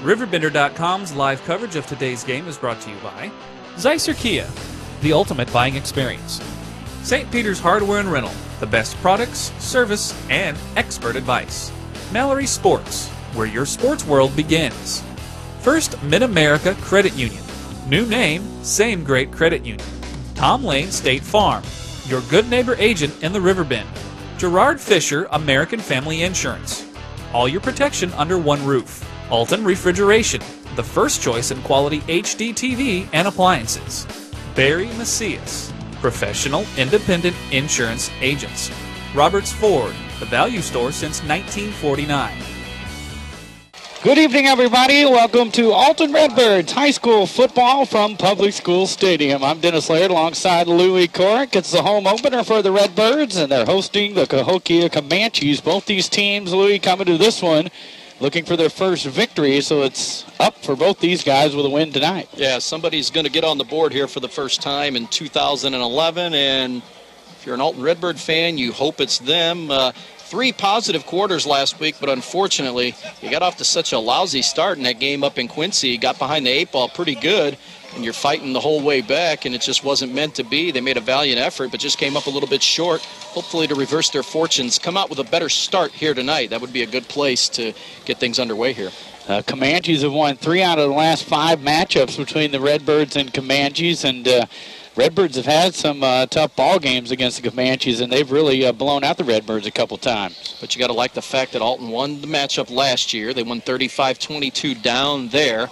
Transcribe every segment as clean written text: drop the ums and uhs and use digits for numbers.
RiverBender.com's live coverage of today's game is brought to you by Zeiser Kia, the ultimate buying experience. St. Peter's Hardware and Rental, the best products, service, and expert advice. Mallory Sports, where your sports world begins. First Mid-America Credit Union. New name, same great credit union. Tom Lane State Farm, your good neighbor agent in the River Bend. Gerard Fisher American Family Insurance. All your protection under one roof. Alton Refrigeration, the first choice in quality HD TV and appliances. Barry Macias, professional independent insurance agents. Roberts Ford, the value store since 1949. Good evening, everybody. Welcome to Alton Redbirds High School football from Public School Stadium. I'm Dennis Laird alongside Louis Corrick. It's the home opener for the Redbirds, and they're hosting the Cahokia Comanches. Both these teams, Louis, coming to this one looking for their first victory, so it's up for both these guys with a win tonight. Yeah, somebody's going to get on the board here for the first time in 2011, and if you're an Alton Redbird fan, you hope it's them. 3 positive quarters last week, but unfortunately, you got off to such a lousy start in that game up in Quincy. Got behind the 8 ball pretty good, and you're fighting the whole way back, and it just wasn't meant to be. They made a valiant effort, but just came up a little bit short. Hopefully to reverse their fortunes, come out with a better start here tonight. That would be a good place to get things underway here. Comanches have won 3 out of the last 5 matchups between the Redbirds and Comanches, and Redbirds have had some tough ball games against the Comanches, and they've really blown out the Redbirds a couple times. But you got to like the fact that Alton won the matchup last year. They won 35-22 down there.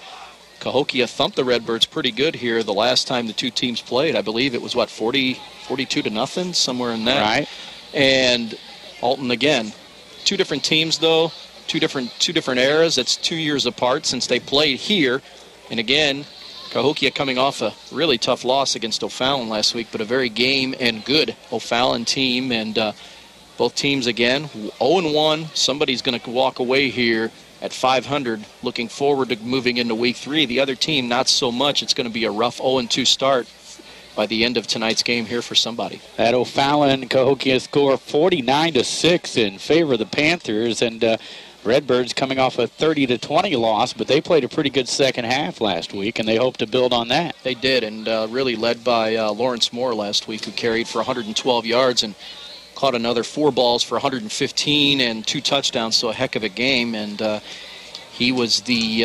Cahokia thumped the Redbirds pretty good here the last time the two teams played. I believe it was, 42-0, somewhere in that. Right. And Alton, again, 2 different teams, though, two different eras. That's 2 years apart since they played here. And again, Cahokia coming off a really tough loss against O'Fallon last week, but a very game and good O'Fallon team. And both teams, again, 0-1. Somebody's going to walk away here at 500, looking forward to moving into week 3. The other team, not so much. It's going to be a rough 0-2 start by the end of tonight's game here for somebody. At O'Fallon, Cahokia score 49-6 in favor of the Panthers, and Redbirds coming off a 30-20 loss, but they played a pretty good second half last week, and they hope to build on that. They did, and really led by Lawrence Moore last week, who carried for 112 yards and caught another 4 balls for 115 and 2 touchdowns, so a heck of a game. And he was the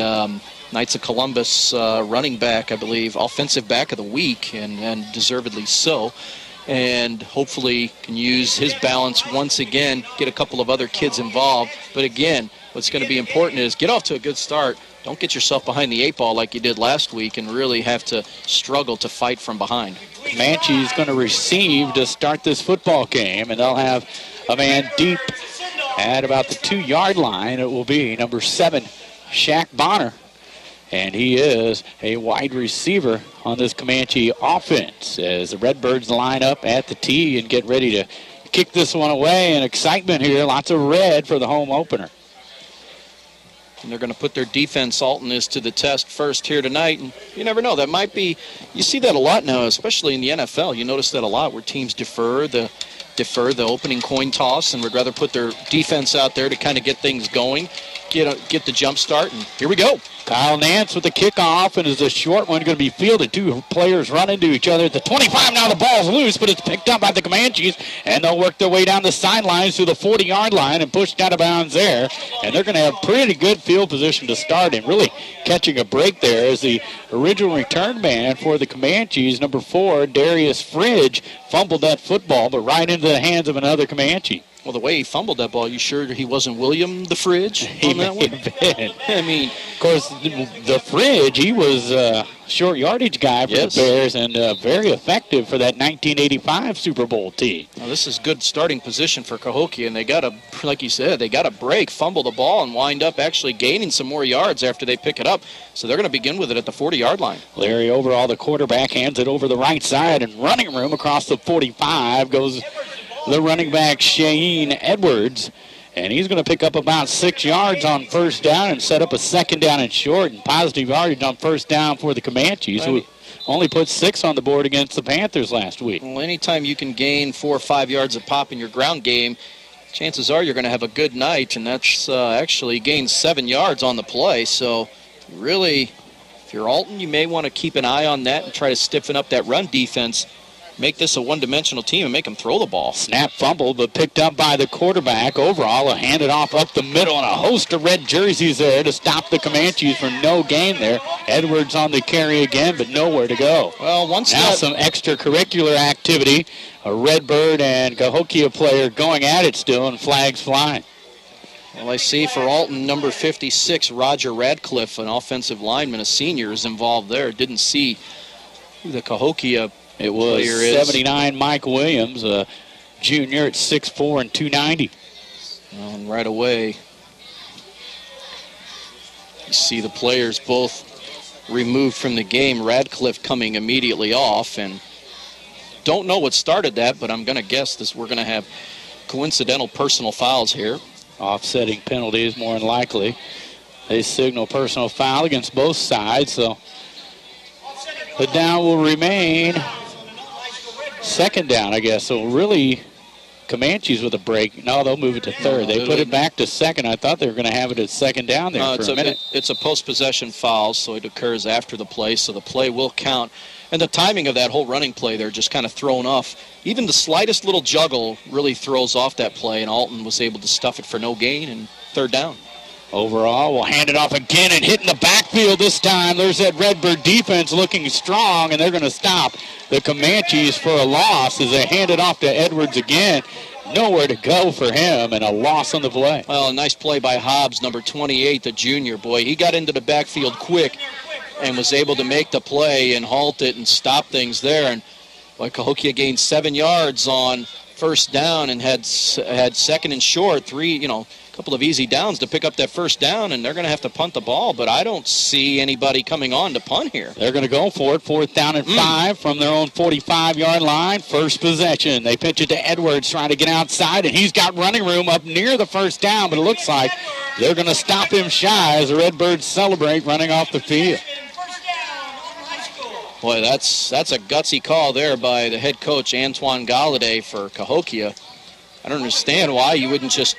Knights of Columbus running back, I believe, offensive back of the week, and deservedly so. And hopefully can use his balance once again, get a couple of other kids involved. But again, what's going to be important is get off to a good start. Don't get yourself behind the 8 ball like you did last week and really have to struggle to fight from behind. Comanche's going to receive to start this football game, and they'll have a man deep at about the 2-yard line. It will be number 7, Shaq Bonner, and he is a wide receiver on this Comanche offense as the Redbirds line up at the tee and get ready to kick this one away. And excitement here, lots of red for the home opener. And they're going to put their defense, Alton, is to the test first here tonight. And you never know. That might be, you see that a lot now, especially in the NFL. You notice that a lot where teams defer the opening coin toss and would rather put their defense out there to kind of get things going, get the jump start. And here we go. Kyle Nance with the kickoff, and is a short one going to be fielded. 2 players run into each other at the 25. Now the ball's loose, but it's picked up by the Comanches, and they'll work their way down the sidelines to the 40-yard line and pushed out of bounds there. And they're going to have pretty good field position to start, and really catching a break there as the original return man for the Comanches, number 4, Darius Fridge, fumbled that football, but right into the hands of another Comanche. Well, the way he fumbled that ball, you sure he wasn't William the Fridge on that one? I mean, of course, the Fridge, he was a short yardage guy for the Bears, and very effective for that 1985 Super Bowl team. Now, this is good starting position for Cahokia, and they got to, like you said, they got to break, fumble the ball, and wind up actually gaining some more yards after they pick it up. So they're going to begin with it at the 40-yard line. Larry Overall, the quarterback, hands it over the right side, and running room across the 45 goes the running back, Shane Edwards, and he's going to pick up about 6 yards on first down and set up a second down and short, and positive yardage on first down for the Comanches, who only put 6 on the board against the Panthers last week. Well, anytime you can gain 4 or 5 yards of pop in your ground game, chances are you're going to have a good night, and that's actually gained 7 yards on the play, so really, if you're Alton, you may want to keep an eye on that and try to stiffen up that run defense. Make this a one-dimensional team and make them throw the ball. Snap fumble, but picked up by the quarterback. Overall, a handed off up the middle, and a host of red jerseys there to stop the Comanches for no gain there. Edwards on the carry again, but nowhere to go. Well, now some extracurricular activity. A Redbird and Cahokia player going at it still, and flags flying. Well, I see for Alton, number 56, Roger Radcliffe, an offensive lineman, a senior, is involved there. Didn't see who the Cahokia it was 79 Mike Williams, a junior at 6'4" and 290. Well, and right away, you see the players both removed from the game. Radcliffe coming immediately off, and don't know what started that, but I'm going to guess we're going to have coincidental personal fouls here. Offsetting penalties more than likely. They signal personal foul against both sides, so the down will remain second down, I guess. So really, Comanches with a break. No, they'll move it to third. They put it back to second. I thought they were going to have it at second down there for a minute. It's a post-possession foul, so it occurs after the play, so the play will count. And the timing of that whole running play there just kind of thrown off. Even the slightest little juggle really throws off that play, and Alton was able to stuff it for no gain and third down. Overall, we'll hand it off again and hit in the backfield this time. There's that Redbird defense looking strong, and they're going to stop the Comanches for a loss as they hand it off to Edwards again. Nowhere to go for him, and a loss on the play. Well, a nice play by Hobbs, number 28, the junior. Boy, he got into the backfield quick and was able to make the play and halt it and stop things there. And boy, Cahokia gained 7 yards on first down and had second and short, a couple of easy downs to pick up that first down, and they're going to have to punt the ball, but I don't see anybody coming on to punt here. They're going to go for it, 4th down and 5 from their own 45-yard line. First possession. They pitch it to Edwards trying to get outside, and he's got running room up near the first down, but it looks like they're going to stop him shy as the Redbirds celebrate running off the field. Boy, that's a gutsy call there by the head coach, Antoine Galladay, for Cahokia. I don't understand why you wouldn't just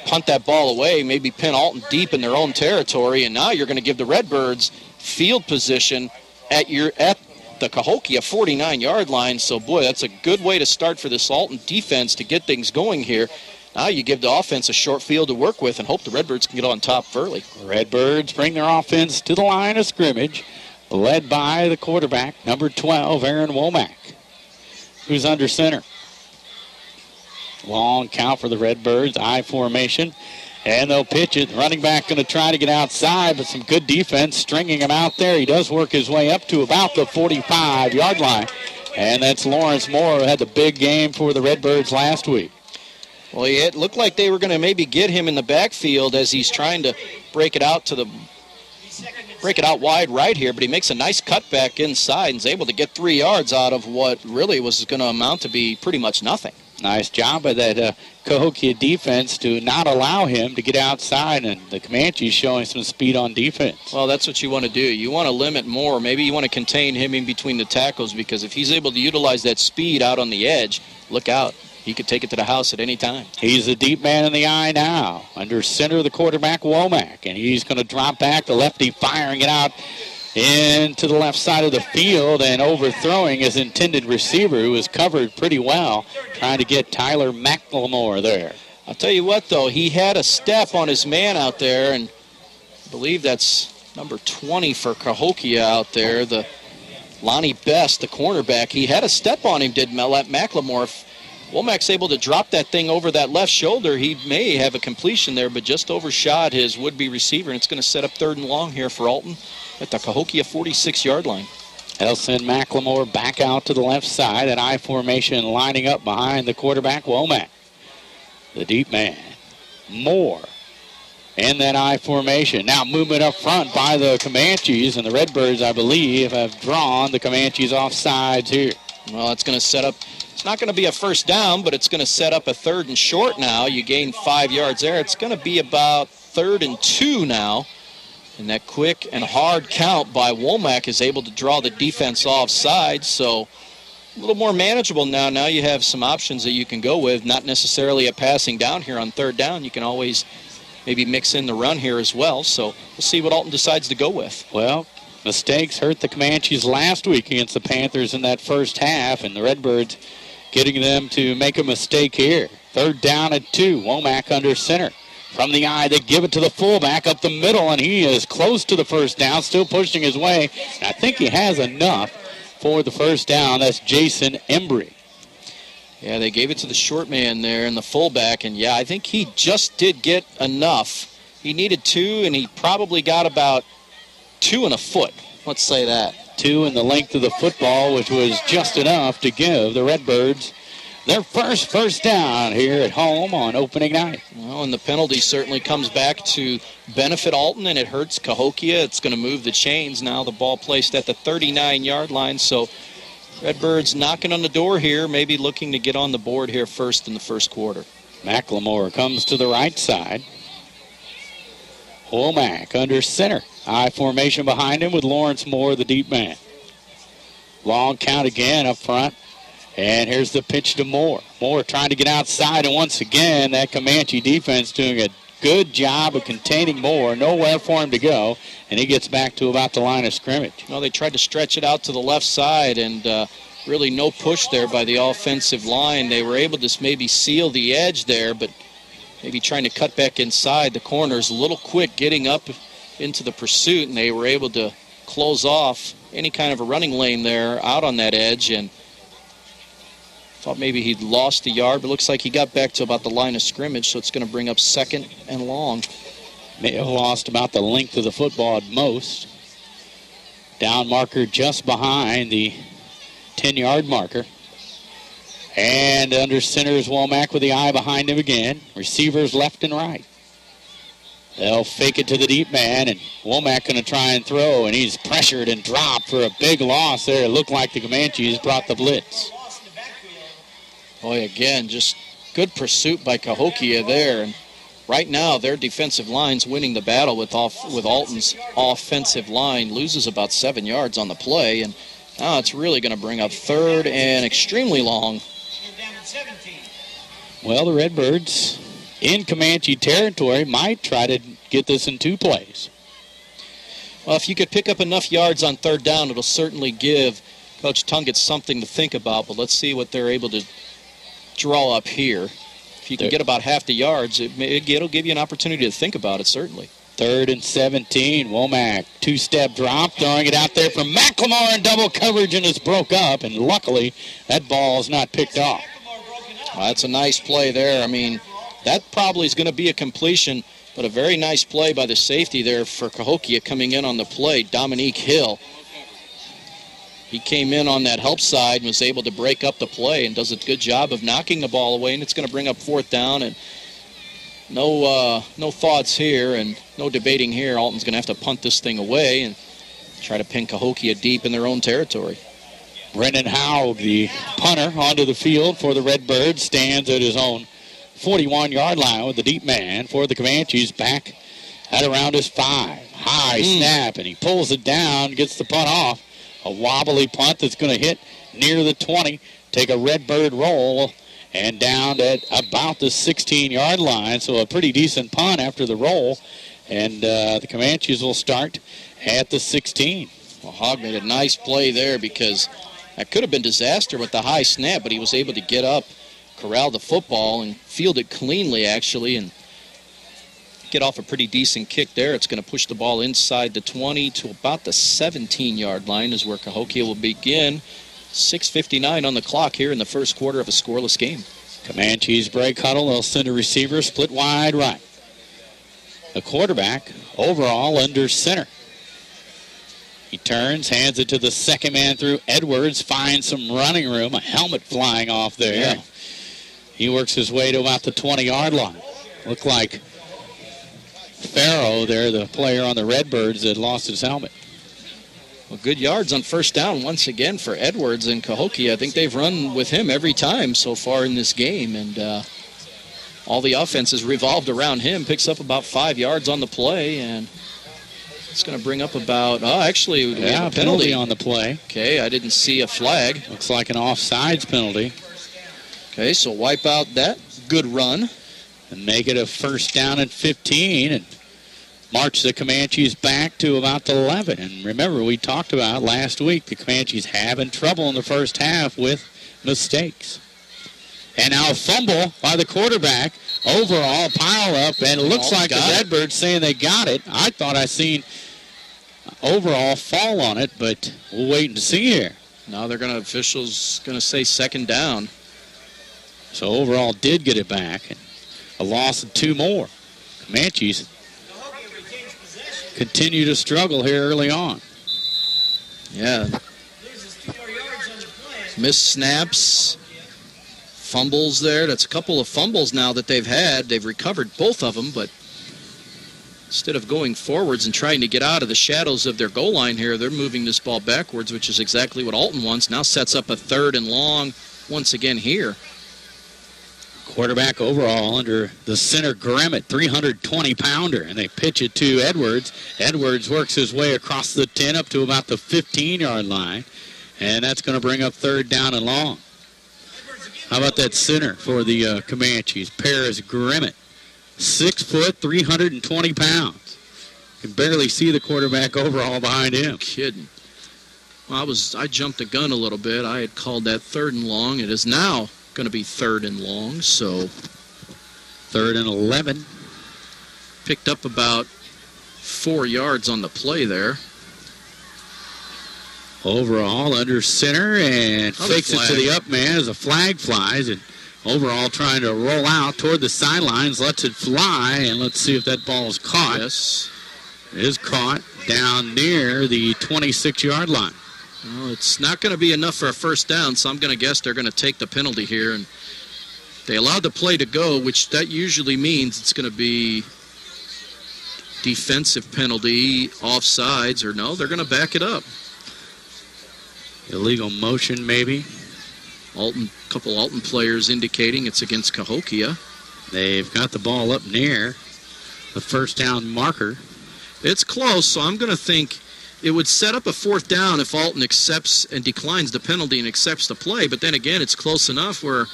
punt that ball away, maybe pin Alton deep in their own territory, and now you're going to give the Redbirds field position at the Cahokia 49-yard line. So, boy, that's a good way to start for this Alton defense to get things going here. Now you give the offense a short field to work with and hope the Redbirds can get on top early. Redbirds bring their offense to the line of scrimmage, led by the quarterback, number 12, Aaron Womack, who's under center. Long count for the Redbirds, I formation, and they'll pitch it. The running back going to try to get outside, but some good defense stringing him out there. He does work his way up to about the 45-yard line, and that's Lawrence Moore, who had the big game for the Redbirds last week. Well, it looked like they were going to maybe get him in the backfield as he's trying to break it out wide right here, but he makes a nice cutback inside and is able to get 3 yards out of what really was going to amount to be pretty much nothing. Nice job by that Cahokia defense to not allow him to get outside, and the Comanches showing some speed on defense. Well, that's what you want to do. You want to limit more. Maybe you want to contain him in between the tackles, because if he's able to utilize that speed out on the edge, look out. He could take it to the house at any time. He's the deep man in the eye now. Under center, the quarterback, Womack, and he's going to drop back. The lefty firing it out into the left side of the field and overthrowing his intended receiver, who was covered pretty well, trying to get Tyler McLemore there. I'll tell you what, though, he had a step on his man out there, and I believe that's number 20 for Cahokia out there, the Lonnie Best, the cornerback. He had a step on him, did McLemore. If Womack's able to drop that thing over that left shoulder, he may have a completion there, but just overshot his would-be receiver, and it's going to set up 3rd and long here for Alton at the Cahokia 46-yard line. They'll send McLemore back out to the left side, at I formation lining up behind the quarterback, Womack. The deep man, Moore, in that I formation. Now movement up front by the Comanches, and the Redbirds, I believe, have drawn the Comanches off sides here. Well, it's going to set up, it's not going to be a first down, but it's going to set up a 3rd and short now. You gain 5 yards there. It's going to be about 3rd and 2 now. And that quick and hard count by Womack is able to draw the defense offside, so a little more manageable now. Now you have some options that you can go with, not necessarily a passing down here on 3rd down. You can always maybe mix in the run here as well. So we'll see what Alton decides to go with. Well, mistakes hurt the Comanches last week against the Panthers in that first half, and the Redbirds getting them to make a mistake here. 3rd down at 2. Womack under center. From the eye, they give it to the fullback up the middle, and he is close to the first down, still pushing his way. And I think he has enough for the first down. That's Jason Embry. Yeah, they gave it to the short man there and the fullback, and yeah, I think he just did get enough. He needed 2, and he probably got about 2 and a foot. Let's say that. 2 in the length of the football, which was just enough to give the Redbirds their first down here at home on opening night. Well, and the penalty certainly comes back to benefit Alton, and it hurts Cahokia. It's going to move the chains now. The ball placed at the 39-yard line, so Redbirds knocking on the door here, maybe looking to get on the board here first in the first quarter. McLemore comes to the right side. Womack under center. High formation behind him with Lawrence Moore, the deep man. Long count again up front. And here's the pitch to Moore. Moore trying to get outside, and once again, that Comanche defense doing a good job of containing Moore. Nowhere for him to go, and he gets back to about the line of scrimmage. Well, they tried to stretch it out to the left side, and really no push there by the offensive line. They were able to maybe seal the edge there, but maybe trying to cut back inside the corners. A little quick getting up into the pursuit, and they were able to close off any kind of a running lane there out on that edge, and thought maybe he'd lost a yard, but looks like he got back to about the line of scrimmage, so it's going to bring up 2nd and long. May have lost about the length of the football at most. Down marker just behind the 10-yard marker. And under center is Womack with the eye behind him again. Receivers left and right. They'll fake it to the deep man, and Womack going to try and throw, and he's pressured and dropped for a big loss there. It looked like the Comanches brought the blitz. Boy, again, just good pursuit by Cahokia there. And right now, their defensive line's winning the battle with Alton's offensive line. Loses about 7 yards on the play. And now it's really going to bring up 3rd and extremely long. Well, the Redbirds in Comanche territory might try to get this in 2 plays. Well, if you could pick up enough yards on 3rd down, it'll certainly give Coach Tungett something to think about. But let's see what they're able to draw up here. If you can get about half the yards, it'll give you an opportunity to think about it, certainly. 3rd and 17. Womack, 2-step drop, throwing it out there from McLemore in double coverage, and it's broke up, and luckily that ball's not picked off. Well, that's a nice play there. I mean, that probably is going to be a completion, but a very nice play by the safety there for Cahokia coming in on the play, Dominique Hill. He came in on that help side and was able to break up the play and does a good job of knocking the ball away, and it's going to bring up 4th down. And no thoughts here and no debating here. Alton's going to have to punt this thing away and try to pin Cahokia deep in their own territory. Brennan Howe, the punter, onto the field for the Redbirds, stands at his own 41-yard line with the deep man for the Comanches back at around his 5. High snap, and he pulls it down, gets the punt off. A wobbly punt that's going to hit near the 20, take a Redbird roll, and down at about the 16-yard line. So a pretty decent punt after the roll. And the Comanches will start at the 16. Well, Hogg made a nice play there because that could have been disaster with the high snap, but he was able to get up, corral the football, and field it cleanly, actually, and get off a pretty decent kick there. It's going to push the ball inside the 20 to about the 17-yard line is where Cahokia will begin. 6:59 on the clock here in the first quarter of a scoreless game. Comanches break huddle. They'll send a receiver split wide right. The quarterback overall under center. He turns, hands it to the second man through. Edwards finds some running room. A helmet flying off there. Yeah. He works his way to about the 20-yard line. Looked like Farrow there, the player on the Redbirds, that lost his helmet. Well, good yards on first down once again for Edwards and Cahokia. I think they've run with him every time so far in this game, and all the offense has revolved around him. Picks up about 5 yards on the play, and it's going to bring up about, we have a penalty on the play. Okay, I didn't see a flag. Looks like an offsides penalty. Okay, so wipe out that good run. and make it a first down and 15 and march the Comanches back to about the 11. And remember, we talked about last week the Comanches having trouble in the first half with mistakes. And now a fumble by the quarterback. Overall, pile up, and it looks like the Redbirds saying they got it. I thought I seen overall fall on it, but we'll wait and see here. Now officials going to say second down. So overall did get it back. And a loss of 2 more. Comanches continue to struggle here early on. Yeah. Missed snaps. Fumbles there. That's a couple of fumbles now that they've had. They've recovered both of them, but instead of going forwards and trying to get out of the shadows of their goal line here, they're moving this ball backwards, which is exactly what Alton wants. Now sets up a 3rd and long once again here. Quarterback overall under the center Grimmett, 320-pounder, and they pitch it to Edwards. Edwards works his way across the 10 up to about the 15-yard line, and that's going to bring up 3rd down and long. How about that center for the Comanches? Paris Grimmett, 6 foot, 320 pounds. You can barely see the quarterback overall behind him. No kidding. Well, I jumped the gun a little bit. I had called that 3rd and long. It is now going to be 3rd and long, so 3rd and 11. Picked up about 4 yards on the play there. Overall under center and fakes it to the up man as a flag flies, and overall trying to roll out toward the sidelines, lets it fly, and let's see if that ball is caught. Yes. It is caught down near the 26-yard line. Well, it's not going to be enough for a first down, so I'm going to guess they're going to take the penalty here. And they allowed the play to go, which that usually means it's going to be defensive penalty, offsides, or no, they're going to back it up. Illegal motion, maybe. Couple Alton players indicating it's against Cahokia. They've got the ball up near the first down marker. It's close, so I'm going to think it would set up a 4th down if Alton accepts and declines the penalty and accepts the play. But then again, it's close enough where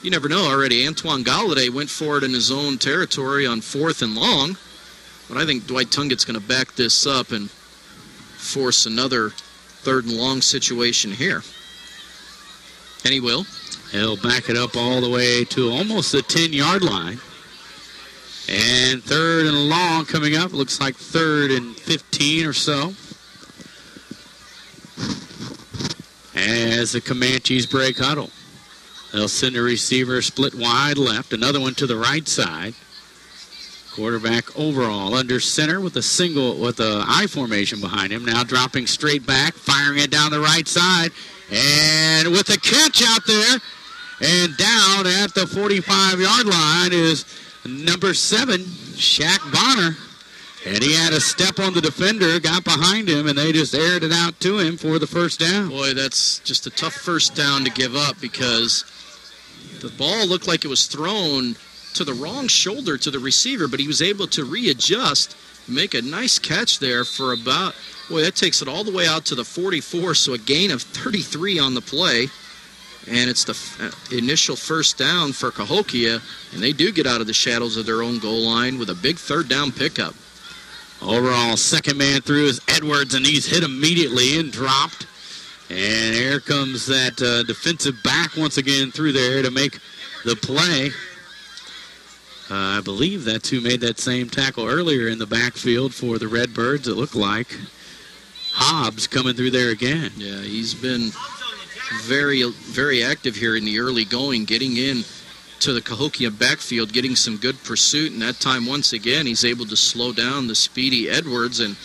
you never know already. Antoine Galladay went for it in his own territory on 4th and long. But I think Dwight Tungett's going to back this up and force another 3rd and long situation here. And he will. He'll back it up all the way to almost the 10-yard line. And 3rd and long coming up. Looks like 3rd and 15 or so. As the Comanches break huddle. They'll send a receiver split wide left. Another one to the right side. Quarterback overall under center with a I formation behind him. Now dropping straight back, firing it down the right side. And with a catch out there. And down at the 45-yard line is number 7, Shaq Bonner. And he had a step on the defender, got behind him, and they just aired it out to him for the first down. Boy, that's just a tough first down to give up because the ball looked like it was thrown to the wrong shoulder to the receiver, but he was able to readjust, make a nice catch there for about, boy, that takes it all the way out to the 44, so a gain of 33 on the play. And it's the initial first down for Cahokia, and they do get out of the shadows of their own goal line with a big 3rd down pickup. Overall, second man through is Edwards, and he's hit immediately and dropped. And here comes that defensive back once again through there to make the play. I believe that's who made that same tackle earlier in the backfield for the Redbirds. It looked like Hobbs coming through there again. Yeah, he's been very, very active here in the early going, getting in to the Cahokia backfield, getting some good pursuit, and that time once again he's able to slow down the speedy Edwards and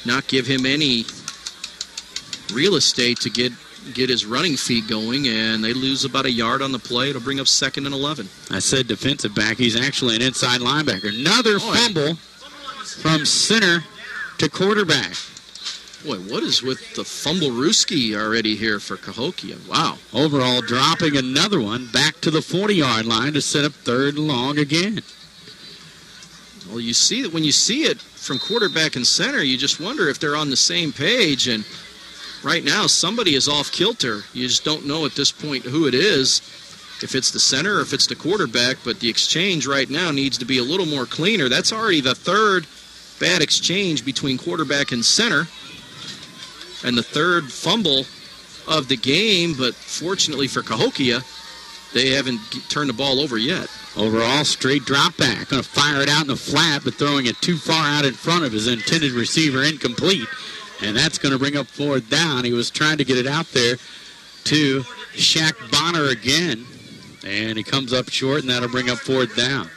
not give him any real estate to get his running feet going, and they lose about a yard on the play. It'll bring up 2nd and 11. I said defensive back. He's actually an inside linebacker. Another fumble from center to quarterback. Boy, what is with the fumble-rooski already here for Cahokia? Wow. Overall, dropping another one back to the 40-yard line to set up 3rd and long again. Well, you see that when you see it from quarterback and center, you just wonder if they're on the same page. And right now, somebody is off kilter. You just don't know at this point who it is. if it's the center or if it's the quarterback, but the exchange right now needs to be a little more cleaner. That's already the third bad exchange between quarterback and center, and the third fumble of the game, but fortunately for Cahokia, they haven't turned the ball over yet. Overall, straight drop back. Going to fire it out in the flat, but throwing it too far out in front of his intended receiver, incomplete. And that's going to bring up fourth down. He was trying to get it out there to Shaq Bonner again, and he comes up short, and that'll bring up fourth down.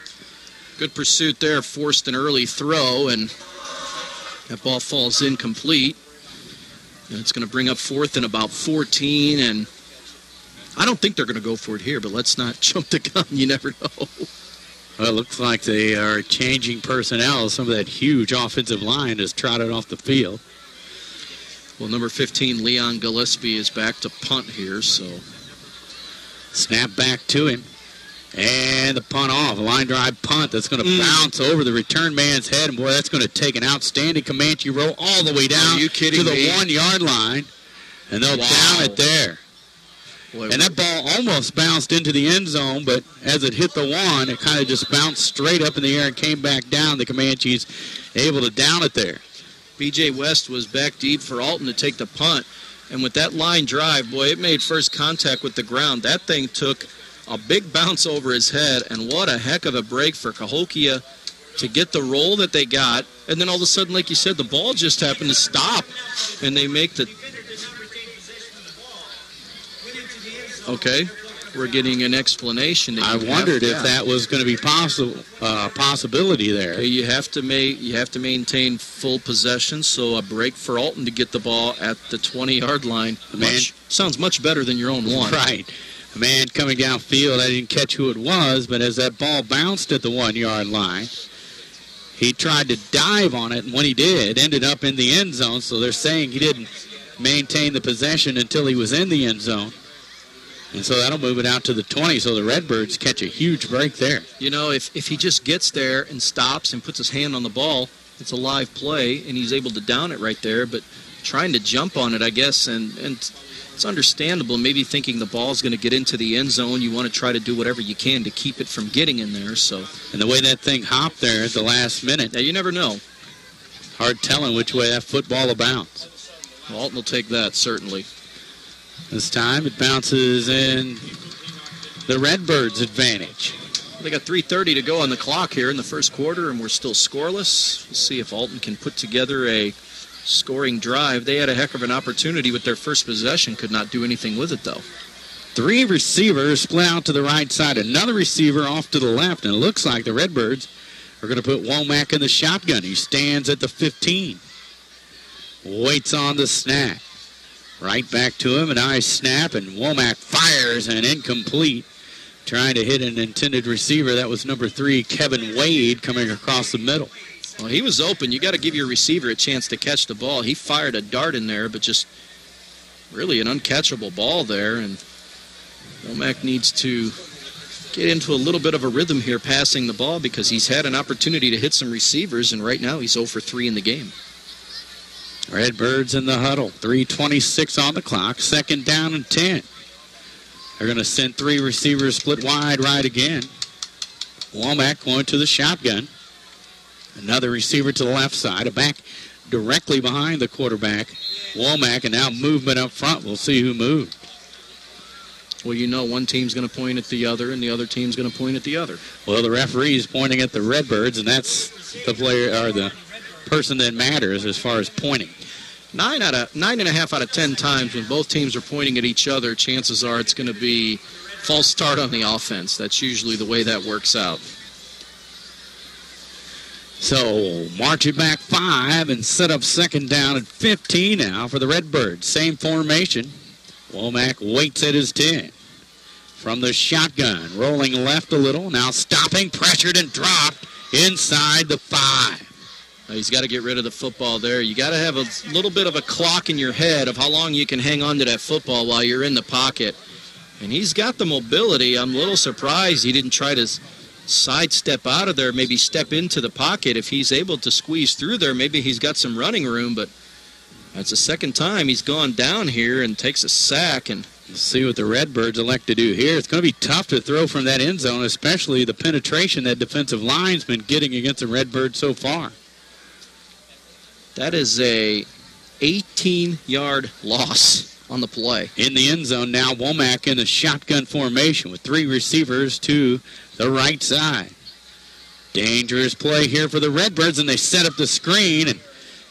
Good pursuit there, forced an early throw, and that ball falls incomplete. And it's going to bring up fourth and about 14, and I don't think they're going to go for it here, but let's not jump the gun. You never know. Well, it looks like they are changing personnel. Some of that huge offensive line has trotted off the field. Well, number 15, Leon Gillespie, is back to punt here, so. Snap back to him. And the punt off. A line drive punt that's going to bounce over the return man's head. And, boy, that's going to take an outstanding Comanche roll all the way down to the 1 yard line. And they'll down it there. Boy, and that ball almost bounced into the end zone, but as it hit the one, it kind of just bounced straight up in the air and came back down. The Comanches able to down it there. B.J. West was back deep for Alton to take the punt. And with that line drive, boy, it made first contact with the ground. That thing took a big bounce over his head, and what a heck of a break for Cahokia to get the roll that they got. And then all of a sudden, like you said, the ball just happened to stop, and they make the... Okay, we're getting an explanation. I wondered if that was going to be possibility there. Okay, you have to maintain full possession, so a break for Alton to get the ball at the 20-yard line. Sounds much better than your own one. Right. A man coming downfield, I didn't catch who it was, but as that ball bounced at the 1 yard line, he tried to dive on it, and when he did, ended up in the end zone. So they're saying he didn't maintain the possession until he was in the end zone. And so that'll move it out to the 20, so the Redbirds catch a huge break there. You know, if he just gets there and stops and puts his hand on the ball, it's a live play, and he's able to down it right there. But trying to jump on it, I guess, and it's understandable, maybe thinking the ball's going to get into the end zone. You want to try to do whatever you can to keep it from getting in there. So, and the way that thing hopped there at the last minute. Yeah, you never know. Hard telling which way that football will bounce. Well, Alton will take that, certainly. This time it bounces in the Redbirds' advantage. They got 3:30 to go on the clock here in the first quarter, and we're still scoreless. We'll see if Alton can put together a scoring drive. They had a heck of an opportunity with their first possession, could not do anything with it, though. 3 receivers split out to the right side. Another receiver off to the left, and it looks like the Redbirds are going to put Womack in the shotgun. He stands at the 15. Waits on the snap. Right back to him, a nice snap, and Womack fires and incomplete. Trying to hit an intended receiver. That was number 3, Kevin Wade, coming across the middle. Well, he was open. You got to give your receiver a chance to catch the ball. He fired a dart in there, but just really an uncatchable ball there. And Womack needs to get into a little bit of a rhythm here passing the ball because he's had an opportunity to hit some receivers, and right now he's 0 for 3 in the game. Redbirds in the huddle. 3:26 on the clock. 2nd down and 10. They're going to send 3 receivers split wide right again. Womack going to the shotgun. Another receiver to the left side. A back directly behind the quarterback, Womack, and now movement up front. We'll see who moved. Well, you know one team's going to point at the other, and the other team's going to point at the other. Well, the referee's pointing at the Redbirds, and that's the player or the person that matters as far as pointing. 9.5 out of 10 times when both teams are pointing at each other, chances are it's going to be false start on the offense. That's usually the way that works out. So march it back 5 and set up 2nd down and 15 now for the Redbirds. Same formation. Womack waits at his 10. From the shotgun, rolling left a little, now stopping, pressured and dropped inside the 5. He's got to get rid of the football there. You got to have a little bit of a clock in your head of how long you can hang on to that football while you're in the pocket. And he's got the mobility. I'm a little surprised he didn't try to sidestep out of there, maybe step into the pocket. If he's able to squeeze through there, maybe he's got some running room. But that's the second time he's gone down here and takes a sack. And We'll see what the Redbirds elect to do here. It's going to be tough to throw from that end zone, especially the penetration that defensive line's been getting against the Redbirds so far. That is a 18-yard loss on the play. In the end zone now, Womack in the shotgun formation with 3 receivers to the right side. Dangerous play here for the Redbirds, and they set up the screen, and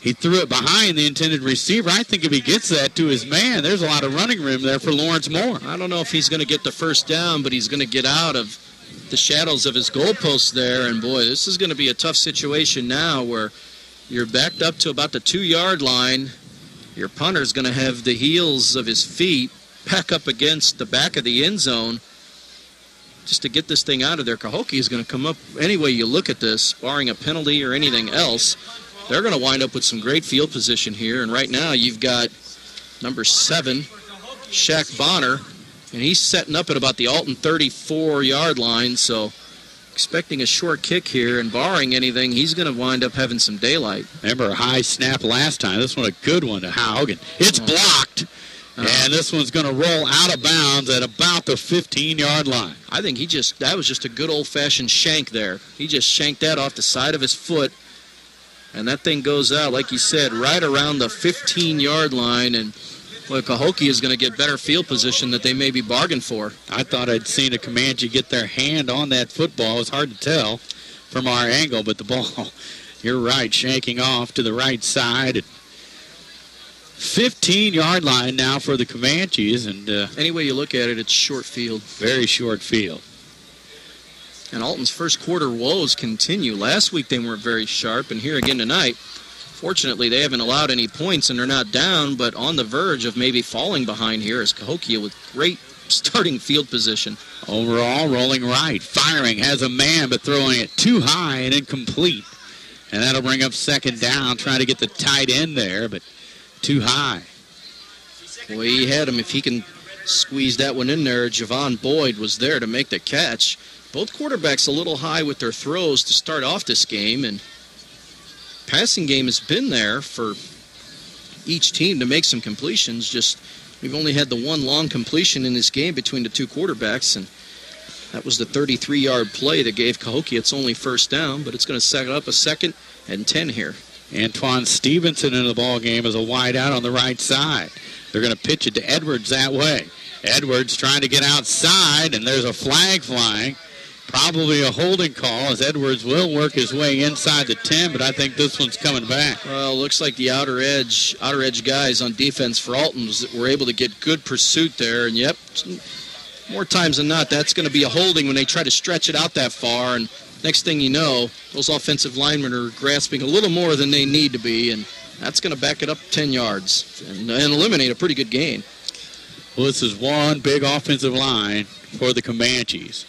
he threw it behind the intended receiver. I think if he gets that to his man, there's a lot of running room there for Lawrence Moore. I don't know if he's going to get the first down, but he's going to get out of the shadows of his goalposts there, and boy, this is going to be a tough situation now where you're backed up to about the 2-yard line. Your punter's going to have the heels of his feet back up against the back of the end zone just to get this thing out of there. Cahokia is going to come up any way you look at this, barring a penalty or anything else. They're going to wind up with some great field position here, and right now you've got number 7, Shaq Bonner, and he's setting up at about the Alton 34-yard line, so expecting a short kick here, and barring anything, he's going to wind up having some daylight. Remember a high snap last time. This one a good one to Haug, and it's blocked. And this one's going to roll out of bounds at about the 15-yard line. I think that was just a good old-fashioned shank there. He just shanked that off the side of his foot, and that thing goes out, like you said, right around the 15-yard line, and well, Cahokia is going to get better field position that they maybe bargained for. I thought I'd seen a Comanche get their hand on that football. It was hard to tell from our angle, but the ball, you're right, shanking off to the right side. 15-yard line now for the Comanches, and any way you look at it, it's short field. Very short field. And Alton's first quarter woes continue. Last week they weren't very sharp, and here again tonight. Fortunately, they haven't allowed any points, and they're not down, but on the verge of maybe falling behind here is Cahokia with great starting field position. Overall, rolling right, firing, has a man, but throwing it too high and incomplete. And that'll bring up second down, trying to get the tight end there, but too high. Well, he had him. If he can squeeze that one in there, Javon Boyd was there to make the catch. Both quarterbacks a little high with their throws to start off this game, and passing game has been there for each team to make some completions. Just we've only had the one long completion in this game between the two quarterbacks, and that was the 33-yard play that gave Cahokia its only first down, but it's going to set up a 2nd and 10 here. Antoine Stevenson in the ball game as a wide out on the right side. They're going to pitch it to Edwards that way. Edwards trying to get outside, and there's a flag flying. Probably a holding call, as Edwards will work his way inside the 10, but I think this one's coming back. Well, looks like the outer edge guys on defense for Alton were able to get good pursuit there, and yep, more times than not, that's going to be a holding when they try to stretch it out that far, and next thing you know, those offensive linemen are grasping a little more than they need to be, and that's going to back it up 10 yards and eliminate a pretty good gain. Well, this is one big offensive line for the Comanches.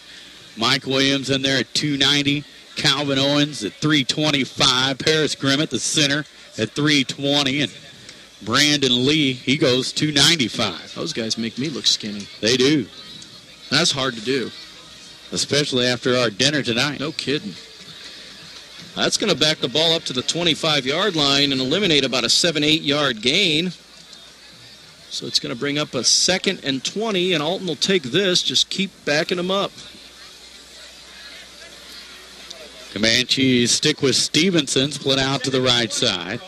Mike Williams in there at 290. Calvin Owens at 325. Paris Grimmett, the center, at 320. And Brandon Lee, he goes 295. Those guys make me look skinny. They do. That's hard to do. Especially after our dinner tonight. No kidding. That's going to back the ball up to the 25-yard line and eliminate about a 7-8 yard gain. So it's going to bring up a 2nd and 20, and Alton will take this. Just keep backing them up. Comanches stick with Stevenson, split out to the right side.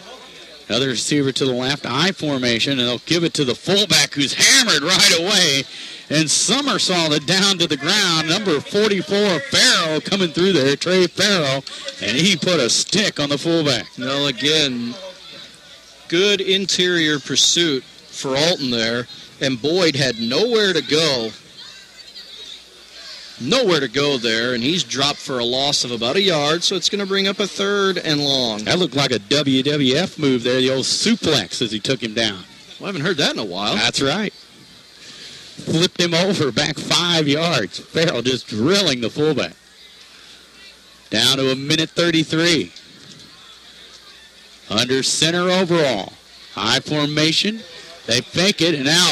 Another receiver to the left, I formation, and they'll give it to the fullback who's hammered right away and somersaulted down to the ground. Number 44, Farrow, coming through there, Trey Farrow, and he put a stick on the fullback. Well, again, good interior pursuit for Alton there, and Boyd had nowhere to go. Nowhere to go there, and he's dropped for a loss of about a yard, so it's going to bring up a 3rd and long. That looked like a WWF move there, the old suplex as he took him down. Well, I haven't heard that in a while. That's right. Flipped him over, back 5 yards. Farrell just drilling the fullback. Down to a minute 33. Under center overall. High formation. They fake it, and now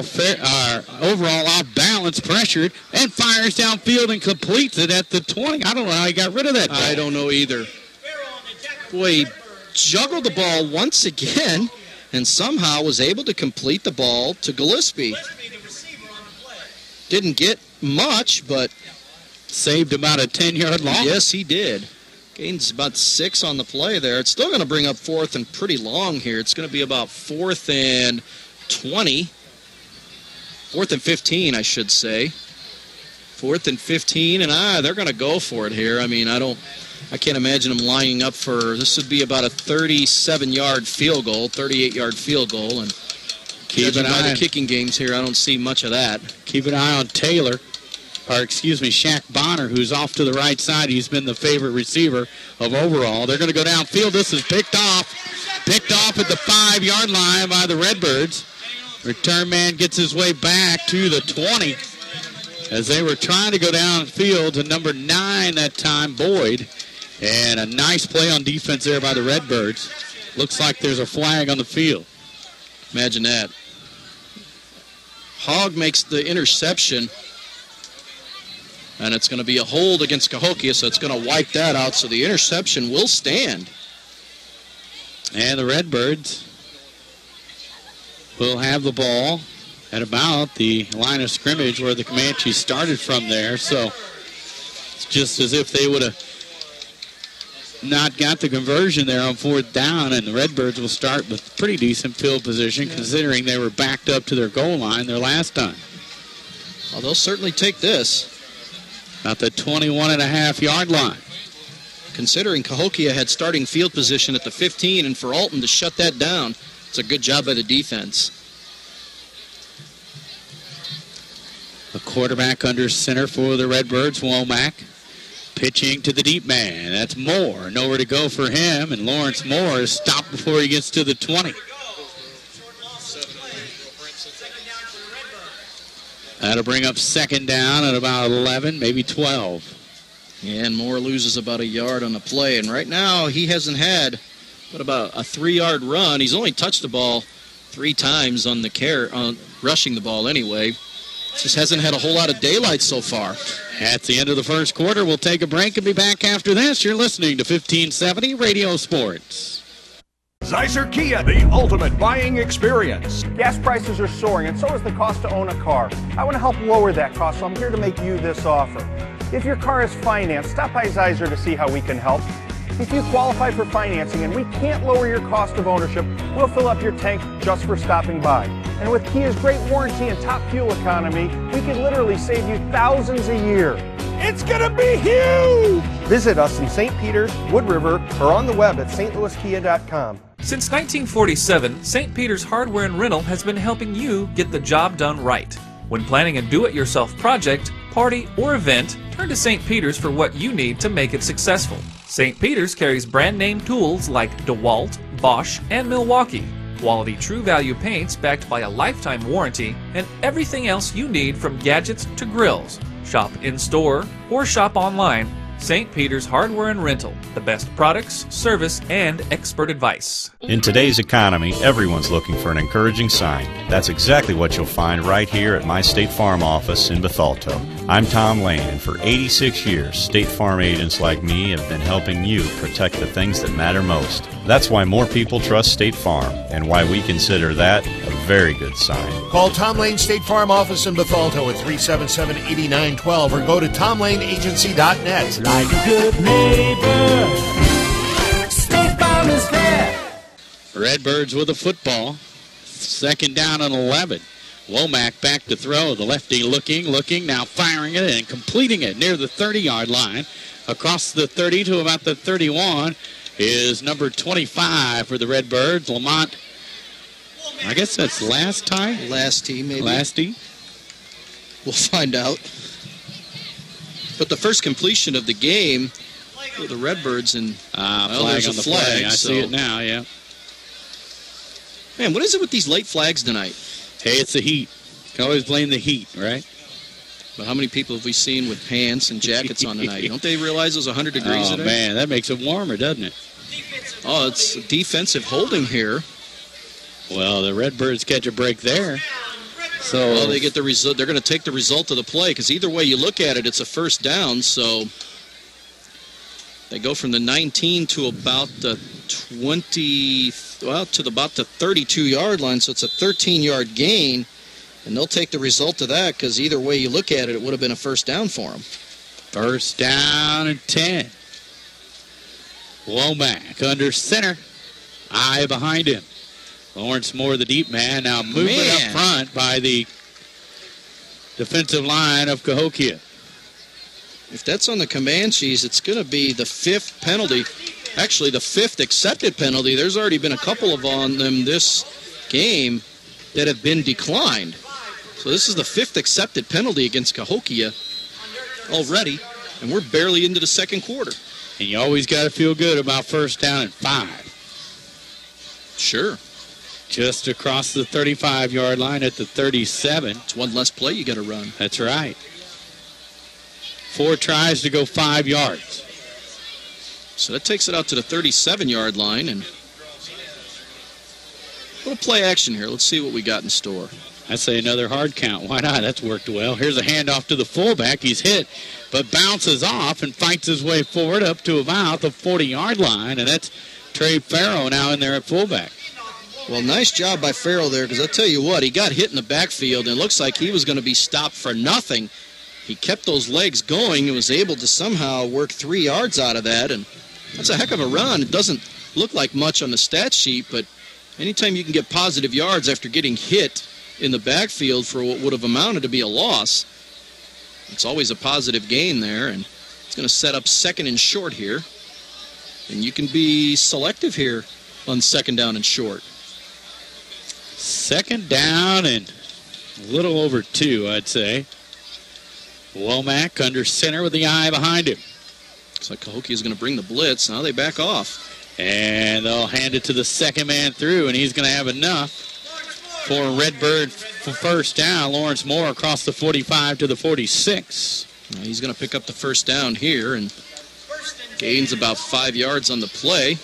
overall off balance, pressured, and fires downfield and completes it at the 20. I don't know how he got rid of that ball. I don't know either. Boy, he juggled the ball once again and somehow was able to complete the ball to Gillespie. Didn't get much, but saved about a 10-yard loss. Yes, he did. Gains about 6 on the play there. It's still going to bring up 4th and pretty long here. It's going to be about 4th and 20. 4th and 15, I should say. 4th and 15, and they're going to go for it here. I mean, I can't imagine them lining up for, this would be about a 37-yard field goal, 38-yard field goal, and keep an eye on the kicking games here. I don't see much of that. Keep an eye on Shaq Bonner, who's off to the right side. He's been the favorite receiver of overall. They're going to go downfield. This is picked off at the 5-yard line by the Redbirds. Return man gets his way back to the 20 as they were trying to go downfield to number 9 that time, Boyd. And a nice play on defense there by the Redbirds. Looks like there's a flag on the field. Imagine that. Hogg makes the interception. And it's going to be a hold against Cahokia, so it's going to wipe that out. So the interception will stand. And the Redbirds will have the ball at about the line of scrimmage where the Comanches started from there. So it's just as if they would have not got the conversion there on 4th down, and the Redbirds will start with pretty decent field position considering they were backed up to their goal line their last time. Well, they'll certainly take this. About the 21.5-yard line. Considering Cahokia had starting field position at the 15, and for Alton to shut that down, it's a good job by the defense. The quarterback under center for the Redbirds, Womack. Pitching to the deep man. That's Moore. Nowhere to go for him, and Lawrence Moore is stopped before he gets to the 20. That'll bring up 2nd down at about 11, maybe 12. Yeah, and Moore loses about a yard on the play. And right now, he hasn't had but about a 3-yard run. He's only touched the ball 3 times on rushing the ball anyway. Just hasn't had a whole lot of daylight so far. At the end of the first quarter, we'll take a break and be back after this. You're listening to 1570 Radio Sports. Zeiser Kia, the ultimate buying experience. Gas prices are soaring, and so is the cost to own a car. I want to help lower that cost, so I'm here to make you this offer. If your car is financed, stop by Zeiser to see how we can help. If you qualify for financing and we can't lower your cost of ownership, we'll fill up your tank just for stopping by. And with Kia's great warranty and top fuel economy, we can literally save you thousands a year. It's gonna be huge! Visit us in St. Peters, Wood River, or on the web at stlouiskia.com. Since 1947, St. Peter's Hardware and Rental has been helping you get the job done right. When planning a do-it-yourself project, party, or event, turn to St. Peter's for what you need to make it successful. St. Peter's carries brand-name tools like DeWalt, Bosch, and Milwaukee, quality True Value paints backed by a lifetime warranty, and everything else you need from gadgets to grills. Shop in-store or shop online. St. Peter's Hardware and Rental, the best products, service, and expert advice. In today's economy, everyone's looking for an encouraging sign. That's exactly what you'll find right here at my State Farm office in Bethalto. I'm Tom Lane, and for 86 years, State Farm agents like me have been helping you protect the things that matter most. That's why more people trust State Farm, and why we consider that a very good sign. Call Tom Lane State Farm office in Bethalto at 377-8912 or go to tomlaneagency.net. Like a good neighbor, State Farm is there. Redbirds with a football. 2nd down and 11. Womack back to throw. The lefty looking, now firing it and completing it near the 30-yard line. Across the 30 to about the 31 is number 25 for the Redbirds, Lamont. I guess that's Lasty, maybe. Lasty. We'll find out. But the first completion of the game for the Redbirds, and there's a flag. I see it now, yeah. Man, what is it with these late flags tonight? Hey, it's the heat. You can always blame the heat, right? But how many people have we seen with pants and jackets on tonight? Don't they realize it's 100 degrees today? Oh, man, that makes it warmer, doesn't it? Oh, it's a defensive holding here. Well, the Redbirds catch a break there. So they get the result. They're going to take the result of the play, because either way you look at it, it's a 1st down. So they go from the 19 to about the 20, to about the 32-yard line. So it's a 13-yard gain. And they'll take the result of that because either way you look at it, it would have been a first down for them. First down and 10. Womack under center. Eye behind him. Lawrence Moore, the deep man, now moving up front by the defensive line of Cahokia. If that's on the Comanches, it's going to be the 5th penalty. Actually, the 5th accepted penalty. There's already been a couple of on them this game that have been declined. So this is the 5th accepted penalty against Cahokia already, and we're barely into the second quarter. And you always got to feel good about first down and 5. Sure. Just across the 35-yard line at the 37. It's one less play you got to run. That's right. 4 tries to go 5 yards. So that takes it out to the 37-yard line. And a little play action here. Let's see what we got in store. I say another hard count. Why not? That's worked well. Here's a handoff to the fullback. He's hit, but bounces off and fights his way forward up to about the 40-yard line. And that's Trey Farrow now in there at fullback. Well, nice job by Farrell there, because I'll tell you what, he got hit in the backfield, and it looks like he was going to be stopped for nothing. He kept those legs going and was able to somehow work 3 yards out of that, and that's a heck of a run. It doesn't look like much on the stat sheet, but anytime you can get positive yards after getting hit in the backfield for what would have amounted to be a loss, it's always a positive gain there, and it's going to set up 2nd and short here. And you can be selective here on 2nd down and short. 2nd down and a little over 2, I'd say. Womack under center with the eye behind him. Looks like Cahokia is going to bring the blitz. Now they back off. And they'll hand it to the second man through, and he's going to have enough for Redbird for first down. Lawrence Moore across the 45 to the 46. Now he's going to pick up the first down here and gains about 5 yards on the play.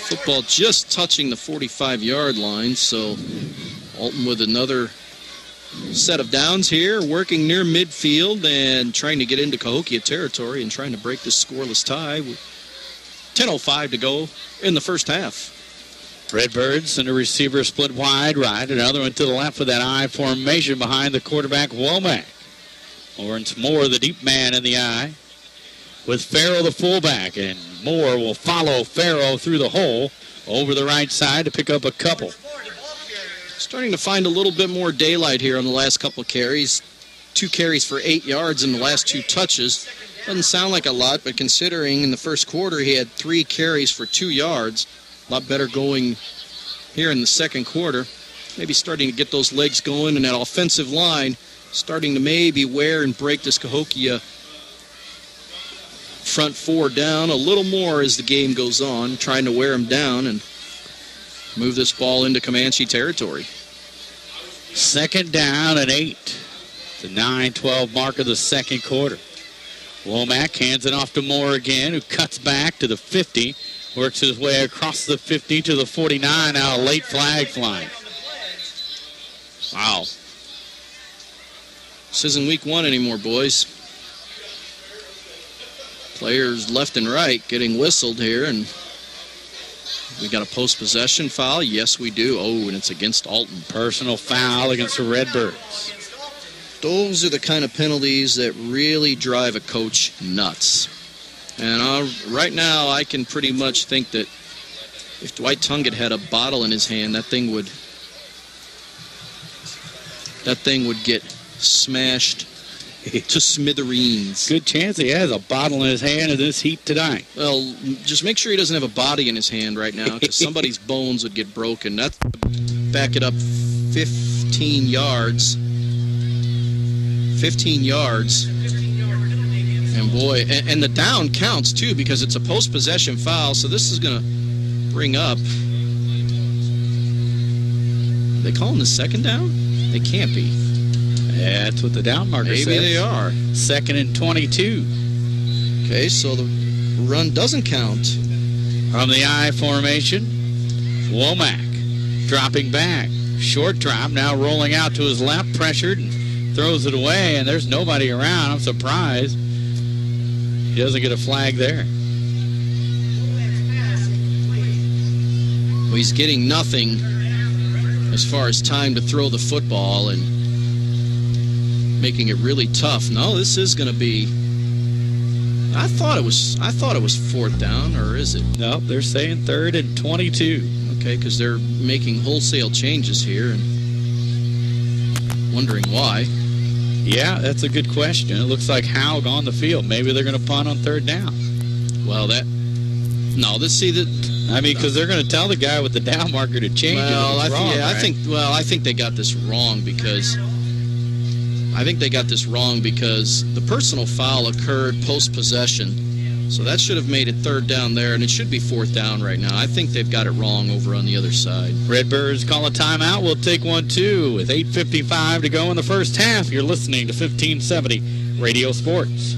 Football just touching the 45-yard line, so Alton with another set of downs here, working near midfield and trying to get into Cahokia territory and trying to break this scoreless tie with 10:05 to go in the first half. Redbirds and a receiver split wide right, another one to the left with that I formation behind the quarterback Womack. Lawrence Moore, the deep man in the I, with Farrell the fullback, and Moore will follow Farrell through the hole over the right side to pick up a couple. Starting to find a little bit more daylight here on the last couple of carries. 2 carries for 8 yards in the last 2 touches. Doesn't sound like a lot, but considering in the first quarter he had 3 carries for 2 yards, a lot better going here in the second quarter. Maybe starting to get those legs going, and that offensive line starting to maybe wear and break this Cahokia front 4 down a little more as the game goes on, trying to wear them down and move this ball into Comanche territory. 2nd down and 8. The 9-12 mark of the second quarter. Womack hands it off to Moore again, who cuts back to the 50, works his way across the 50 to the 49. Now a late flag flying. Wow. This isn't week 1 anymore, boys. Players left and right getting whistled here, and we got a post-possession foul. Yes, we do. Oh, and it's against Alton. Personal foul against the Redbirds. Those are the kind of penalties that really drive a coach nuts. And right now, I can pretty much think that if Dwight Tungett had a bottle in his hand, that thing would get smashed to smithereens. Good chance he has a bottle in his hand in this heat tonight. Well, just make sure he doesn't have a body in his hand right now, because somebody's bones would get broken. That's back it up 15 yards. 15 yards. And boy, and the down counts too, because it's a post-possession foul, so this is going to bring up. Are they calling the second down? They can't be. Yeah, that's what the down marker says. Maybe they are. 2nd and 22. Okay, so the run doesn't count. From the I formation, Womack dropping back. Short drop, now rolling out to his left, pressured, and throws it away, and there's nobody around. I'm surprised he doesn't get a flag there. Well, he's getting nothing as far as time to throw the football and making it really tough. No, this is going to be. I thought it was fourth down, or is it? No, they're saying 3rd and 22. Okay, because they're making wholesale changes here and wondering why. Yeah, that's a good question. It looks like Haug on the field. Maybe they're going to punt on 3rd down. Well, because they're going to tell the guy with the down marker to change it. I think they got this wrong because the personal foul occurred post-possession. So that should have made it 3rd down there, and it should be 4th down right now. I think they've got it wrong over on the other side. Redbirds call a timeout. We'll take one, too, with 8:55 to go in the first half. You're listening to 1570 Radio Sports.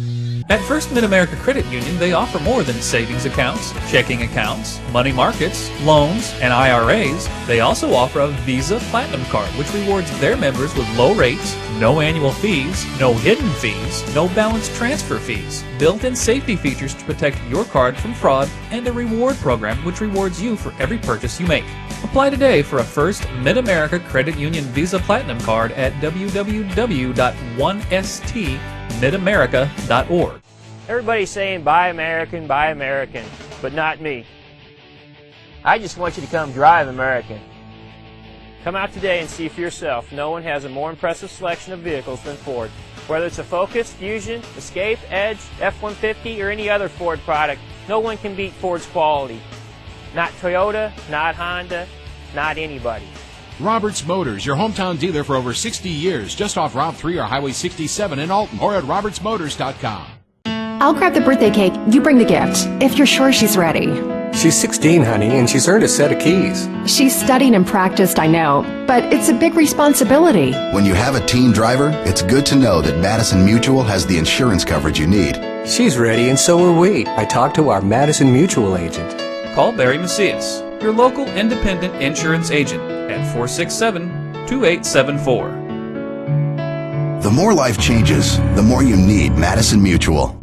At First Mid-America Credit Union, they offer more than savings accounts, checking accounts, money markets, loans, and IRAs. They also offer a Visa Platinum Card, which rewards their members with low rates, no annual fees, no hidden fees, no balance transfer fees, built-in safety features to protect your card from fraud, and a reward program which rewards you for every purchase you make. Apply today for a First Mid-America Credit Union Visa Platinum Card at www.1stmidamerica.org. Everybody's saying buy American, but not me. I just want you to come drive American. Come out today and see for yourself. No one has a more impressive selection of vehicles than Ford. Whether it's a Focus, Fusion, Escape, Edge, F-150, or any other Ford product, no one can beat Ford's quality. Not Toyota, not Honda, not anybody. Roberts Motors, your hometown dealer for over 60 years, just off Route 3 or Highway 67 in Alton, or at RobertsMotors.com. I'll grab the birthday cake. You bring the gift, if you're sure she's ready. She's 16, honey, and she's earned a set of keys. She's studied and practiced, I know, but it's a big responsibility. When you have a teen driver, it's good to know that Madison Mutual has the insurance coverage you need. She's ready, and so are we. I talked to our Madison Mutual agent. Call Barry Macias, your local independent insurance agent, at 467-2874. The more life changes, the more you need Madison Mutual.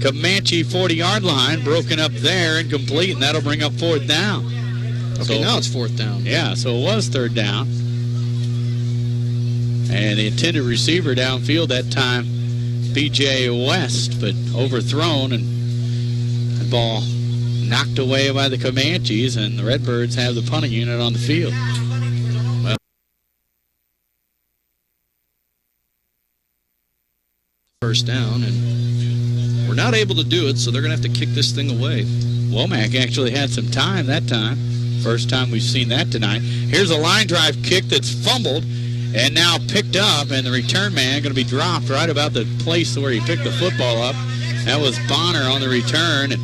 Comanche 40-yard line broken up there and complete, and that'll bring up 4th down. Okay, now it's 4th down. Yeah, so it was 3rd down. And the intended receiver downfield that time, B.J. West, but overthrown, and the ball knocked away by the Comanches, and the Redbirds have the punting unit on the field. Well, first down, and we're not able to do it, so they're going to have to kick this thing away. Womack actually had some time that time. First time we've seen that tonight. Here's a line drive kick that's fumbled and now picked up, and the return man going to be dropped right about the place where he picked the football up. That was Bonner on the return, and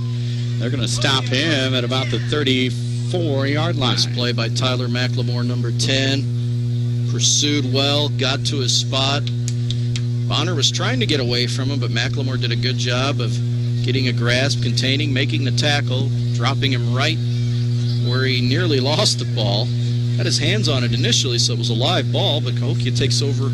they're going to stop him at about the 34-yard line. Nice play by Tyler McLemore, number 10. Pursued well, got to his spot. Bonner was trying to get away from him, but McLemore did a good job of getting a grasp, containing, making the tackle, dropping him right where he nearly lost the ball. Had his hands on it initially, so it was a live ball, but Cahokia takes over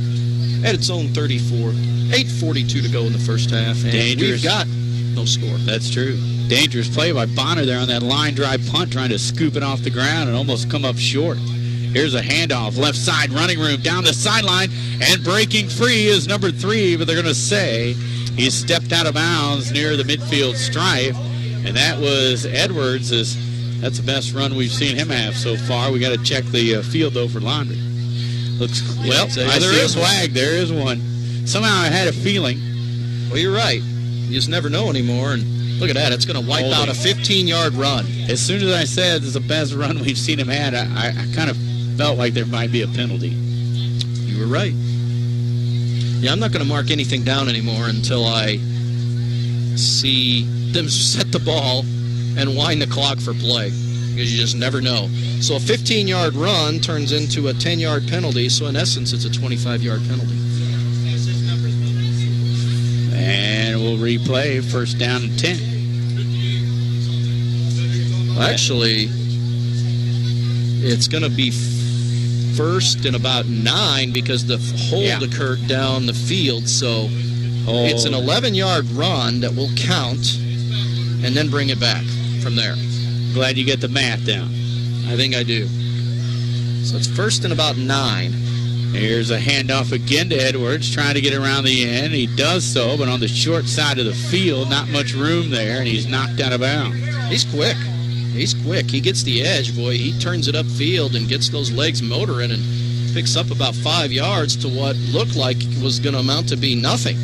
at its own 34. 8:42 to go in the first half, and we've got no score. That's true. Dangerous play by Bonner there on that line drive punt, trying to scoop it off the ground and almost come up short. Here's a handoff, left side running room, down the sideline, and breaking free is number 3, but they're going to say he stepped out of bounds near the midfield stripe, and that was Edwards. That's the best run we've seen him have so far. We got to check the field, though, for Laundry. Looks well. There is flag. There is one. Somehow I had a feeling. Well, you're right. You just never know anymore, and look at that. It's going to wipe out a 15-yard run. As soon as I said it's the best run we've seen him had, I kind of felt like there might be a penalty. You were right. Yeah, I'm not going to mark anything down anymore until I see them set the ball and wind the clock for play, because you just never know. So a 15-yard run turns into a 10-yard penalty, so in essence it's a 25-yard penalty. And we'll replay first down and 10. Actually, it's going to be first and about 9 because the hold occurred down the field. So it's an 11-yard run that will count and then bring it back from there. Glad you get the math down. I think I do. So it's first and about 9. Here's a handoff again to Edwards, trying to get around the end. He does so, but on the short side of the field, not much room there, and he's knocked out of bounds. He's quick. He's quick. He gets the edge, boy. He turns it upfield and gets those legs motoring and picks up about 5 yards to what looked like was going to amount to be nothing.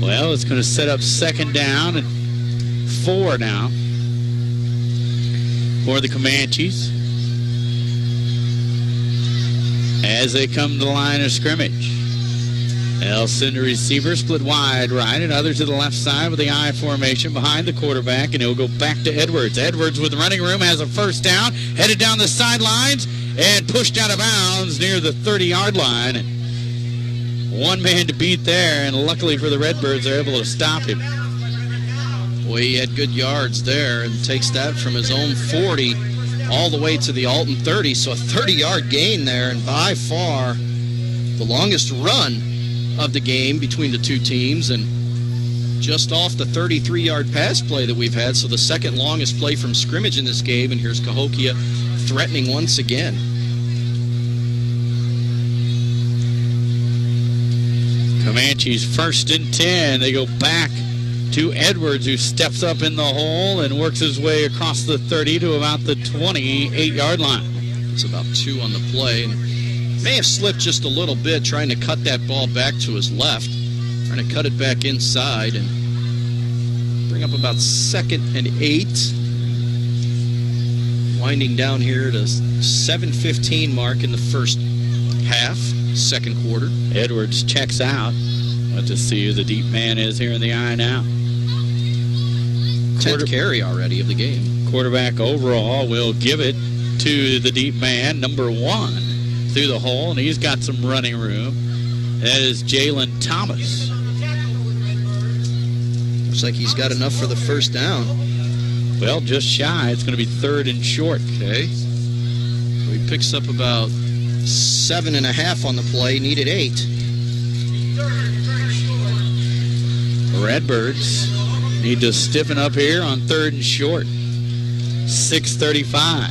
Well, it's going to set up second down and 4 now for the Comanches as they come to the line of scrimmage. They'll send a receiver split wide right and others to the left side with the I formation behind the quarterback, and he'll go back to Edwards. Edwards with running room has a first down, headed down the sidelines and pushed out of bounds near the 30-yard line. One man to beat there, and luckily for the Redbirds, they're able to stop him. Boy, he had good yards there and takes that from his own 40 all the way to the Alton 30. So a 30-yard gain there, and by far the longest run of the game between the two teams, and just off the 33-yard pass play that we've had. So the second longest play from scrimmage in this game, and here's Cahokia threatening once again. Comanches first and 10. They go back to Edwards, who steps up in the hole and works his way across the 30 to about the 28-yard line. It's about 2 on the play, and may have slipped just a little bit trying to cut that ball back to his left, trying to cut it back inside and bring up about 2nd and 8. Winding down here at a 7:15 mark in the first half, second quarter. Edwards checks out. Let's just see who the deep man is here in the eye now. 10th carry already of the game. Quarterback overall will give it to the deep man, number 1, through the hole, and he's got some running room. That is Jalen Thomas. Looks like he's got enough for the first down. Well, just shy. It's going to be 3rd and short. Okay. So he picks up about 7.5 on the play, needed 8. The Redbirds need to stiffen up here on 3rd and short. 6:35.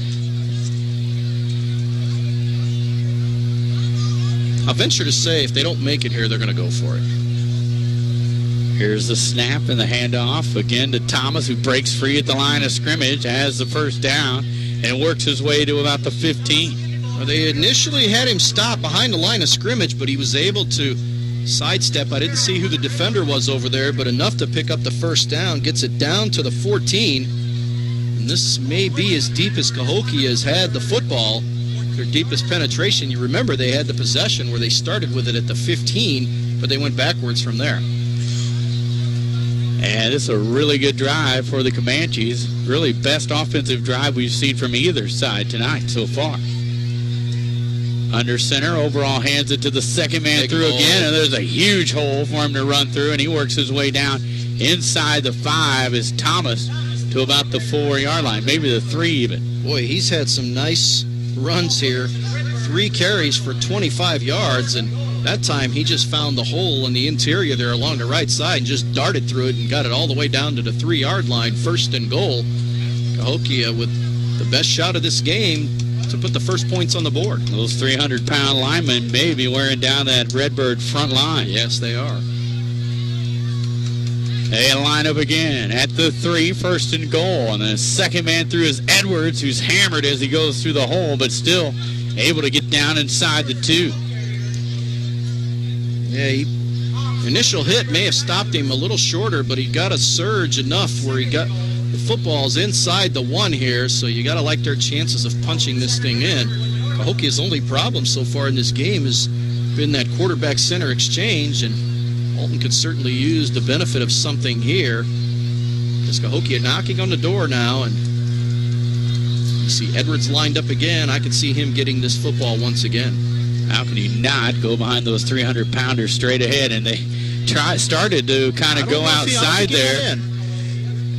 I'll venture to say if they don't make it here, they're going to go for it. Here's the snap and the handoff again to Thomas, who breaks free at the line of scrimmage, has the first down, and works his way to about the 15. Well, they initially had him stop behind the line of scrimmage, but he was able to sidestep. I didn't see who the defender was over there, but enough to pick up the first down. Gets it down to the 14. And this may be as deep as Cahokia has had the football. Their deepest penetration. You remember they had the possession where they started with it at the 15, but they went backwards from there. And this is a really good drive for the Comanches. Really best offensive drive we've seen from either side tonight so far. Under center, overall hands it to the second man Big through hole. again, and there's a huge hole for him to run through, and he works his way down inside the 5 as Thomas to about the 4-yard line, maybe the 3 even. Boy, he's had some nice runs here. 3 carries for 25 yards, and that time he just found the hole in the interior there along the right side and just darted through it and got it all the way down to the 3-yard line, 1st and goal. Cahokia with the best shot of this game to put the first points on the board. Those 300-pound linemen may be wearing down that Redbird front line. Yes, they are. They line up again at the 3, 1st and goal. And the second man through is Edwards, who's hammered as he goes through the hole, but still able to get down inside the 2. Yeah, initial hit may have stopped him a little shorter, but he got a surge enough where he got the football's inside the 1 here, so you got to like their chances of punching this thing in. Cahokia's only problem so far in this game has been that quarterback-center exchange, and Alton could certainly use the benefit of something here. As Cahokia knocking on the door now, and you see Edwards lined up again. I could see him getting this football once again. How can he not go behind those 300-pounders straight ahead? And they started to kind of go outside there.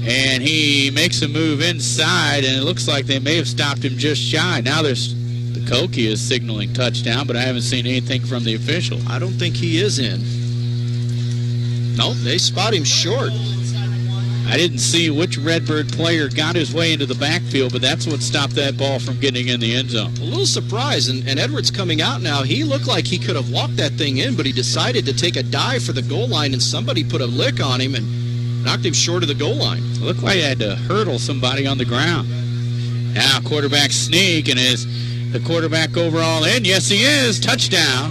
And he makes a move inside, and it looks like they may have stopped him just shy. Now the Cahokia is signaling touchdown, but I haven't seen anything from the official. I don't think he is in. Nope, they spot him short. I didn't see which Redbird player got his way into the backfield, but that's what stopped that ball from getting in the end zone. A little surprised, and Edwards coming out now. He looked like he could have walked that thing in, but he decided to take a dive for the goal line, and somebody put a lick on him and knocked him short of the goal line. It looked like he had to hurdle somebody on the ground. Now quarterback sneak, and is the quarterback overall in? Yes, he is. Touchdown.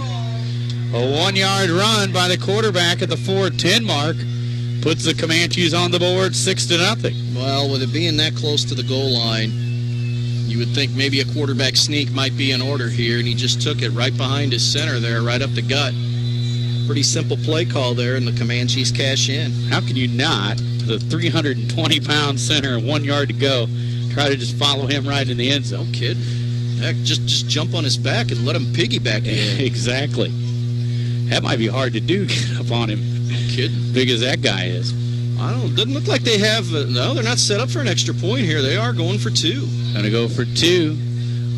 A 1-yard run by the quarterback at the 4:10 mark. Puts the Comanches on the board 6-0. Well, with it being that close to the goal line, you would think maybe a quarterback sneak might be in order here, and he just took it right behind his center there, right up the gut. Pretty simple play call there, and the Comanches cash in. How can you not, the 320-pound center, 1 yard to go, try to just follow him right in the end zone? No kidding. Heck, just jump on his back and let him piggyback in. Exactly. That might be hard to do, get up on him. Kidding. Big as that guy is. I don't know. Doesn't look like they have. No, they're not set up for an extra point here. They are going for 2. Going to go for 2.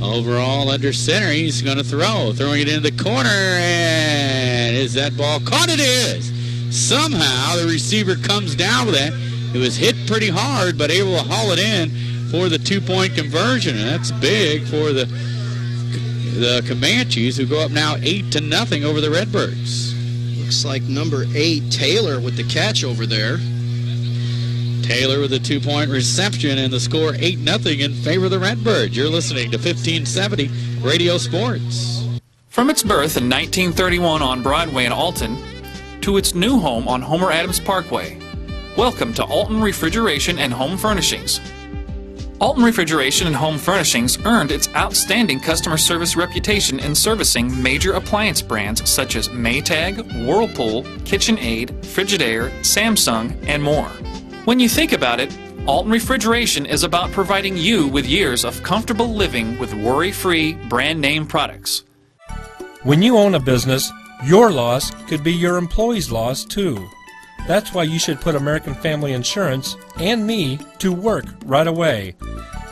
Overall under center. He's going to throw. Throwing it into the corner. And is that ball caught? It is. Somehow the receiver comes down with that. It was hit pretty hard, but able to haul it in for the 2-point conversion. And that's big for the Comanches, who go up now 8-0 over the Redbirds. Looks like number 8, Taylor, with the catch over there. Taylor with a 2-point reception, and the score 8-0 in favor of the Redbirds. You're listening to 1570 Radio Sports. From its birth in 1931 on Broadway in Alton to its new home on Homer Adams Parkway, welcome to Alton Refrigeration and Home Furnishings. Alton Refrigeration and Home Furnishings earned its outstanding customer service reputation in servicing major appliance brands such as Maytag, Whirlpool, KitchenAid, Frigidaire, Samsung, and more. When you think about it, Alton Refrigeration is about providing you with years of comfortable living with worry-free brand name products. When you own a business, your loss could be your employee's loss too. That's why you should put American Family Insurance and me to work right away.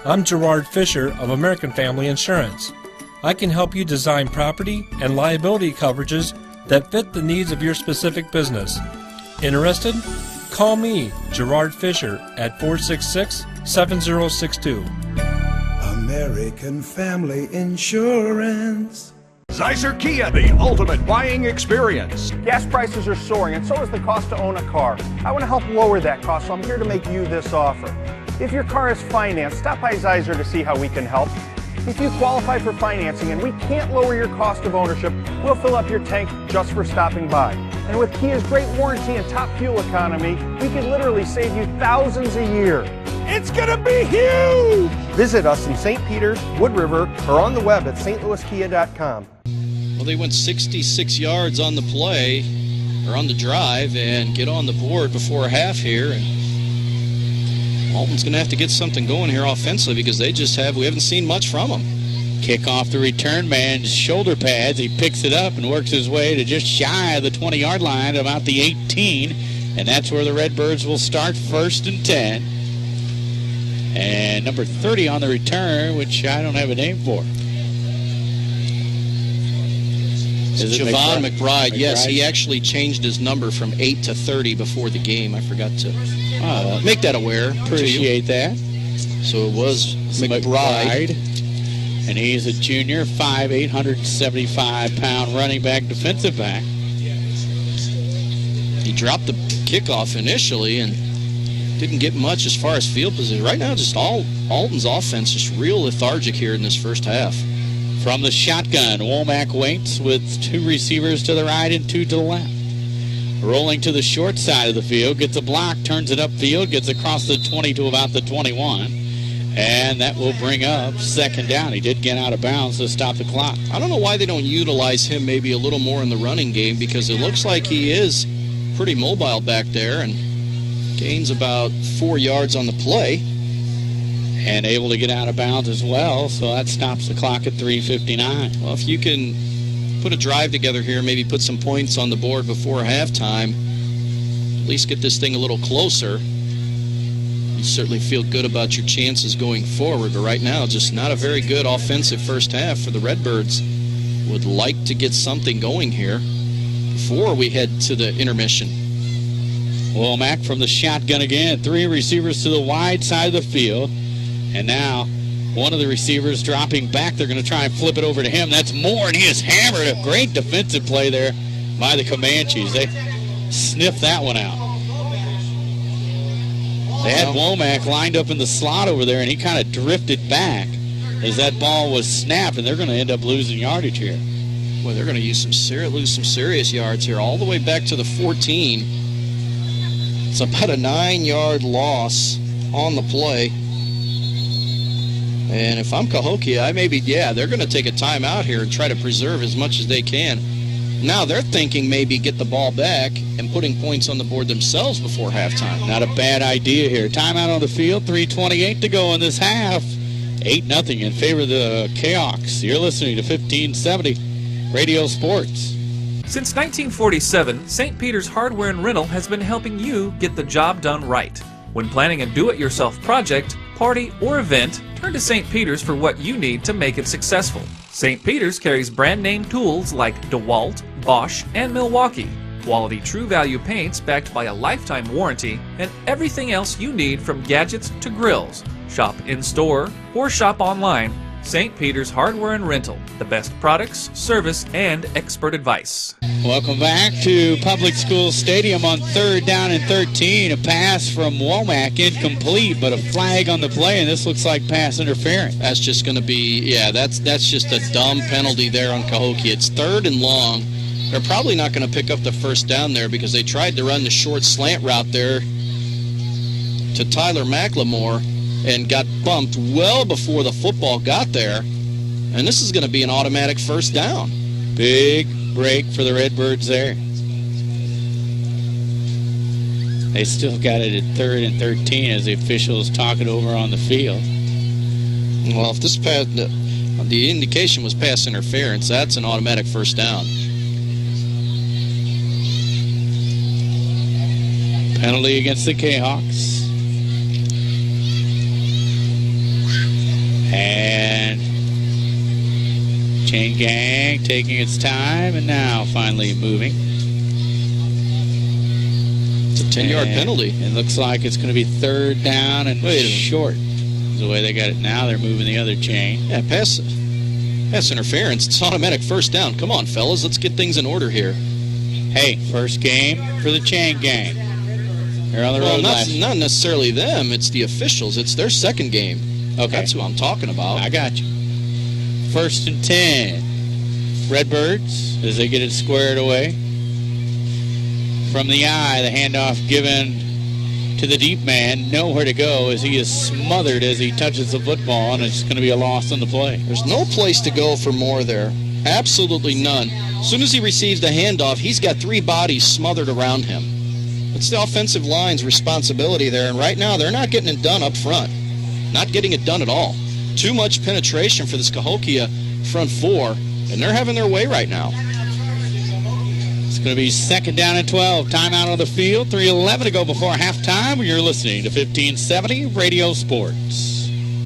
I'm Gerard Fisher of American Family Insurance. I can help you design property and liability coverages that fit the needs of your specific business. Interested? Call me, Gerard Fisher, at 466-7062. American Family Insurance. Zeiser Kia, the ultimate buying experience. Gas prices are soaring, and so is the cost to own a car. I want to help lower that cost, so I'm here to make you this offer. If your car is financed, stop by Zeiser to see how we can help. If you qualify for financing and we can't lower your cost of ownership, we'll fill up your tank just for stopping by. And with Kia's great warranty and top fuel economy, we can literally save you thousands a year. It's gonna be huge! Visit us in St. Peters, Wood River, or on the web at stlouiskia.com. Well, they went 66 yards on the play, or on the drive, and get on the board before half here. And Alton's going to have to get something going here offensively because we haven't seen much from them. Kick off the return man's shoulder pads. He picks it up and works his way to just shy of the 20-yard line, about the 18. And that's where the Redbirds will start, 1st and 10. And number 30 on the return, which I don't have a name for. Is it Javon McBride? Yes, he actually changed his number from 8 to 30 before the game. I forgot to make that aware. Appreciate that. So it was McBride. And he's a junior, 5'8", 175-pound running back, defensive back. He dropped the kickoff initially and didn't get much as far as field position. Right now, just Alton's offense is real lethargic here in this first half. From the shotgun, Womack waits with 2 receivers to the right and 2 to the left. Rolling to the short side of the field, gets a block, turns it upfield, gets across the 20 to about the 21. And that will bring up 2nd down. He did get out of bounds to stop the clock. I don't know why they don't utilize him maybe a little more in the running game, because it looks like he is pretty mobile back there and gains about 4 yards on the play. And able to get out of bounds as well, so that stops the clock at 3:59. Well, if you can put a drive together here, maybe put some points on the board before halftime, at least get this thing a little closer, you certainly feel good about your chances going forward. But right now, just not a very good offensive first half for the Redbirds. Would like to get something going here before we head to the intermission. Womack from the shotgun again. 3 receivers to the wide side of the field. And now one of the receivers dropping back. They're going to try and flip it over to him. That's Moore, and he is hammered. A great defensive play there by the Comanches. They sniffed that one out. They had Womack lined up in the slot over there, and he kind of drifted back as that ball was snapped, and they're going to end up losing yardage here. Well, they're going to lose some serious yards here, all the way back to the 14. It's about a 9-yard loss on the play. And if I'm Cahokia, they're going to take a timeout here and try to preserve as much as they can. Now they're thinking maybe get the ball back and putting points on the board themselves before halftime. Not a bad idea here. Timeout on the field, 3:28 to go in this half. 8-0 in favor of the Cahoks. You're listening to 1570 Radio Sports. Since 1947, St. Peter's Hardware and Rental has been helping you get the job done right. When planning a do-it-yourself project, party, or event, turn to St. Peter's for what you need to make it successful. St. Peter's carries brand-name tools like DeWalt, Bosch, and Milwaukee, quality True Value paints backed by a lifetime warranty, and everything else you need from gadgets to grills. Shop in-store or shop online. St. Peter's Hardware and Rental. The best products, service, and expert advice. Welcome back to Public School Stadium on 3rd down and 13. A pass from Womack, incomplete, but a flag on the play, and this looks like pass interference. That's just going to be, that's just a dumb penalty there on Cahokia. It's 3rd and long. They're probably not going to pick up the first down there because they tried to run the short slant route there to Tyler McLemore and got bumped well before the football got there. And this is going to be an automatic first down. Big break for the Redbirds there. They still got it at 3rd and 13 as the officials talk it over on the field. Well, if this pass, the indication was pass interference, that's an automatic first down. Penalty against the Cahoks. And chain gang taking its time and now finally moving. It's a 10-yard penalty. It looks like it's going to be 3rd down and short. The way they got it now, they're moving the other chain. Yeah, pass interference. It's automatic first down. Come on, fellas, let's get things in order here. Hey, first game for the chain gang. They're on the road not necessarily them. It's the officials. It's their second game. Okay. That's who I'm talking about. I got you. 1st and 10. Redbirds as they get it squared away. From the eye, the handoff given to the deep man. Nowhere to go as he is smothered as he touches the football, and it's going to be a loss on the play. There's no place to go for Moore there. Absolutely none. As soon as he receives the handoff, he's got 3 bodies smothered around him. It's the offensive line's responsibility there, and right now they're not getting it done up front. Not getting it done at all. Too much penetration for this Cahokia front 4, and they're having their way right now. It's going to be 2nd down and 12. Timeout on the field. 3:11 to go before halftime. You're listening to 1570 Radio Sports.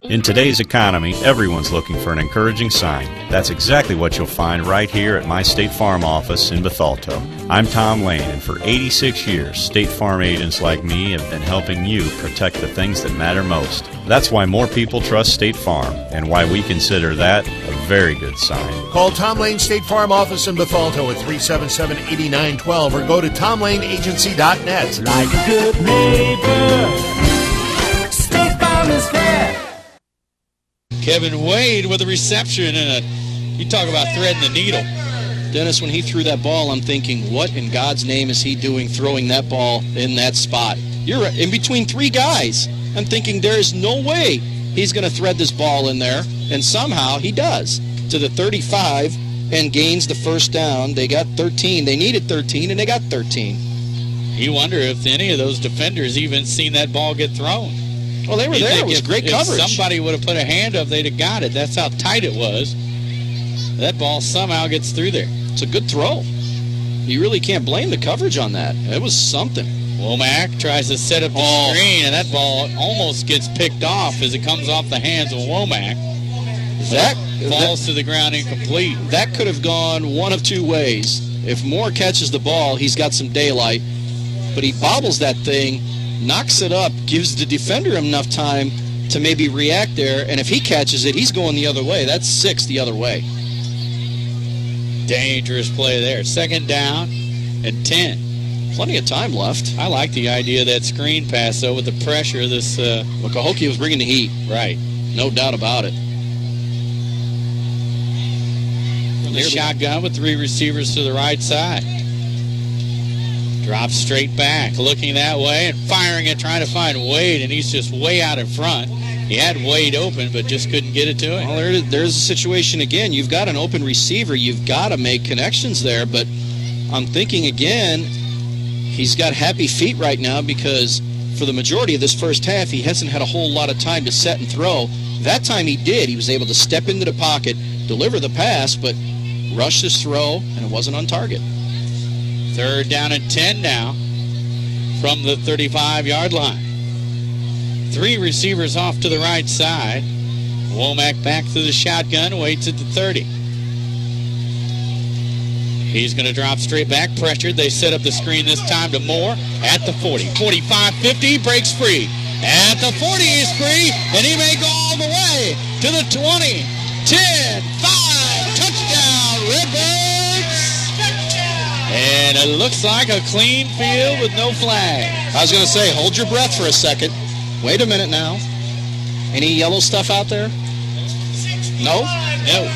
In today's economy, everyone's looking for an encouraging sign. That's exactly what you'll find right here at my State Farm office in Bethalto. I'm Tom Lane, and for 86 years, State Farm agents like me have been helping you protect the things that matter most. That's why more people trust State Farm, and why we consider that a very good sign. Call Tom Lane State Farm office in Bethalto at 377-8912 or go to TomLaneAgency.net. Like a good neighbor, State Farm is there. Kevin Wade with a reception and you talk about threading the needle. Dennis, when he threw that ball, I'm thinking, what in God's name is he doing throwing that ball in that spot? You're in between 3 guys. I'm thinking there is no way he's going to thread this ball in there, and somehow he does. To the 35 and gains the first down. They got 13. They needed 13, and they got 13. You wonder if any of those defenders even seen that ball get thrown. Well, they were there. It was great coverage. If somebody would have put a hand up, they'd have got it. That's how tight it was. That ball somehow gets through there. It's a good throw. You really can't blame the coverage on that. It was something. Womack tries to set up the screen, and that ball almost gets picked off as it comes off the hands of Womack. That falls to the ground incomplete. That could have gone one of 2 ways. If Moore catches the ball, he's got some daylight. but he bobbles that thing, knocks it up, gives the defender enough time to maybe react there, and if he catches it, he's going the other way. That's 6 the other way. Dangerous play there. 2nd down and 10. Plenty of time left. I like the idea of that screen pass, though, with the pressure of this. Well, Cahokia was bringing the heat. Right. No doubt about it. The shotgun with 3 receivers to the right side. Drops straight back, looking that way and firing it, trying to find Wade, and he's just way out in front. He had Wade open, but just couldn't get it to him. Well, there's a situation again. You've got an open receiver. You've got to make connections there, but I'm thinking again, he's got happy feet right now because for the majority of this first half, he hasn't had a whole lot of time to set and throw. That time he did. He was able to step into the pocket, deliver the pass, but rush his throw, and it wasn't on target. 3rd down and 10 now from the 35-yard line. 3 receivers off to the right side. Womack back to the shotgun, waits at the 30. He's going to drop straight back, pressured. They set up the screen this time to Moore at the 40. 45, 50, breaks free. At the 40, he's free, and he may go all the way to the 20, 10, 5, touchdown, Redbirds! And it looks like a clean field with no flag. I was going to say, hold your breath for a second. Wait a minute now. Any yellow stuff out there? No? No.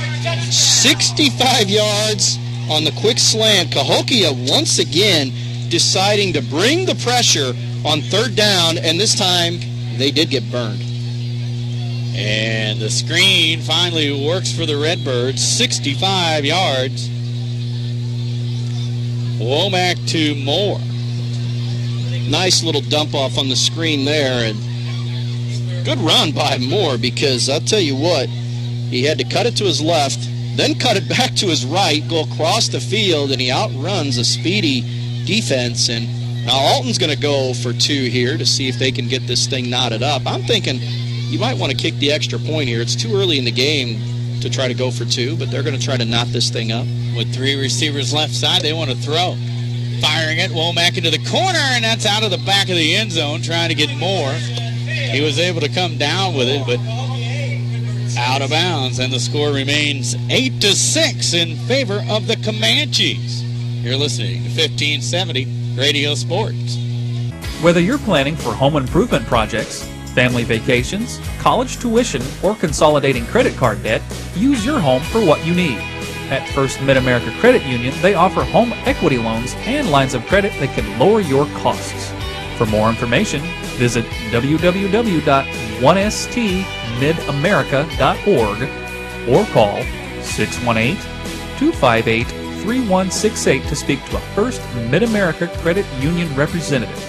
65 yards on the quick slant. Cahokia once again deciding to bring the pressure on 3rd down, and this time they did get burned. And the screen finally works for the Redbirds. 65 yards. Womack to Moore. Nice little dump off on the screen there, and good run by Moore because I'll tell you what, he had to cut it to his left, then cut it back to his right, go across the field, and he outruns a speedy defense. And now Alton's going to go for 2 here to see if they can get this thing knotted up. I'm thinking you might want to kick the extra point here. It's too early in the game to try to go for 2, but they're going to try to knot this thing up. With 3 receivers left side, they want to throw. Firing it, Womack into the corner, and that's out of the back of the end zone, trying to get Moore. He was able to come down with it, but out of bounds, and the score remains 8-6 in favor of the Comanches. You're listening to 1570 Radio Sports. Whether you're planning for home improvement projects, family vacations, college tuition, or consolidating credit card debt, use your home for what you need. At First Mid-America Credit Union, they offer home equity loans and lines of credit that can lower your costs. For more information, visit www.1stmidamerica.org or call 618-258-3168 to speak to a First Mid-America Credit Union representative.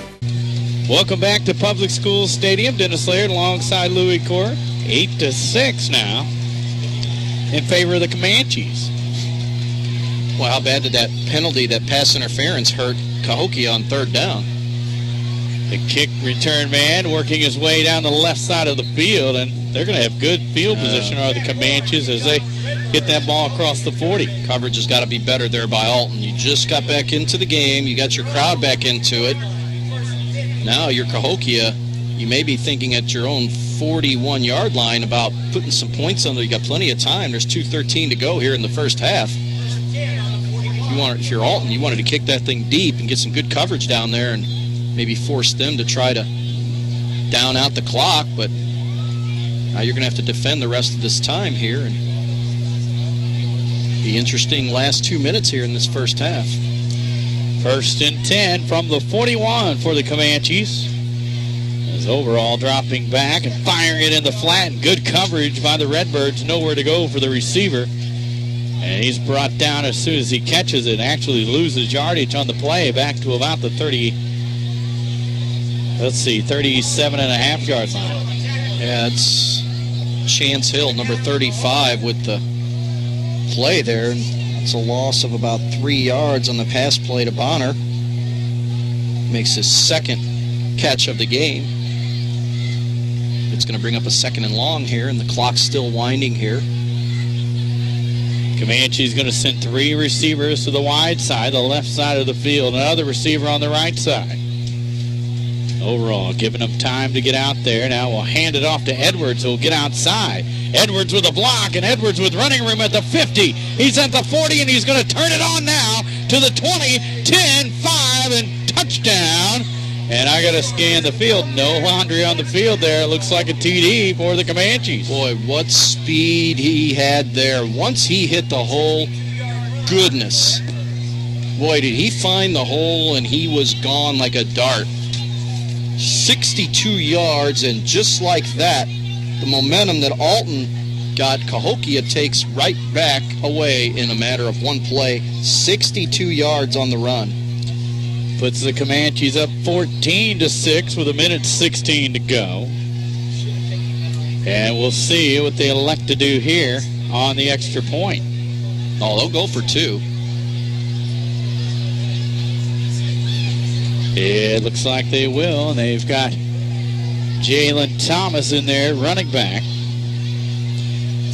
Welcome back to Public Schools Stadium. Dennis Laird alongside Louis Court. 8-6 now in favor of the Comanches. Well, how bad did that penalty, that pass interference, hurt Cahokia on 3rd down? The kick return man working his way down the left side of the field, and they're going to have good field position, are the Comanches, as they get that ball across the 40. Coverage has got to be better there by Alton. You just got back into the game. You got your crowd back into it. Now you're Cahokia. You may be thinking at your own 41-yard line about putting some points on there. You got plenty of time. There's 2:13 to go here in the first half. If you're Alton, you wanted to kick that thing deep and get some good coverage down there and maybe force them to try to down out the clock, but now you're going to have to defend the rest of this time here, and be interesting last 2 minutes here in this first half. 1st and 10 from the 41 for the Comanches. As Overall dropping back and firing it in the flat, and good coverage by the Redbirds. Nowhere to go for the receiver. And he's brought down as soon as he catches it. Actually loses yardage on the play back to about the 37.5-yard line. Yeah, it's Chance Hill, number 35, with the play there. And it's a loss of about 3 yards on the pass play to Bonner. Makes his 2nd catch of the game. It's going to bring up a 2nd and long here, and the clock's still winding here. Comanche's going to send 3 receivers to the wide side, the left side of the field, another receiver on the right side. overall, giving him time to get out there. Now we'll hand it off to Edwards, who will get outside. Edwards with a block, and Edwards with running room at the 50. He's at the 40, and he's going to turn it on now to the 20, 10, 5, and touchdown. And I got to scan the field. No laundry on the field there. It looks like a TD for the Comanches. Boy, what speed he had there. Once he hit the hole, goodness. Boy, did he find the hole, and he was gone like a dart. 62 yards, and just like that, the momentum that Alton got, Cahokia takes right back away in a matter of one play. 62 yards on the run. Puts the Comanches up 14-6 with 1:16 to go. And we'll see what they elect to do here on the extra point. Oh, they'll go for 2. It looks like they will, and they've got Jalen Thomas in there, running back.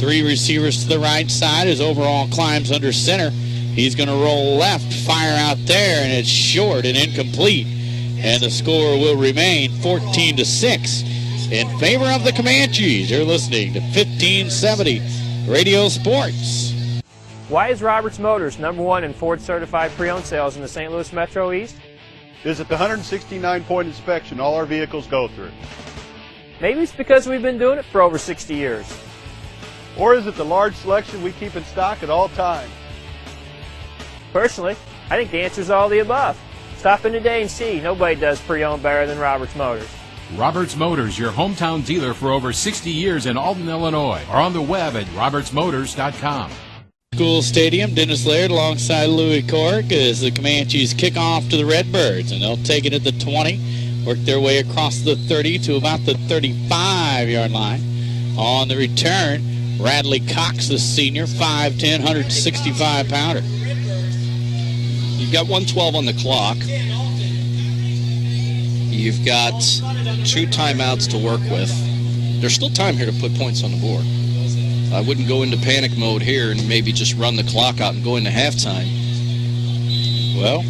3 receivers to the right side as Overall climbs under center. He's going to roll left, fire out there, and it's short and incomplete. And the score will remain 14-6 in favor of the Comanches. You're listening to 1570 Radio Sports. Why is Roberts Motors #1 in Ford certified pre-owned sales in the St. Louis Metro East? Visit the 169-point inspection all our vehicles go through. Maybe it's because we've been doing it for over 60 years. Or is it the large selection we keep in stock at all times? Personally, I think the answer is all the above. Stop in today and see. Nobody does pre-owned better than Roberts Motors. Roberts Motors, your hometown dealer for over 60 years in Alton, Illinois, or on the web at RiverBender.com. School Stadium, Dennis Laird alongside Louis Cork as the Comanches kick off to the Redbirds, and they'll take it at the 20, work their way across the 30 to about the 35-yard line. On the return, Radley Cox, the senior, 5'10", 165-pounder. You've got 1:12 on the clock. You've got 2 timeouts to work with. There's still time here to put points on the board. I wouldn't go into panic mode here and maybe just run the clock out and go into halftime. Well,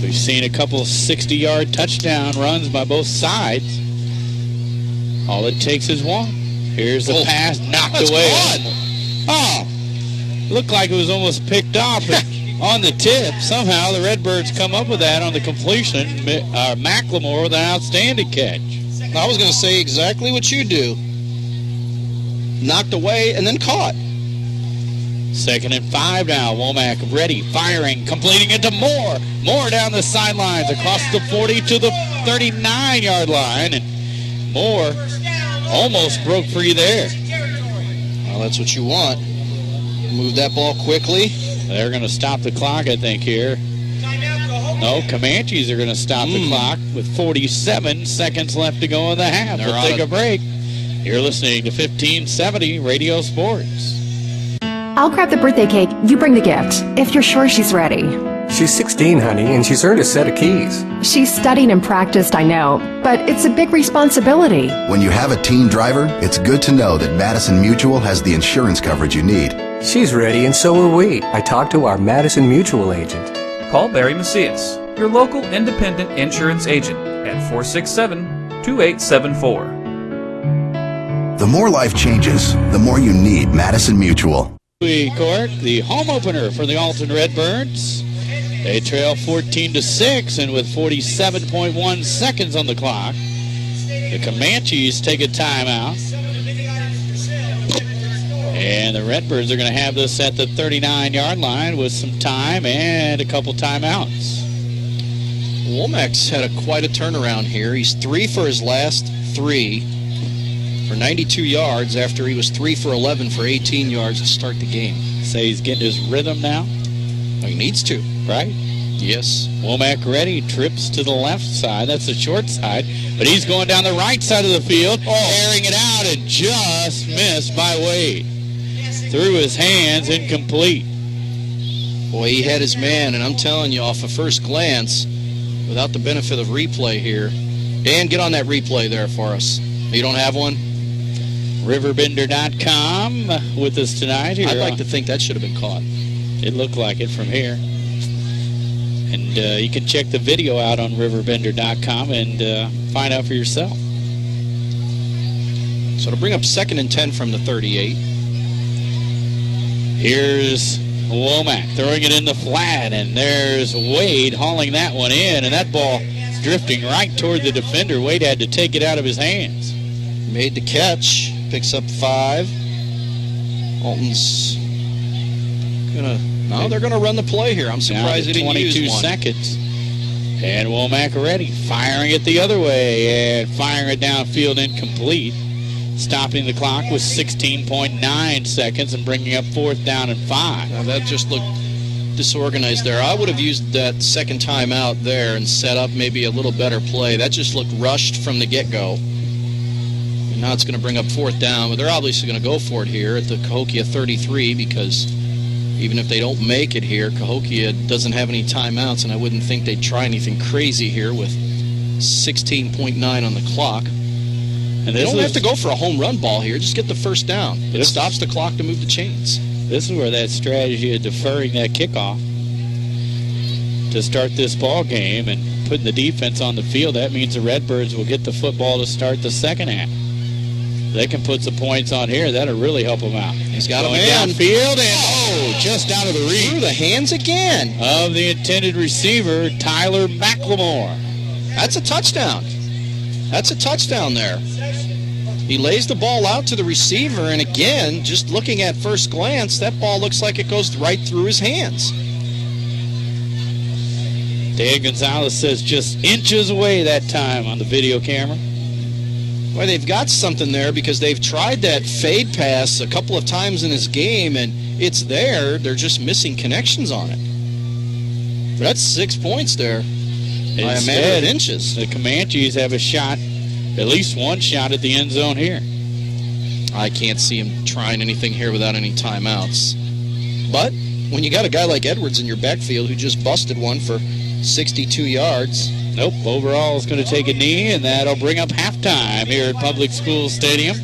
we've seen a couple of 60-yard touchdown runs by both sides. All it takes is one. Here's the pass, knocked away. Oh, looked like it was almost picked off. On the tip, somehow the Redbirds come up with that on the completion. McLemore with an outstanding catch. I was going to say exactly what you do. Knocked away and then caught. 2nd and 5 now. Womack ready, firing, completing it to Moore. Moore down the sidelines across the 40 to the 39-yard line. And Moore almost broke free there. Well, that's what you want. Move that ball quickly. They're going to stop the clock, I think, here. No, Comanches are going to stop the clock with 47 seconds left to go in the half. We'll take a break. You're listening to 1570 Radio Sports. I'll grab the birthday cake. You bring the gift, if you're sure she's ready. She's 16, honey, and she's earned a set of keys. She's studied and practiced, I know, but it's a big responsibility. When you have a teen driver, it's good to know that Madison Mutual has the insurance coverage you need. She's ready, and so are we. I talked to our Madison Mutual agent. Call Barry Macias, your local independent insurance agent, at 467-2874. The more life changes, the more you need Madison Mutual. Louis Cork, the home opener for the Alton Redbirds. They trail 14-6, and with 47.1 seconds on the clock, the Comanches take a timeout. And the Redbirds are going to have this at the 39-yard line with some time and a couple timeouts. Womack's had quite a turnaround here. He's 3 for his last 3 for 92 yards after he was 3 for 11 for 18 yards to start the game. Say he's getting his rhythm now? He needs to. Right? Yes. Womack ready, trips to the left side. That's the short side. But he's going down the right side of the field, airing it out, and just missed by Wade. Through his hands, incomplete. Boy, he had his man, and I'm telling you, off a first glance, without the benefit of replay here. Dan, get on that replay there for us. You don't have one? RiverBender.com with us tonight. Here. I'd like to think that should have been caught. It looked like it from here. And you can check the video out on RiverBender.com and find out for yourself. So to bring up 2nd and 10 from the 38. Here's Womack throwing it in the flat, and there's Wade hauling that one in, and that ball drifting right toward the defender. Wade had to take it out of his hands. Made the catch, picks up 5. Alton's they're gonna run the play here. I'm surprised they didn't use 22 one. seconds. And Womack ready, firing it the other way, and firing it downfield incomplete. Stopping the clock with 16.9 seconds and bringing up 4th down and 5. Now that just looked disorganized there. I would have used that second time out there and set up maybe a little better play. That just looked rushed from the get-go. And now it's going to bring up 4th down, but they're obviously going to go for it here at the Cahokia 33 because even if they don't make it here, Cahokia doesn't have any timeouts, and I wouldn't think they'd try anything crazy here with 16.9 on the clock. And they don't have to go for a home run ball here. Just get the 1st down. It stops the clock to move the chains. This is where that strategy of deferring that kickoff to start this ball game and putting the defense on the field, that means the Redbirds will get the football to start the second half. They can put some points on here. That'll really help them out. He's got a going man. downfield, and just out of the reach. Through the hands again of the intended receiver, Tyler McLemore. That's a touchdown. That's a touchdown there. He lays the ball out to the receiver, and again, just looking at first glance, that ball looks like it goes right through his hands. Dan Gonzalez says just inches away that time on the video camera. Well, they've got something there because they've tried that fade pass a couple of times in his game, and it's there. They're just missing connections on it. But that's 6 points there by a matter of inches. The Comanches have a shot, at least one shot at the end zone here. I can't see him trying anything here without any timeouts. But when you got a guy like Edwards in your backfield who just busted one for 62 yards. Nope, overall is going to take a knee, and that'll bring up halftime here at Public Schools Stadium.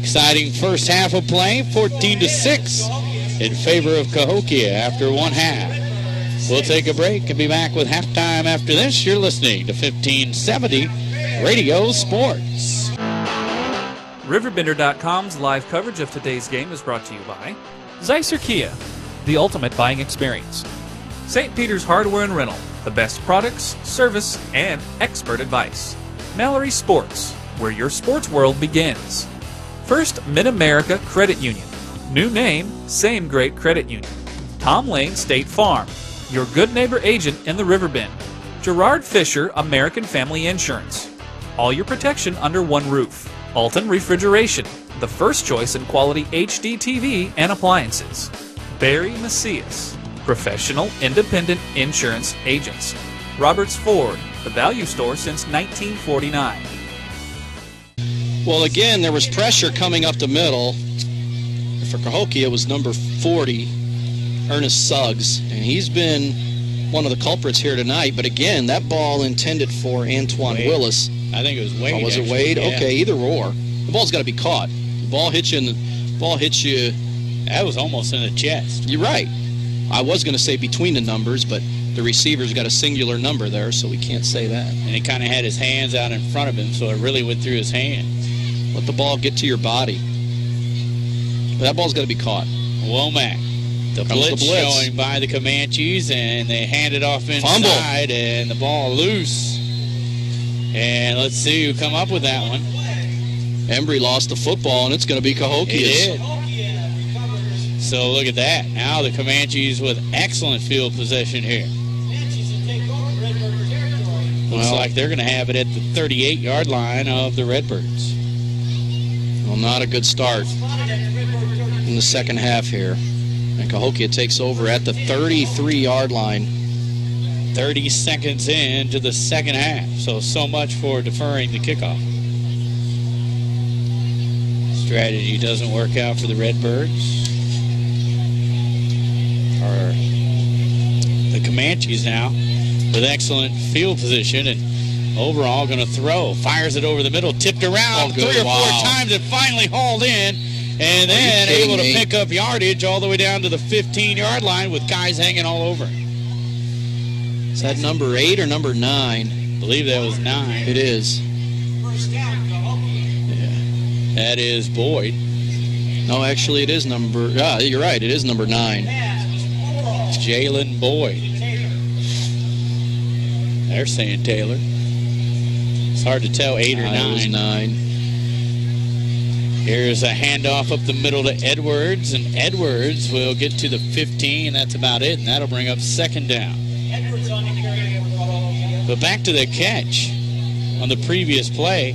Exciting first half of play, 14-6 in favor of Cahokia after one half. We'll take a break and be back with halftime after this. You're listening to 1570 Radio Sports. RiverBender.com's live coverage of today's game is brought to you by Zeiser Kia, the ultimate buying experience. St. Peter's Hardware and Rental, the best products, service, and expert advice. Mallory Sports, where your sports world begins. First Mid-America Credit Union. New name, same great credit union. Tom Lane State Farm, your good neighbor agent in the Riverbend. Gerard Fisher American Family Insurance. All your protection under one roof. Alton Refrigeration, the first choice in quality HD TV and appliances. Barry Macias, professional independent insurance agents. Roberts Ford, the value store since 1949. Well, again, there was pressure coming up the middle. For Cahokia, it was number 40, Ernest Suggs, and he's been one of the culprits here tonight. But again, that ball intended for Antoine Willis. I think it was Wade. Oh, was it Wade? Yeah. Okay, either or. The ball's got to be caught. The ball hits you. That was almost in the chest. You're right. I was going to say between the numbers, but the receiver's got a singular number there, so we can't say that. And he kind of had his hands out in front of him, so it really went through his hands. Let the ball get to your body. But that ball's got to be caught. Womack. The blitz showing by the Comanches, and they hand it off inside, Fumble. And the ball loose. And let's see who come up with that one. Embry lost the football, and it's going to be Cahokia's. He did. So look at that. Now the Comanches with excellent field possession here. Looks like they're going to have it at the 38-yard line of the Redbirds. Well, not a good start in the second half here. And Cahokia takes over at the 33-yard line. 30 seconds into the second half. So much for deferring the kickoff. Strategy doesn't work out for the Redbirds. Or the Comanches now with excellent field position and overall going to throw. Fires it over the middle, tipped around 3 or 4 times and finally hauled in. And then able to pick up yardage all the way down to the 15-yard line with guys hanging all over. Is that number 8 or number 9? I believe that was 9. It is. Yeah. That is Boyd. No, actually, it is number... you're right. It is number 9. It's Jalen Boyd. They're saying Taylor. It's hard to tell, 8 or 9. It was 9. Here's a handoff up the middle to Edwards, and Edwards will get to the 15. That's about it, and that'll bring up second down. But back to the catch on the previous play.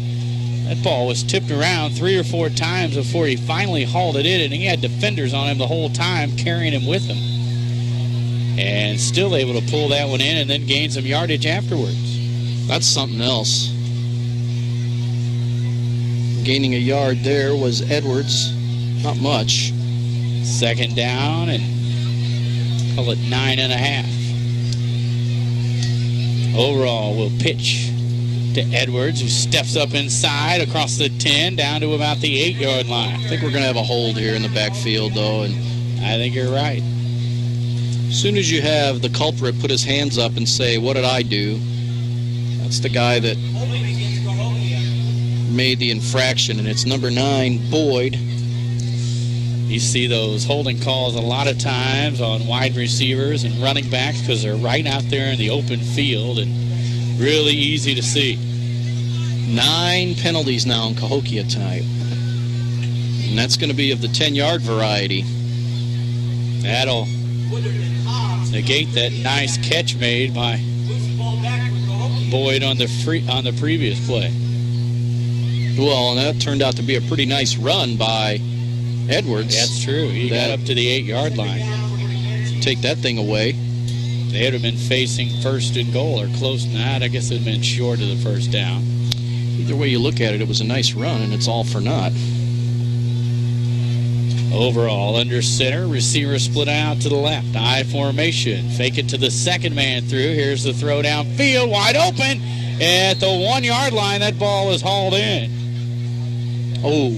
That ball was tipped around 3 or 4 times before he finally hauled it in, and he had defenders on him the whole time, carrying him with him. And still able to pull that one in and then gain some yardage afterwards. That's something else. Gaining a yard there was Edwards. Not much. Second down, and call it 9.5. Overall, we'll pitch to Edwards, who steps up inside across the 10 down to about the 8-yard line. I think we're going to have a hold here in the backfield, though, and I think you're right. As soon as you have the culprit put his hands up and say, "What did I do?" That's the guy that made the infraction, and it's number 9, Boyd. You see those holding calls a lot of times on wide receivers and running backs because they're right out there in the open field and really easy to see. 9 penalties now in Cahokia tonight. And that's going to be of the 10-yard variety. That'll negate that nice catch made by Boyd on the previous play. Well, and that turned out to be a pretty nice run by Edwards. That's true. He got up to the 8-yard line. Take that thing away. They would have been facing first and goal or close to that. I guess it would have been short of the first down. Either way you look at it, it was a nice run, and it's all for naught. Overall, under center, receiver split out to the left. I formation. Fake it to the second man through. Here's the throw downfield, wide open. At the 1-yard line, that ball is hauled in. Oh,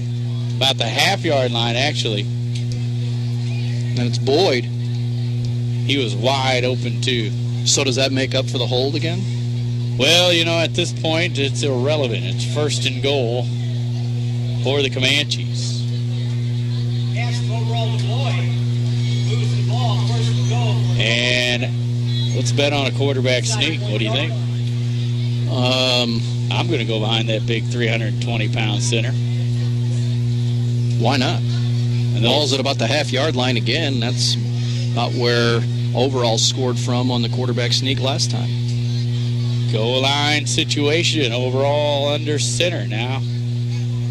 about the half-yard line, actually. And it's Boyd. He was wide open, too. So does that make up for the hold again? Well, you know, at this point, it's irrelevant. It's first and goal for the Comanches. And let's bet on a quarterback sneak. What do you think? I'm going to go behind that big 320-pound center. Why not? And the ball's at about the half-yard line again. That's about where Overall scored from on the quarterback sneak last time. Goal line situation. Overall under center now.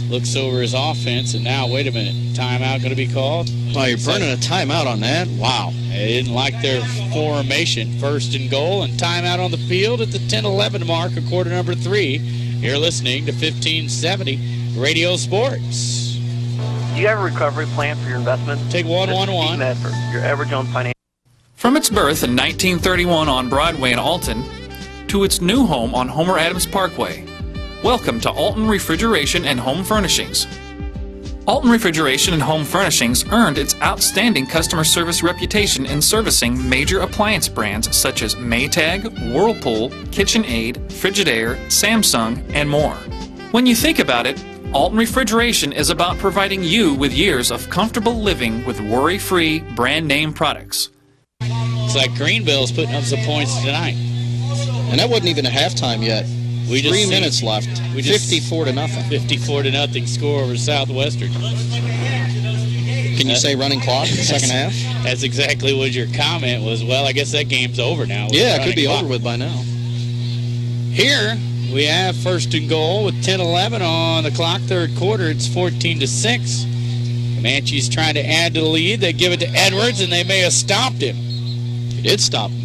Looks over his offense, and now, wait a minute, timeout going to be called? Oh, you're burning a timeout on that? Wow. They didn't like their formation. First and goal, and timeout on the field at the 10-11 mark of quarter number 3. You're listening to 1570 Radio Sports. Do you have a recovery plan for your investment? Take 111. Your average owned financial. From its birth in 1931 on Broadway in Alton to its new home on Homer Adams Parkway, welcome to Alton Refrigeration and Home Furnishings. Alton Refrigeration and Home Furnishings earned its outstanding customer service reputation in servicing major appliance brands such as Maytag, Whirlpool, KitchenAid, Frigidaire, Samsung, and more. When you think about it, Alton Refrigeration is about providing you with years of comfortable living with worry-free brand name products. It's like Greenville's putting up some points tonight. And that wasn't even a halftime yet. We just 3 minutes left. 54-0. 54-0 score over Southwestern. Can you say running clock in the second half? That's exactly what your comment was. Well, I guess that game's over now. Yeah, it could be over with by now. Here we have first and goal with 10-11 on the clock. Third quarter, it's 14-6. Comanches trying to add to the lead. They give it to Edwards, and they may have stopped him. They did stop him.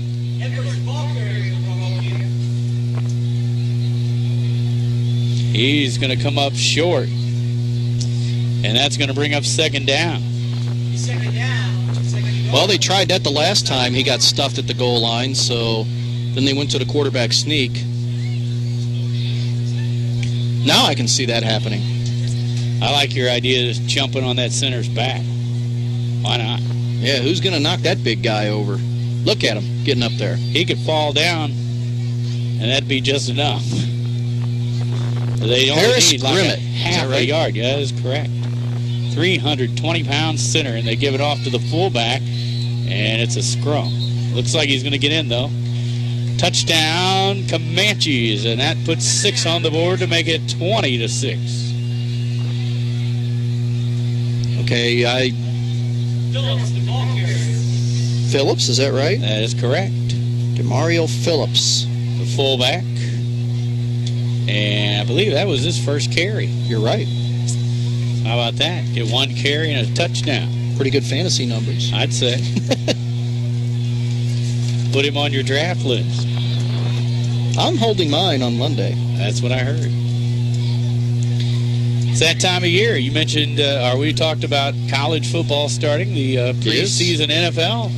He's going to come up short, and that's going to bring up second down. Well, they tried that the last time. He got stuffed at the goal line, so then they went to the quarterback sneak. Now I can see that happening. I like your idea of jumping on that center's back. Why not? Yeah, who's going to knock that big guy over? Look at him getting up there. He could fall down, and that'd be just enough. They only Harris need like Grimmett. half a yard. Yeah, that is correct. 320-pound center, and they give it off to the fullback, and it's a scrum. Looks like he's going to get in, though. Touchdown, Comanches, and that puts 6 on the board to make it 20-6. Okay, Phillips, is that right? That is correct. DeMario Phillips. The fullback. And I believe that was his first carry. You're right. How about that? Get 1 carry and a touchdown. Pretty good fantasy numbers, I'd say. Put him on your draft list. I'm holding mine on Monday. That's what I heard. It's that time of year. You mentioned, we talked about college football starting, the preseason NFL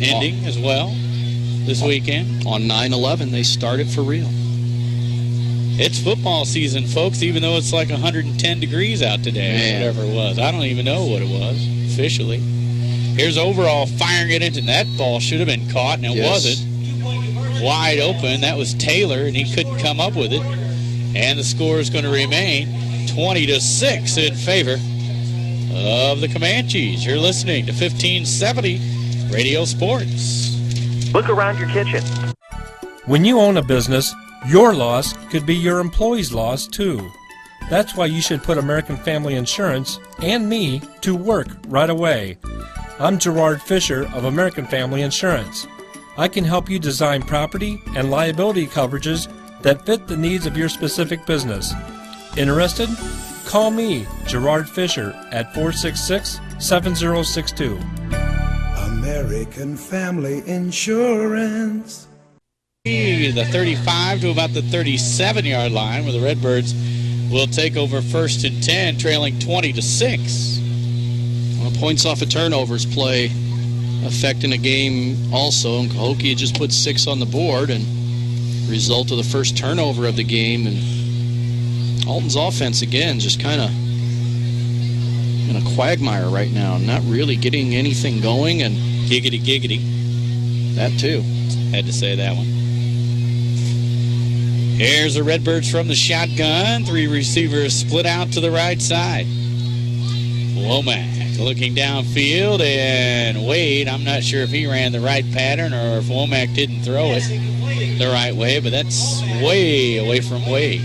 ending as well this weekend. On 9/11, they started for real. It's football season, folks, even though it's like 110 degrees out today, or whatever it was. I don't even know what it was officially. Here's Overall firing it into that ball. Should have been caught, and it wasn't. Wide open. That was Taylor, and he couldn't come up with it. And the score is going to remain 20-6 in favor of the Comanches. You're listening to 1570 Radio Sports. Look around your kitchen. When you own a business, your loss could be your employee's loss too. That's why you should put American Family Insurance and me to work right away. I'm Gerard Fisher of American Family Insurance. I can help you design property and liability coverages that fit the needs of your specific business. Interested? Call me, Gerard Fisher, at 466-7062. American Family Insurance. The 35 to about the 37-yard line, where the Redbirds will take over 1st and 10, trailing 20-6. Well, points off of turnovers play affecting a game also, and Cahokia just put 6 on the board, and result of the first turnover of the game. And Alton's offense again just kind of in a quagmire right now, not really getting anything going. And giggity, that too. Had to say that one. Here's the Redbirds from the shotgun. 3 receivers split out to the right side. Womack looking downfield, and Wade, I'm not sure if he ran the right pattern or if Womack didn't throw it the right way, but that's way away from Wade.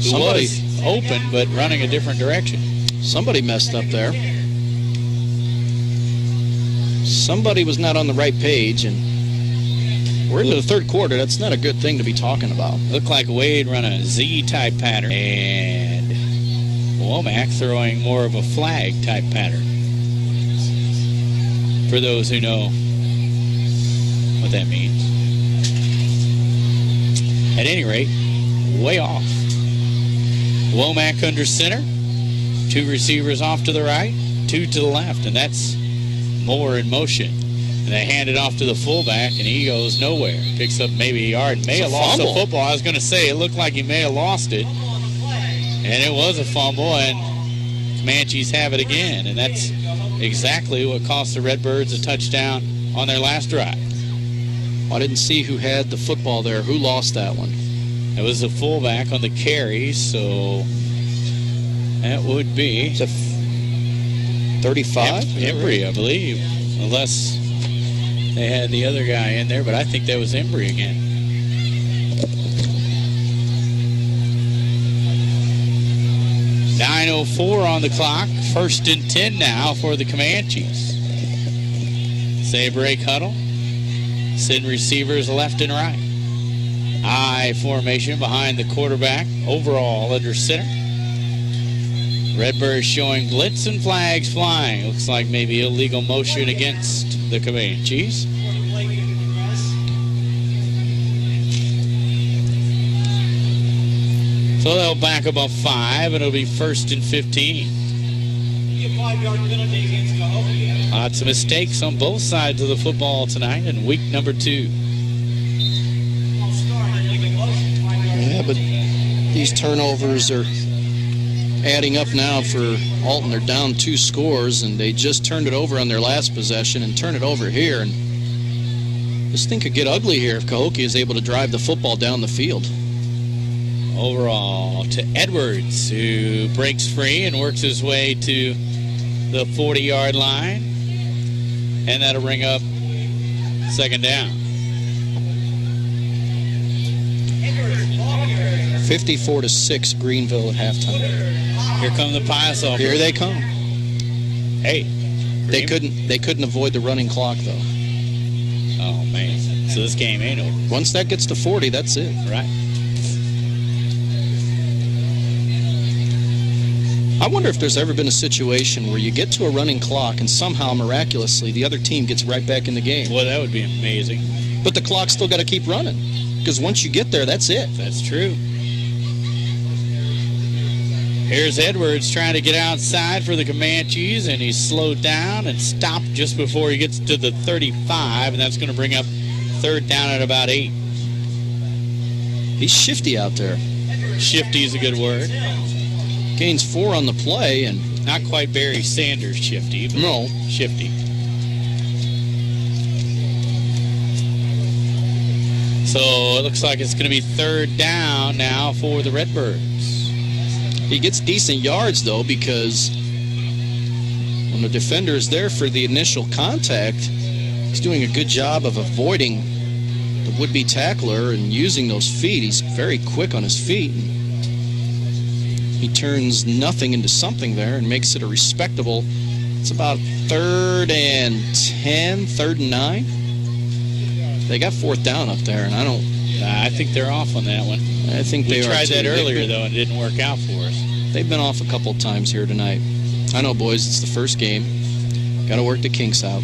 Somebody was open, but running a different direction. Somebody messed up there. Somebody was not on the right page, and we're into the third quarter. That's not a good thing to be talking about. Looked like Wade run a Z-type pattern, and Womack throwing more of a flag-type pattern. For those who know what that means. At any rate, way off. Womack under center. 2 receivers off to the right, 2 to the left, and that's Moore in motion. And they hand it off to the fullback, and he goes nowhere. Picks up maybe a yard. May have lost the football. I was going to say, it looked like he may have lost it. And it was a fumble, and Comanches have it again. And that's exactly what cost the Redbirds a touchdown on their last drive. I didn't see who had the football there. Who lost that one? It was the fullback on the carry, so that would be 35? Embry, I believe, unless they had the other guy in there, but I think that was Embry again. .904 on the clock. 1st and 10 now for the Comanches. Say break huddle. Send receivers left and right. I formation behind the quarterback. Overall under center. Redbirds showing blitz and flags flying. Looks like maybe illegal motion against the Comanches. So they'll back about 5, and it'll be 1st and 15. Lots of mistakes on both sides of the football tonight in week number 2. Yeah, but these turnovers are adding up now for Alton. They're down 2 scores, and they just turned it over on their last possession and turn it over here. And this thing could get ugly here if Cahokia is able to drive the football down the field. Overall to Edwards, who breaks free and works his way to the 40-yard line. And that'll bring up second down. 54-6 Greenville at halftime. Here come the Pius-Offers. Here they come. Hey, they couldn't avoid the running clock though. Oh man! So this game ain't over. Once that gets to 40, that's it. Right. I wonder if there's ever been a situation where you get to a running clock and somehow miraculously the other team gets right back in the game. Well, that would be amazing. But the clock's still got to keep running because once you get there, that's it. That's true. Here's Edwards trying to get outside for the Comanches, and he's slowed down and stopped just before he gets to the 35, and that's going to bring up third down at about 8. He's shifty out there. Shifty is a good word. Gains 4 on the play, and not quite Barry Sanders shifty, but no, shifty. So it looks like it's going to be third down now for the Redbirds. He gets decent yards, though, because when the defender is there for the initial contact, he's doing a good job of avoiding the would-be tackler and using those feet. He's very quick on his feet. He turns nothing into something there and makes it a respectable. It's about 3rd and 10, 3rd and 9. They got 4th down up there, and I think they're off on that one. I think we they tried are that earlier, though, and it didn't work out for us. They've been off a couple times here tonight. I know, boys, it's the first game. Got to work the kinks out.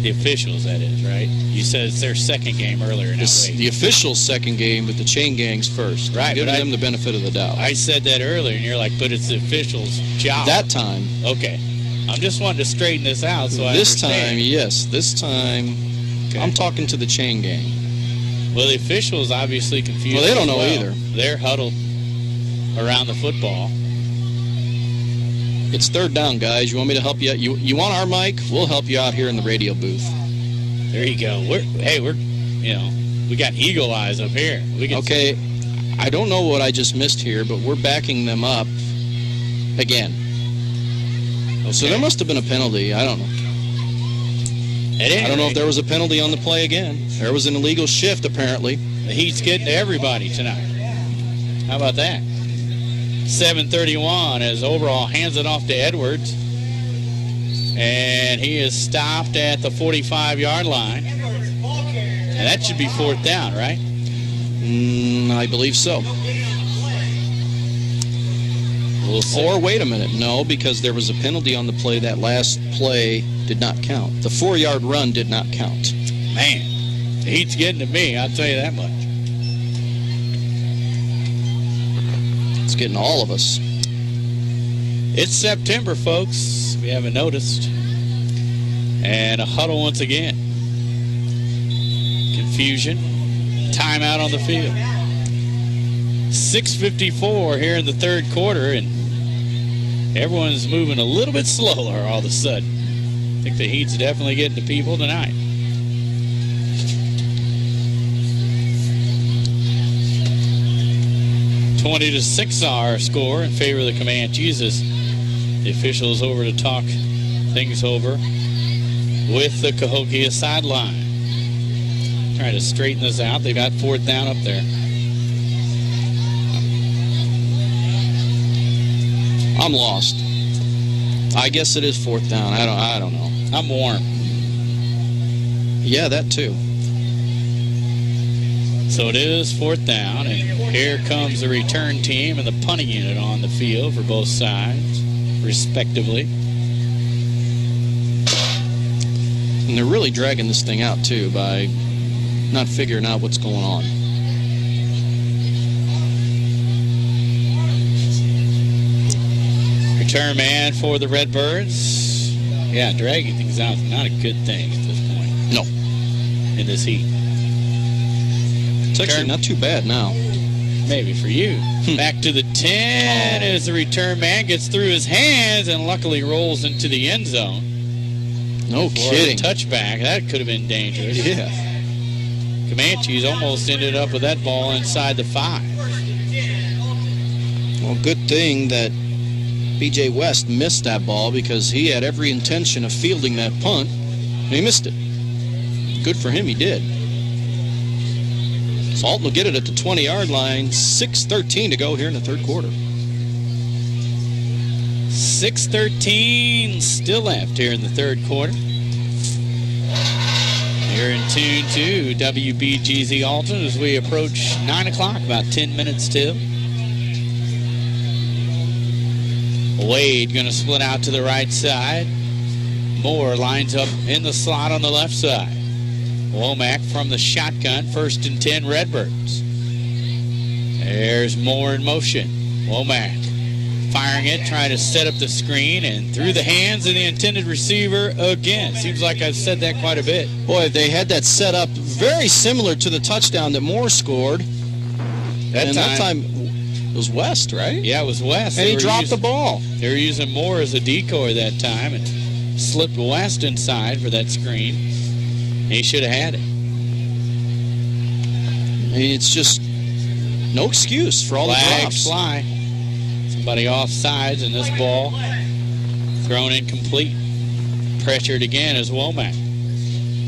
The officials, that is, right? You said it's their second game earlier. The officials' second game, but the chain gang's first. Right. I'm giving them the benefit of the doubt. I said that earlier, and you're like, but it's the officials' job. That time. Okay. I'm just wanting to straighten this out so this I understand. Time, yes. This time, okay. I'm talking to the chain gang. Well, the officials obviously confused. Well, they don't know either. They're huddled around the football. It's third down, guys. You want me to help you out? You want our mic? We'll help you out here in the radio booth. There you go. We got eagle eyes up here. Okay, I don't know what I just missed here, but we're backing them up again. Okay. So there must have been a penalty. I don't know. I don't know if there was a penalty on the play again. There was an illegal shift, apparently. The heat's getting to everybody tonight. How about that? 7:31 as Overall hands it off to Edwards. And he is stopped at the 45-yard line. And that should be 4th down, right? I believe so. We'll see. Or wait a minute. No, because there was a penalty on the play. That last play did not count. The 4-yard run did not count. Man, the heat's getting to me, I'll tell you that much. It's getting all of us. It's September, folks. We haven't noticed. And a huddle once again. Confusion. Timeout on the field. 6:54 here in the third quarter, and everyone's moving a little bit slower all of a sudden. I think the heat's definitely getting to people tonight. (20-6) our score in favor of the Comanches as the officials over to talk things over with the Cahokia sideline. Trying to straighten this out. They've got 4th down up there. I'm lost. I guess it is 4th down. I don't know. I'm warm. Yeah, that too. So it is 4th down, and here comes the return team and the punting unit on the field for both sides, respectively. And they're really dragging this thing out, too, by not figuring out what's going on. Return man for the Redbirds. Yeah, dragging things out is not a good thing at this point. No. In this heat. It's actually not too bad now. Maybe for you. Back to the 10 as the return man gets through his hands and luckily rolls into the end zone. No kidding. Touchback. That could have been dangerous. Yeah. Comanches almost ended up with that ball inside the 5. Well, good thing that B.J. West missed that ball because he had every intention of fielding that punt, and he missed it. Good for him, he did. So Alton will get it at the 20-yard line. 6:13 to go here in the third quarter. 6:13 still left here in the third quarter. You're in tune to WBGZ Alton as we approach 9 o'clock, about 10 minutes till. Wade going to split out to the right side. Moore lines up in the slot on the left side. Womack from the shotgun, 1st and 10 Redbirds. There's Moore in motion. Womack firing it, trying to set up the screen, and through the hands of the intended receiver again. Seems like I've said that quite a bit. Boy, they had that set up very similar to the touchdown that Moore scored. That time it was West, right? Yeah, it was West. And he dropped the ball. They were using Moore as a decoy that time and slipped West inside for that screen. He should have had it. I mean, it's just no excuse for all the drops. Fly. Somebody off sides, and this ball thrown incomplete. Pressured again as Womack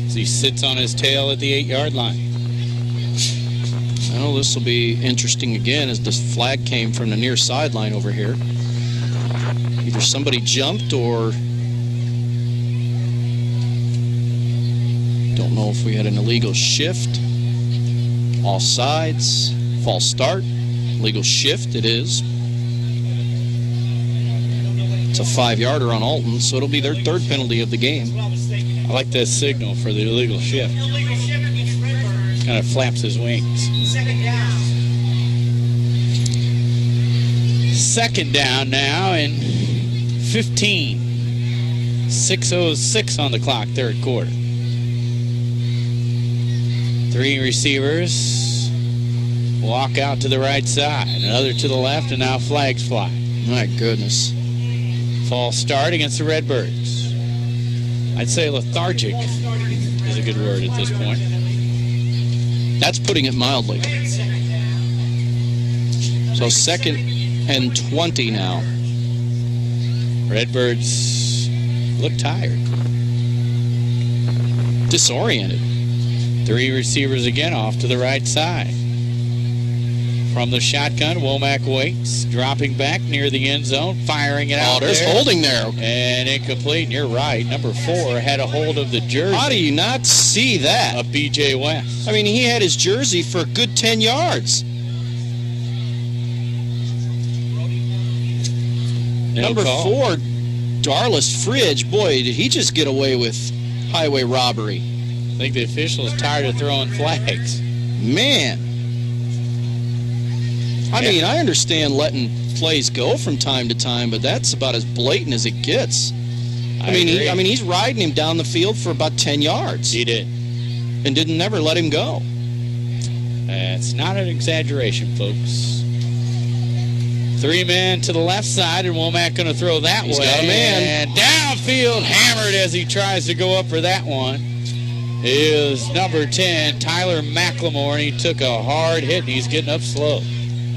as he sits on his tail at the 8-yard line. I know this will be interesting again as this flag came from the near sideline over here. Either somebody jumped or don't know if we had an illegal shift. Offsides, false start, illegal shift it is. It's a 5-yarder on Alton, so it'll be their 3rd penalty of the game. I like that signal for the illegal shift. Kind of flaps his wings. Second down now and 15. 6:06 on the clock, third quarter. 3 receivers walk out to the right side, another to the left, and now flags fly. My goodness. False start against the Redbirds. I'd say lethargic is a good word at this point. That's putting it mildly. So 2nd and 20 now. Redbirds look tired. Disoriented. 3 receivers again off to the right side. From the shotgun, Womack waits, dropping back near the end zone, firing it out. There's holding there. And incomplete, and you're right. Number 4 had a hold of the jersey. How do you not see that? Of B.J. West. I mean, he had his jersey for a good 10 yards. Number 4, Darlis Fridge. Boy, did he just get away with highway robbery. I think the official is tired of throwing flags. Man. I mean, I understand letting plays go from time to time, but that's about as blatant as it gets. I mean, he's riding him down the field for about 10 yards. He did. And didn't never let him go. It's not an exaggeration, folks. 3 men to the left side, and Womack going to throw that way. He's got a man. And downfield, hammered as he tries to go up for that one, is number 10, Tyler McLemore, and he took a hard hit, and he's getting up slow.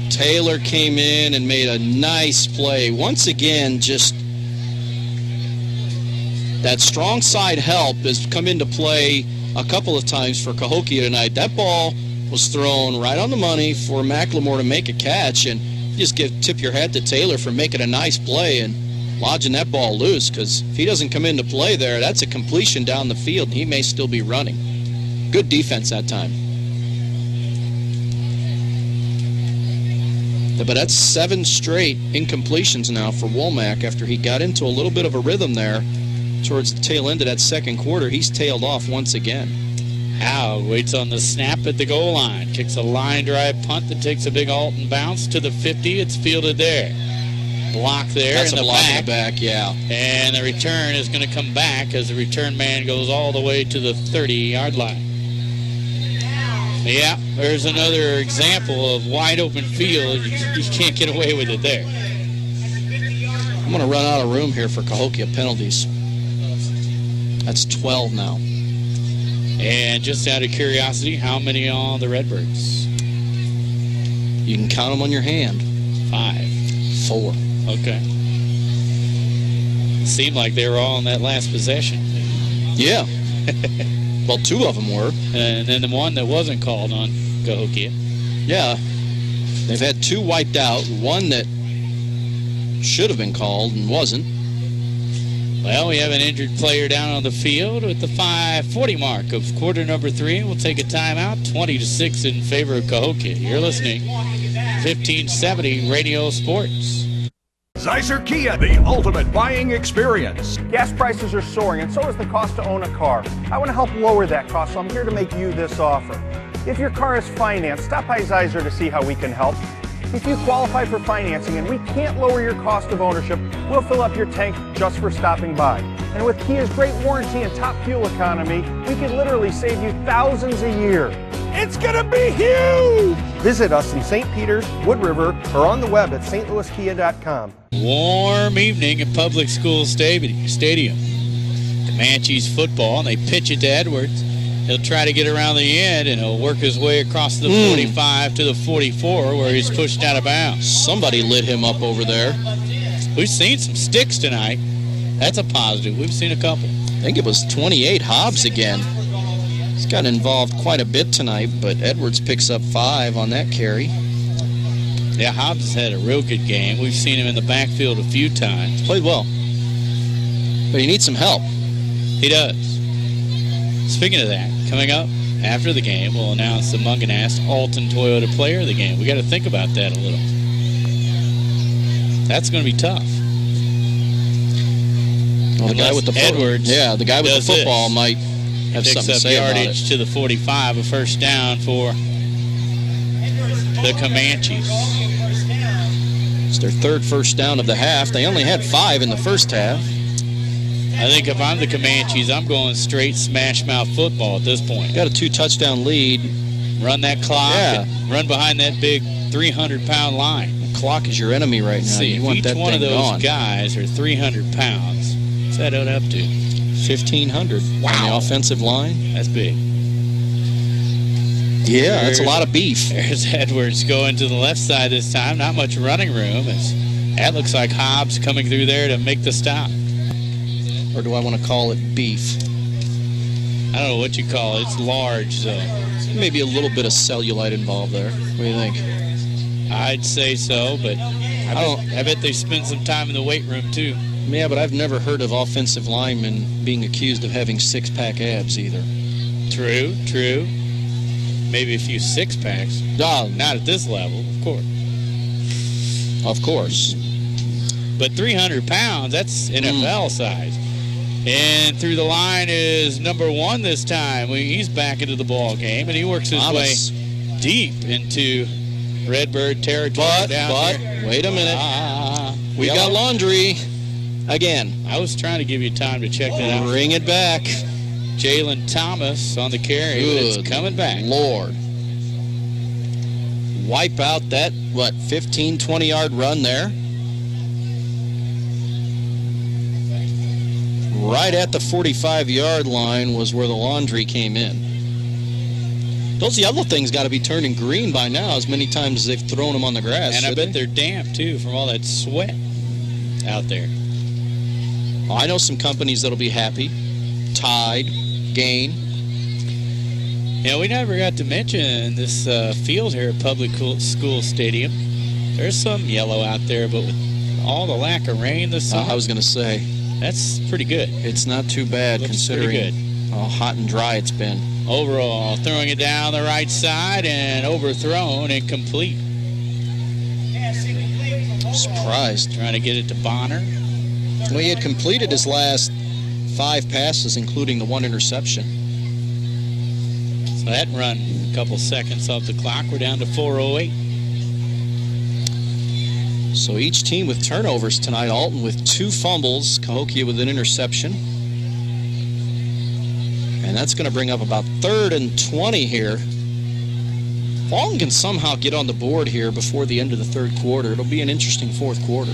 Taylor came in and made a nice play. Once again, just that strong side help has come into play a couple of times for Cahokia tonight. That ball was thrown right on the money for McLemore to make a catch, and you just tip your hat to Taylor for making a nice play and lodging that ball loose, because if he doesn't come into play there, that's a completion down the field, and he may still be running. Good defense that time. But that's 7 straight incompletions now for Womack after he got into a little bit of a rhythm there towards the tail end of that second quarter. He's tailed off once again. Howe waits on the snap at the goal line. Kicks a line drive punt that takes a big Alton bounce to the 50. It's fielded there. Block there. That's in a the block back. in the back, yeah. And the return is going to come back as the return man goes all the way to the 30-yard line. Yeah, there's another example of wide open field. You can't get away with it there. I'm going to run out of room here for Cahokia penalties. That's 12 now. And just out of curiosity, how many are the Redbirds? You can count them on your hand. 5. 4. Okay. Seemed like they were all in that last possession. Yeah. Well, 2 of them were. And then the one that wasn't called on Cahokia. Yeah. They've had 2 wiped out. One that should have been called and wasn't. Well, we have an injured player down on the field with the 5:40 mark of quarter number 3. We'll take a timeout, 20-6 in favor of Cahokia. You're listening, 1570 Radio Sports. Zeiser Kia, the ultimate buying experience. Gas prices are soaring, and so is the cost to own a car. I want to help lower that cost, so I'm here to make you this offer. If your car is financed, stop by Zeiser to see how we can help. If you qualify for financing and we can't lower your cost of ownership, we'll fill up your tank just for stopping by. And with Kia's great warranty and top fuel economy, we can literally save you thousands a year. It's gonna be huge! Visit us in St. Peters, Wood River, or on the web at stlouiskia.com. Warm evening at Public School Stadium. Comanches football, and they pitch it to Edwards. He'll try to get around the end, and he'll work his way across the 45 to the 44, where he's pushed out of bounds. Somebody lit him up over there. We've seen some sticks tonight. That's a positive. We've seen a couple. I think it was 28, Hobbs again. He's gotten involved quite a bit tonight, but Edwards picks up 5 on that carry. Yeah, Hobbs has had a real good game. We've seen him in the backfield a few times. Played well. But he needs some help. He does. Speaking of that, coming up after the game, we'll announce the Munganast Alton Toyota Player of the Game. We got to think about that a little. That's going to be tough. Well, the guy with the Edwards, the guy with the football might have something to say about it. Yardage to the 45, a first down for the Comanches. It's their 3rd first down of the half. They only had 5 in the first half. I think if I'm the Comanches, I'm going straight smash-mouth football at this point. Got a 2-touchdown lead. Run that clock and run behind that big 300-pound line. The clock is your enemy right now. See, you want each that one of thing those gone. guys are 300 pounds. What's that add up to? 1,500 on the offensive line. That's big. Yeah, that's a lot of beef. There's Edwards going to the left side this time. Not much running room. That looks like Hobbs coming through there to make the stop. Or do I want to call it beef? I don't know what you call it. It's large, though. Maybe a little bit of cellulite involved there. What do you think? I'd say so, but I bet they spend some time in the weight room, too. Yeah, but I've never heard of offensive linemen being accused of having 6-pack abs either. True. Maybe a few 6-packs. No, not at this level, of course. Of course. But 300 pounds, that's NFL size. And through the line is number 1 this time. He's back into the ball game, and he works his way deep into Redbird territory. But wait a minute. We got laundry again. I was trying to give you time to check that out. Bring it back. Jalen Thomas on the carry, but it's coming back. Lord. Wipe out that, 15, 20-yard run there. Right at the 45-yard line was where the laundry came in. Those yellow things got to be turning green by now, as many times as they've thrown them on the grass. And I bet they're damp, too, from all that sweat out there. Well, I know some companies that'll be happy. Tide, Gain. Yeah, we never got to mention this field here at Public School Stadium. There's some yellow out there, but with all the lack of rain this summer, I was going to say, that's pretty good. It's not too bad considering how hot and dry it's been. Overall, throwing it down the right side and overthrown and complete. Surprised. Trying to get it to Bonner. Well, he had completed his last 5 passes, including the 1 interception. So that run a couple seconds off the clock. We're down to 4:08. So each team with turnovers tonight. Alton with 2 fumbles, Cahokia with an interception. And that's going to bring up about 3rd and 20 here Alton can somehow get on the board here before the end of the third quarter. It'll be an interesting fourth quarter.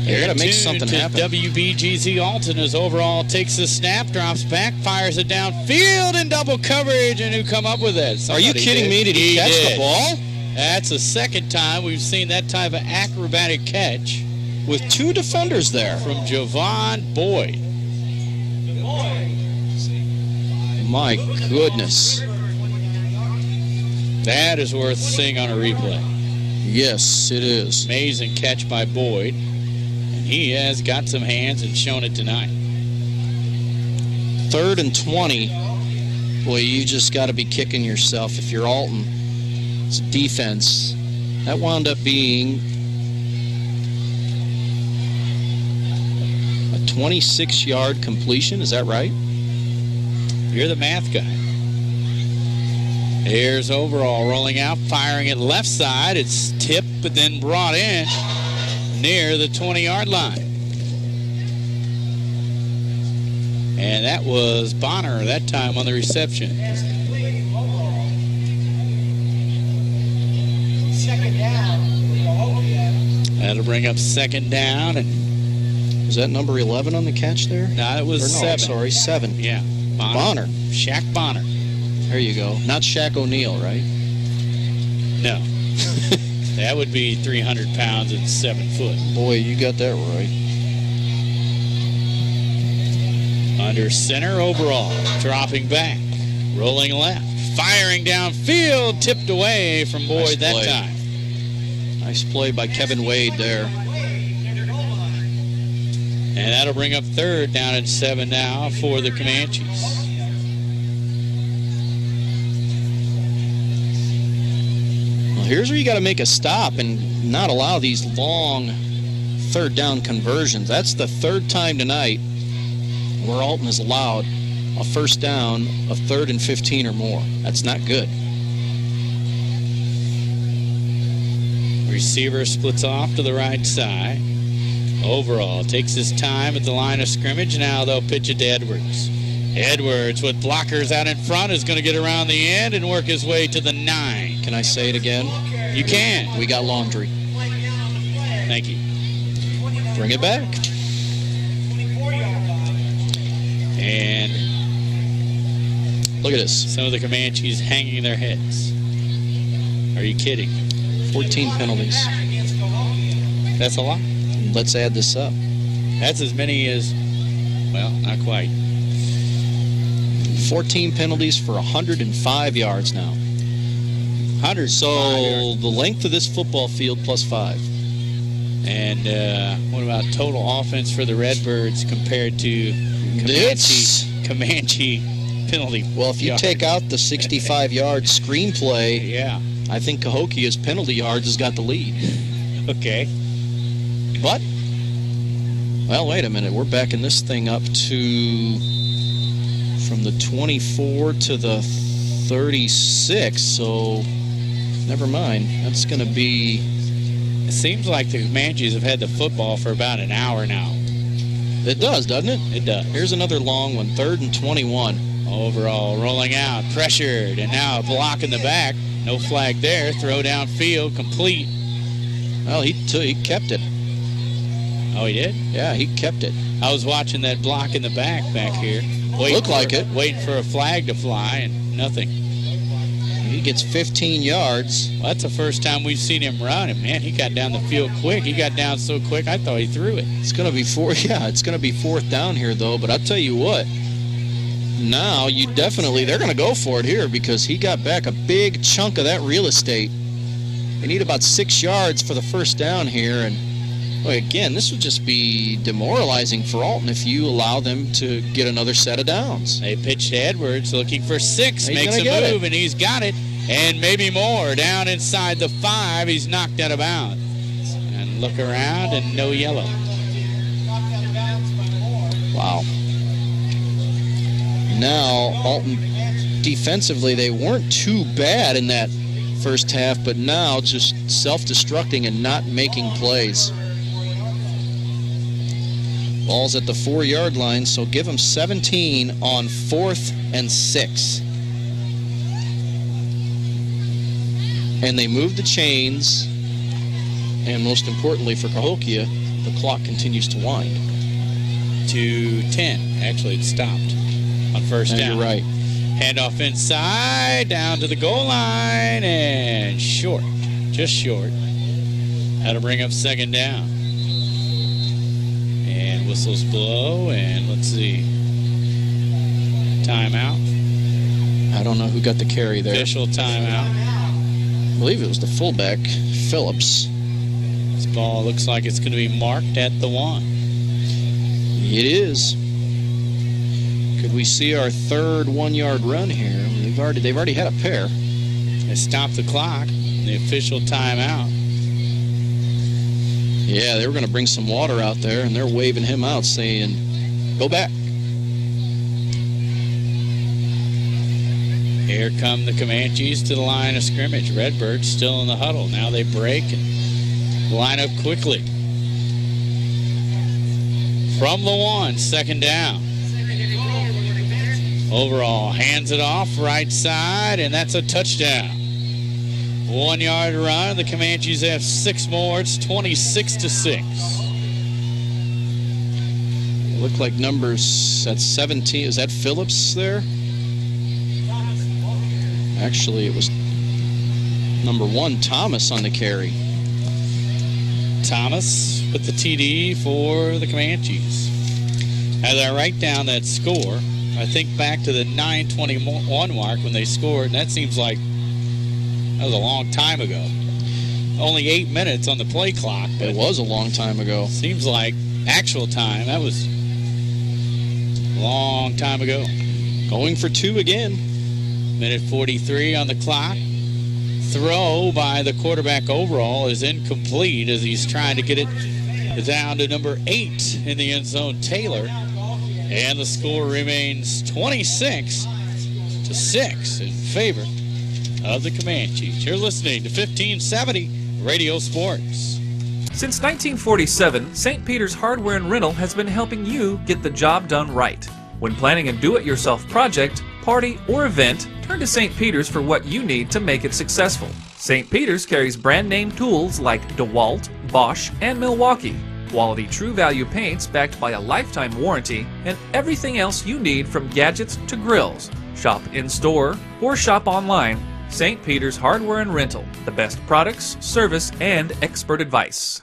They got to make something happen. WBGZ Alton as overall takes the snap, drops back, fires it downfield in double coverage, and who come up with it? Are you kidding me? Did he catch the ball? That's the second time we've seen that type of acrobatic catch. With two defenders there. From Javon Boyd. My goodness. That is worth seeing on a replay. Yes, it is. Amazing catch by Boyd. And he has got some hands and shown it tonight. 3rd and 20. Boy, you just got to be kicking yourself if you're Alton. It's defense. That wound up being a 26-yard completion. Is that right? You're the math guy. Here's overall rolling out, firing it left side. It's tipped, but then brought in near the 20-yard line. And that was Bonner that time on the reception. Second down. That'll bring up second down. And was that number 11 on the catch there? No, it was 7. Sorry, 7. Yeah. Bonner. Shaq Bonner. There you go. Not Shaq O'Neal, right? No. That would be 300 pounds and 7 foot. Boy, you got that right. Under center overall. Dropping back. Rolling left. Firing downfield. Tipped away from Boyd that time. Nice play by Kevin Wade there. And that'll bring up 3rd down and 7 now for the Comanches. Here's where you got to make a stop and not allow these long 3rd down conversions. That's the 3rd time tonight where Alton has allowed a 1st down of 3rd and 15 or more. That's not good. Receiver splits off to the right side. Overall takes his time at the line of scrimmage. Now they'll pitch it to Edwards. Edwards with blockers out in front is going to get around the end and work his way to the 9. Can I say it again? You can. We got laundry. Thank you. Bring it back. And look at this. Some of the Comanches hanging their heads. Are you kidding? 14 penalties. That's a lot. Let's add this up. That's as many as, well, not quite. 14 penalties for 105 yards now. 100. So the length of this football field plus 5. And what about total offense for the Redbirds compared to Comanche penalty? Well, if you take out the 65-yard screenplay, yeah, I think Cahokia's penalty yards has got the lead. Okay. But, well, wait a minute. We're backing this thing up to from the 24 to the 36, so never mind. That's going to be... It seems like the Comanches have had the football for about an hour now. It does, doesn't it? It does. Here's another long one, 3rd and 21. Overall, rolling out, pressured, and now a block in the back. No flag there. Throw downfield, complete. Well, he kept it. Oh, he did? Yeah, he kept it. I was watching that block in the back here. Looked like it. Waiting for a flag to fly, and nothing. He gets 15 yards. Well, that's the first time we've seen him run, and man, he got down the field quick. He got down so quick, I thought he threw it. It's going to be it's going to be 4th down here, though. But I'll tell you what, now they're going to go for it here because he got back a big chunk of that real estate. They need about 6 yards for the 1st down here, and again, this would just be demoralizing for Alton if you allow them to get another set of downs. They pitch to Edwards looking for 6, He's makes a move, and he's got it, and maybe more. Down inside the 5, he's knocked out of bounds. And look around, and no yellow. Wow. Now, Alton, defensively, they weren't too bad in that first half, but now just self-destructing and not making plays. Ball's at the 4-yard line, so give them 17 on 4th and 6. And they move the chains, and most importantly for Cahokia, the clock continues to wind. To 10. Actually, it stopped on first down. You're right. Handoff inside, down to the goal line, and short. Just short. That'll bring up second down. And whistles blow, and let's see. Timeout. I don't know who got the carry there. Official timeout. I believe it was the fullback, Phillips. This ball looks like it's going to be marked at the 1. It is. Could we see our third 1-yard run here? They've already had a pair. They stopped the clock. The official timeout. Yeah, they were going to bring some water out there, and they're waving him out, saying, "Go back." Here come the Comanches to the line of scrimmage. Redbirds still in the huddle. Now they break and line up quickly. From the 1, second down. Overall hands it off right side, and that's a touchdown. 1-yard run. The Comanches have 6 more. It's 26-6. It looked like numbers at 17. Is that Phillips there? Actually, it was number 1, Thomas, on the carry. Thomas with the TD for the Comanches. As I write down that score, I think back to the 9:21 mark when they scored, and that seems like that was a long time ago. Only 8 minutes on the play clock. But it was a long time ago. Seems like actual time. That was a long time ago. Going for 2 again. Minute 43 on the clock. Throw by the quarterback overall is incomplete as he's trying to get it down to number 8 in the end zone, Taylor. And the score remains 26-6 in favor of the Comanches. You're listening to 1570 Radio Sports. Since 1947, St. Peter's Hardware and Rental has been helping you get the job done right. When planning a do-it-yourself project, party, or event, turn to St. Peter's for what you need to make it successful. St. Peter's carries brand-name tools like DeWalt, Bosch, and Milwaukee, quality True Value paints backed by a lifetime warranty, and everything else you need from gadgets to grills. Shop in-store or shop online. St. Peter's Hardware and Rental, the best products, service, and expert advice.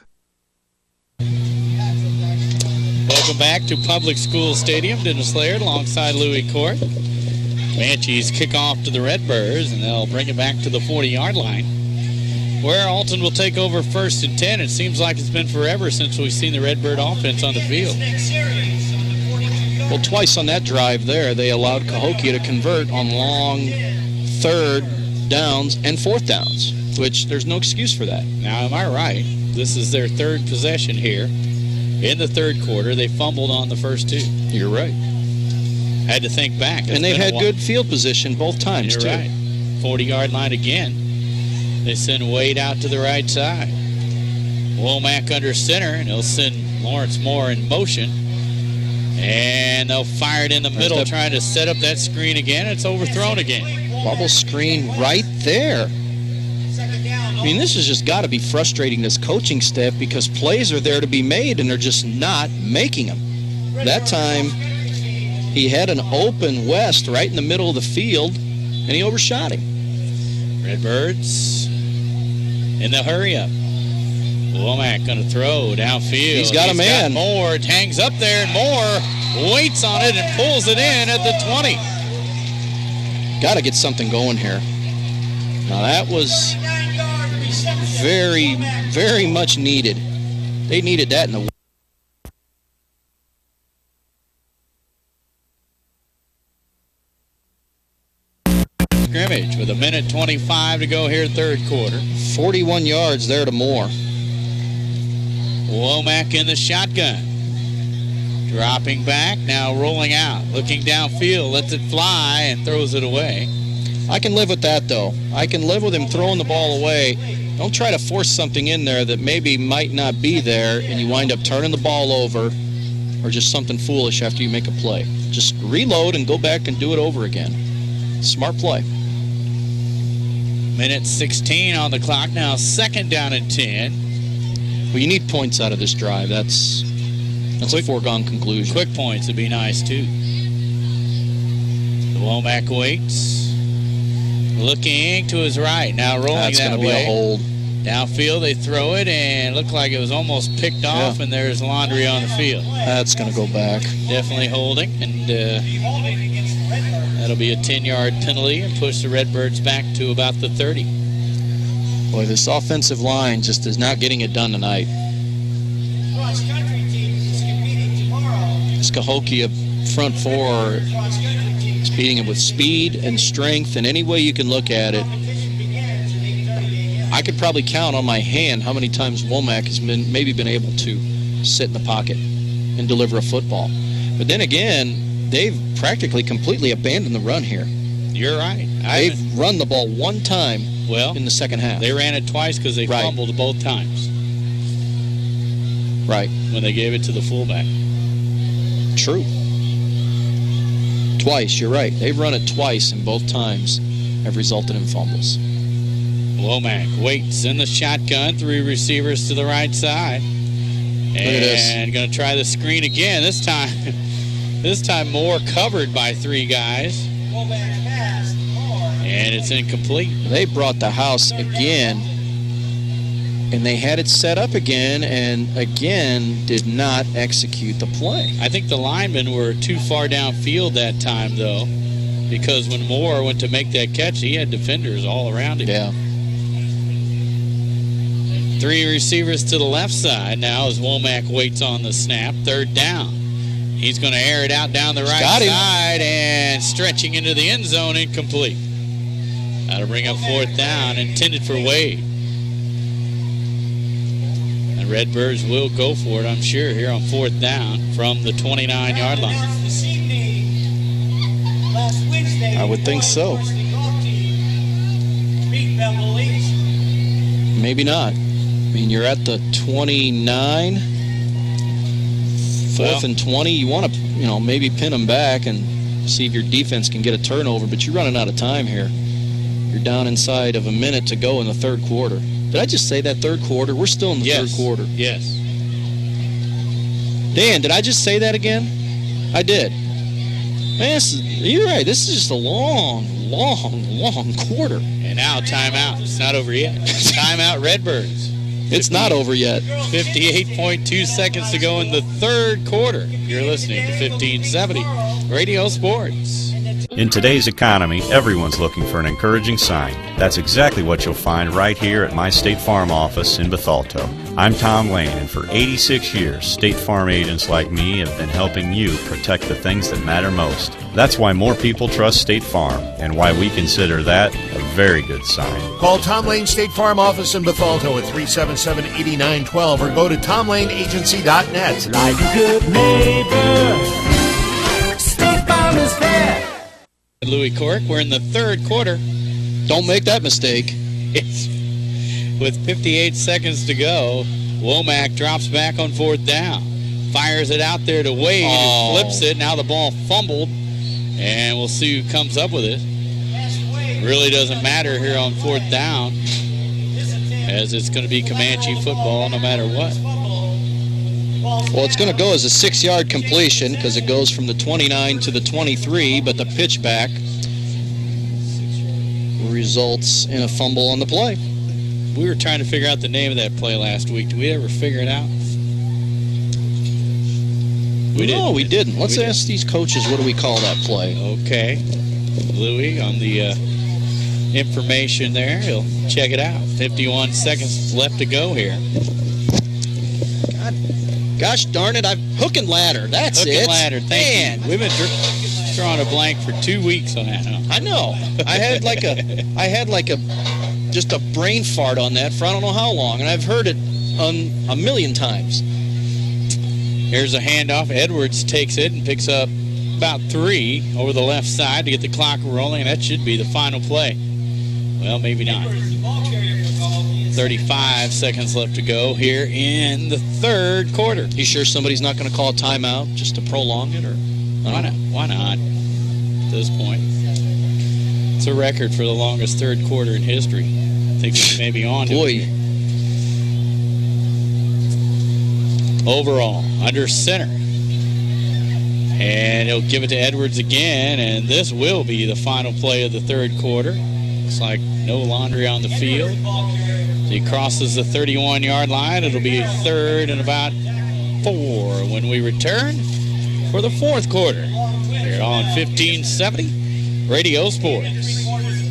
Welcome back to Public School Stadium. Dennis Laird alongside Louis Court. Comanches kick off to the Redbirds, and they'll bring it back to the 40-yard line, where Alton will take over 1st and 10. It seems like it's been forever since we've seen the Redbird offense on the field. Well, twice on that drive there, they allowed Cahokia to convert on long 3rd downs and 4th downs, which there's no excuse for that. Now, am I right? This is their 3rd possession here. In the 3rd quarter, they fumbled on the first 2. You're right. Had to think back. And they've had good field position both times, You're too. Right. 40-yard line again. They send Wade out to the right side. Womack under center, and they'll send Lawrence Moore in motion. And they'll fire it in the middle, trying to set up that screen again. It's overthrown again. Bubble screen right there. I mean, this has just got to be frustrating, this coaching staff, because plays are there to be made, and they're just not making them. That time, he had an open West right in the middle of the field, and he overshot him. Redbirds in the hurry-up. Womack going to throw downfield. He's got a man. Got Moore. It hangs up there, and Moore waits on it and pulls it in at the 20. Got to get something going here. Now, that was very, very much needed. They needed that in the scrimmage with 1:25 to go here, 3rd quarter. 41 yards there to Moore. Womack in the shotgun. Dropping back, now rolling out. Looking downfield, lets it fly and throws it away. I can live with that, though. I can live with him throwing the ball away. Don't try to force something in there that maybe might not be there, and you wind up turning the ball over or just something foolish after you make a play. Just reload and go back and do it over again. Smart play. Minute 16 on the clock now. 2nd down and 10. Well, you need points out of this drive. That's a foregone conclusion. Quick points would be nice, too. The Womack waits. Looking to his right. Now rolling That's that way. That's going to be a hold. Downfield, they throw it, and looked like it was almost picked off, and there's Laundry on the field. That's going to go back. Definitely holding, and that'll be a 10-yard penalty and push the Redbirds back to about the 30. Boy, this offensive line just is not getting it done tonight. This Cahokia front four is beating it with speed and strength, and any way you can look at it. I could probably count on my hand how many times Womack has maybe been able to sit in the pocket and deliver a football. But then again, they've practically completely abandoned the run here. You're right. They've run the ball one time in the second half. They ran it twice because they fumbled both times. Right. When they gave it to the fullback. True. Twice, you're right. They've run it twice, and both times have resulted in fumbles. Womack waits in the shotgun. 3 receivers to the right side. And going to try the screen again. This time Moore covered by 3 guys. And it's incomplete. They brought the house again. And they had it set up again and again did not execute the play. I think the linemen were too far downfield that time, though. Because when Moore went to make that catch, he had defenders all around him. Yeah. 3 receivers to the left side now as Womack waits on the snap. 3rd down. He's going to air it out down the right side and stretching into the end zone, incomplete. That'll bring up 4th down, intended for Wade. The Redbirds will go for it, I'm sure, here on 4th down from the 29-yard line. I would think so. Maybe not. I mean, you're at the 29, 4th and 20. You want to, maybe pin them back and see if your defense can get a turnover, but you're running out of time here. You're down inside of a minute to go in the 3rd quarter. Did I just say that 3rd quarter? We're still in the 3rd quarter. Yes. Dan, did I just say that again? I did. Man, you're right. This is just a long quarter. And now timeout. It's not over yet. Timeout, Redbirds. It's not over yet. 58.2 seconds to go in the 3rd quarter. You're listening to 1570 Radio Sports. In today's economy, everyone's looking for an encouraging sign. That's exactly what you'll find right here at my State Farm office in Bethalto. I'm Tom Lane, and for 86 years, State Farm agents like me have been helping you protect the things that matter most. That's why more people trust State Farm, and why we consider that a very good sign. Call Tom Lane State Farm office in Bethalto at 377-8912 or go to tomlaneagency.net. Like a good neighbor, State Farm is there. Louis Cork, we're in the 3rd quarter. Don't make that mistake. With 58 seconds to go, Womack drops back on 4th down. Fires it out there to Wade, who flips it. Now the ball fumbled, and we'll see who comes up with it. Really doesn't matter here on 4th down, as it's going to be Comanche football no matter what. Well, it's going to go as a 6-yard completion because it goes from the 29 to the 23, but the pitch back results in a fumble on the play. We were trying to figure out the name of that play last week. Did we ever figure it out? We didn't. Let's ask these coaches, what do we call that play? Okay. Louis on the information there. He'll check it out. 51 seconds left to go here. Gosh darn it, hook and ladder. That's hook it. Hook and ladder. Thank you. We've been drawing a blank for 2 weeks on that, huh? I know. I had just a brain fart on that for I don't know how long, and I've heard it a million times. Here's a handoff. Edwards takes it and picks up about 3 over the left side to get the clock rolling, and that should be the final play. Well, maybe not. 35 seconds left to go here in the 3rd quarter. You sure somebody's not going to call a timeout just to prolong it? Or Why not? Why not at this point? It's a record for the longest third quarter in history. I think we may be on to it. Overall, under center. And he'll give it to Edwards again, and this will be the final play of the third quarter. Looks like no laundry on the field. He crosses the 31-yard line. It'll be third and about 4 when we return for the fourth quarter here on 1570 Radio Sports.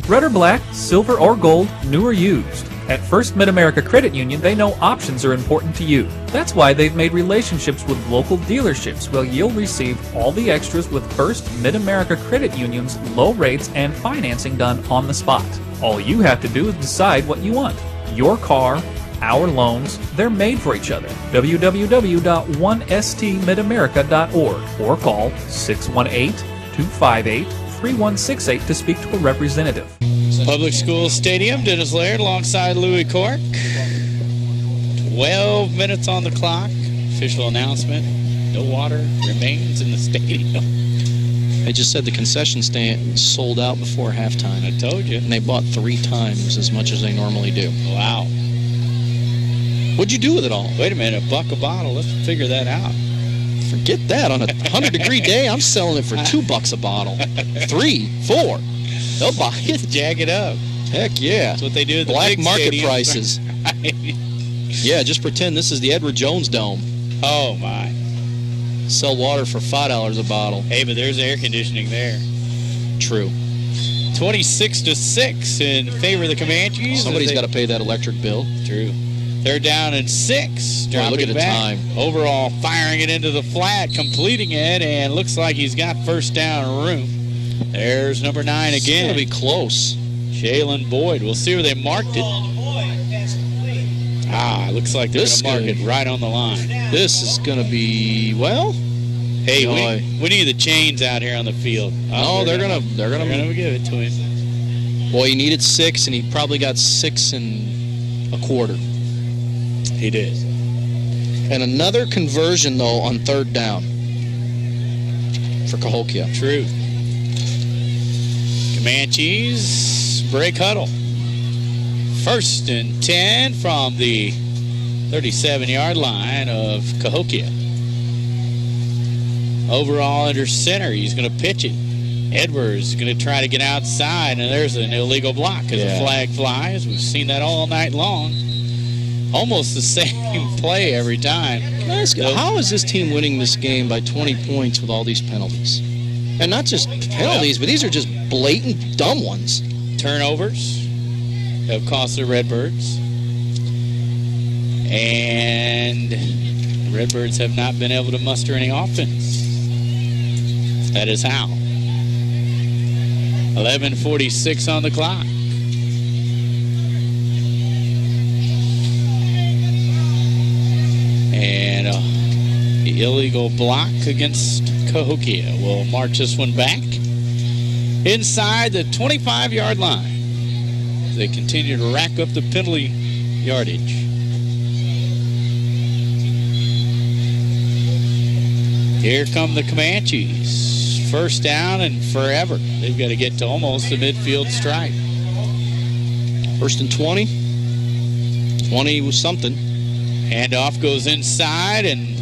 Red or black, silver or gold, new or used. At First Mid-America Credit Union, they know options are important to you. That's why they've made relationships with local dealerships where you'll receive all the extras with First Mid-America Credit Union's low rates and financing done on the spot. All you have to do is decide what you want. Your car, our loans, they're made for each other. www.1stmidamerica.org or call 618-258-3168 to speak to a representative. Public School Stadium, Dennis Laird alongside Louis Cork. 12 minutes on the clock. Official announcement. No water remains in the stadium. They just said the concession stand sold out before halftime. I told you. And they bought 3 times as much as they normally do. Wow. What'd you do with it all? Wait a minute, $1 a bottle. Let's figure that out. Forget that. On a 100-degree day, I'm selling it for $2 a bottle. 3, 4. They'll buy it. Jag it up. Heck yeah. That's what they do at the black big market stadiums. prices. Yeah, just pretend this is the Edward Jones Dome. Oh, my. Sell water for $5 a bottle. Hey, but there's air conditioning there. True. 26-6 in favor of the Comanches. Somebody's got to pay that electric bill. True. They're down in 6. Boy, look at the time. Overall, firing it into the flat, completing it, and looks like he's got first down room. There's number 9 again. It's going to be close. Jalen Boyd. We'll see where they marked it. Looks like they're going to mark it right on the line. This is going to be, well. Hey, we need the chains out here on the field. They're going to give it to him. Boy, he needed 6, and he probably got 6 1/4. He did. And another conversion, though, on third down for Cahokia. True. Comanches break huddle. 1st and 10 from the 37-yard line of Cahokia. Overall under center, he's going to pitch it. Edwards is going to try to get outside, and there's an illegal block as a flag flies. We've seen that all night long. Almost the same play every time. How is this team winning this game by 20 points with all these penalties? And not just penalties, but these are just blatant dumb ones. Turnovers have cost the Redbirds. And the Redbirds have not been able to muster any offense. That is how. 11:46 on the clock. And the illegal block against Cahokia will march this one back inside the 25-yard line. They continue to rack up the penalty yardage. Here come the Comanches. First down and forever. They've got to get to almost the midfield stripe. 1st and 20. 20 was something. Handoff goes inside, and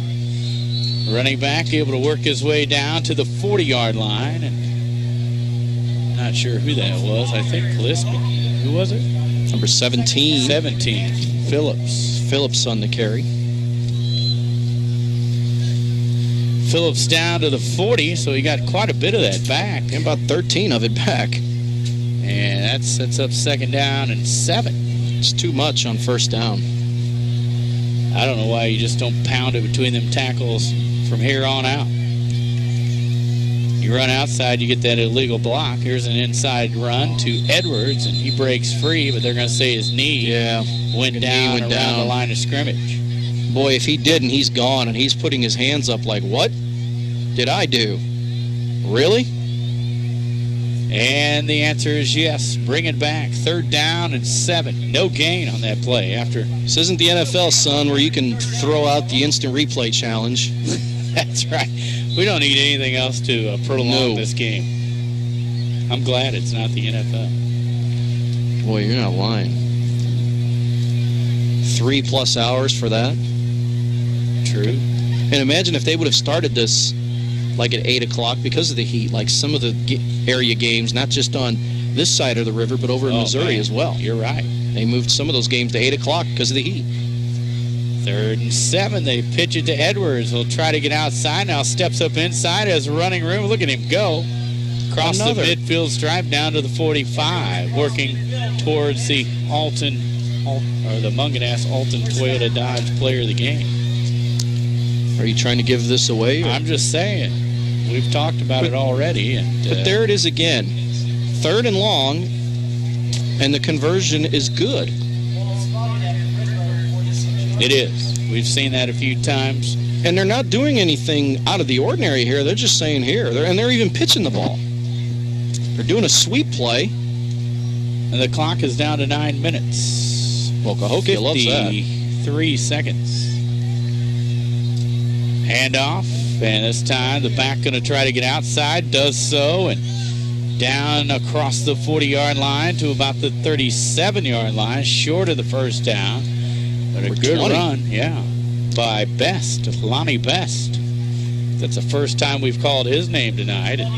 running back able to work his way down to the 40-yard line. And not sure who that was. I think Gillespie. Who was it? Number 17. 17. Phillips. Phillips on the carry. Phillips down to the 40, so he got quite a bit of that back. And about 13 of it back. And that sets up 2nd down and 7. It's too much on 1st down. I don't know why you just don't pound it between them tackles from here on out. You run outside, you get that illegal block. Here's an inside run to Edwards, and he breaks free, but they're going to say his knee went down around the line of scrimmage. Boy, if he didn't, he's gone, and he's putting his hands up like, what did I do? Really? And the answer is yes. Bring it back. 3rd down and 7. No gain on that play after. This isn't the NFL, son, where you can throw out the instant replay challenge. That's right. We don't need anything else to prolong this game. I'm glad it's not the NFL. Boy, you're not lying. 3+ hours for that. True. And imagine if they would have started this like at 8 o'clock because of the heat, like some of the area games, not just on this side of the river, but over in Missouri as well. You're right. They moved some of those games to 8 o'clock because of the heat. 3rd and 7. They pitch it to Edwards. He'll try to get outside. Now steps up inside, has running room. Look at him go. Across the midfield stripe down to the 45, working towards the the Munganess Alton Toyota Dodge player of the game. Are you trying to give this away? I'm just saying. We've talked about it already. But there it is again. 3rd and long, and the conversion is good. It is. We've seen that a few times. And they're not doing anything out of the ordinary here. They're just saying here. And they're even pitching the ball. They're doing a sweep play. And the clock is down to 9 minutes. Well, Cahokia loves that. 53 seconds. Handoff. And this time the back going to try to get outside. Does so. And down across the 40-yard line to about the 37-yard line. Short of the first down. But a good 20. Run, yeah, by Best, Lonnie Best. That's the first time we've called his name tonight. And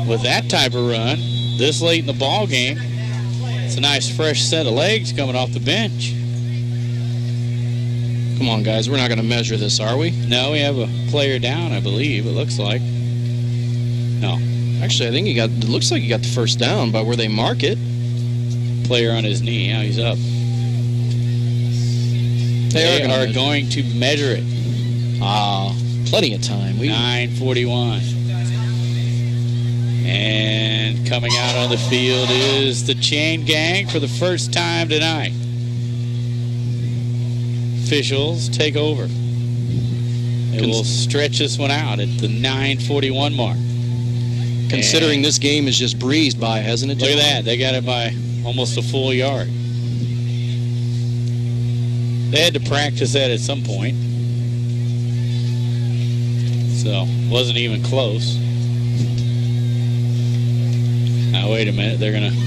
with that type of run, this late in the ball game, it's a nice fresh set of legs coming off the bench. Come on, guys, we're not going to measure this, are we? No, we have a player down, I believe, it looks like. No. Actually, I think it looks like he got the first down by where they mark it. Player on his knee, yeah, he's up. They are going to measure it. Plenty of time. 9:41. And coming out on the field is the chain gang for the first time tonight. Officials take over. They will stretch this one out at the 9:41 mark. Considering this game is just breezed by, hasn't it? Look at that. They got it by almost a full yard. They had to practice that at some point. So, wasn't even close. Now, wait a minute. They're going to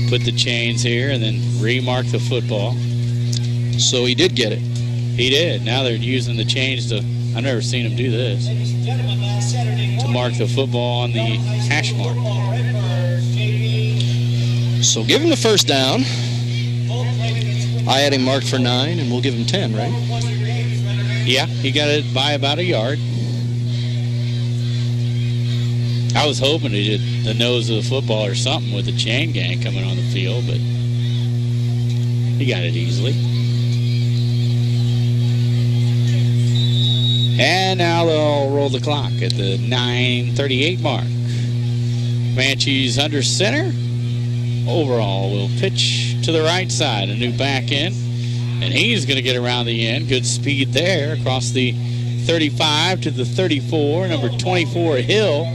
put the chains here and then remark the football. So he did get it. He did. Now they're using the chains to, I've never seen them do this, to mark the football on the hash mark. So give him the first down. I had him marked for 9, and we'll give him 10, right? Yeah, he got it by about a yard. I was hoping he did the nose of the football or something with the chain gang coming on the field, but he got it easily. And now they'll roll the clock at the 9:38 mark. Comanches under center. Overall will pitch to the right side, a new back end, and he's going to get around the end. Good speed there across the 35 to the 34, number 24 Hill,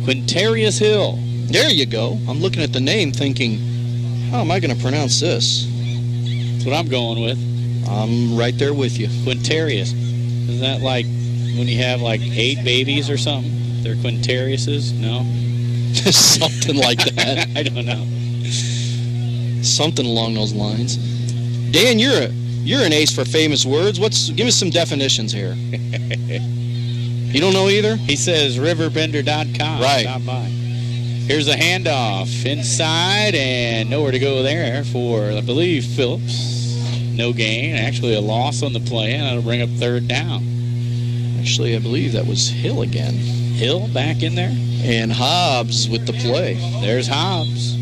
Quintarius Hill. There you go. I'm looking at the name thinking, how am I going to pronounce this? That's what I'm going with. I'm right there with you. Quintarius. Isn't that like when you have like 8 babies or something? They're Quintariuses? No? Something like that. I don't know. Something along those lines. Dan, you're an ace for famous words. Give us some definitions here. You don't know either? He says RiverBender.com. Right. Stop by. Here's a handoff inside and nowhere to go there for, I believe, Phillips. No gain. Actually, a loss on the play, and that'll bring up 3rd down. Actually, I believe that was Hill again. Hill back in there? And Hobbs with the play. There's Hobbs.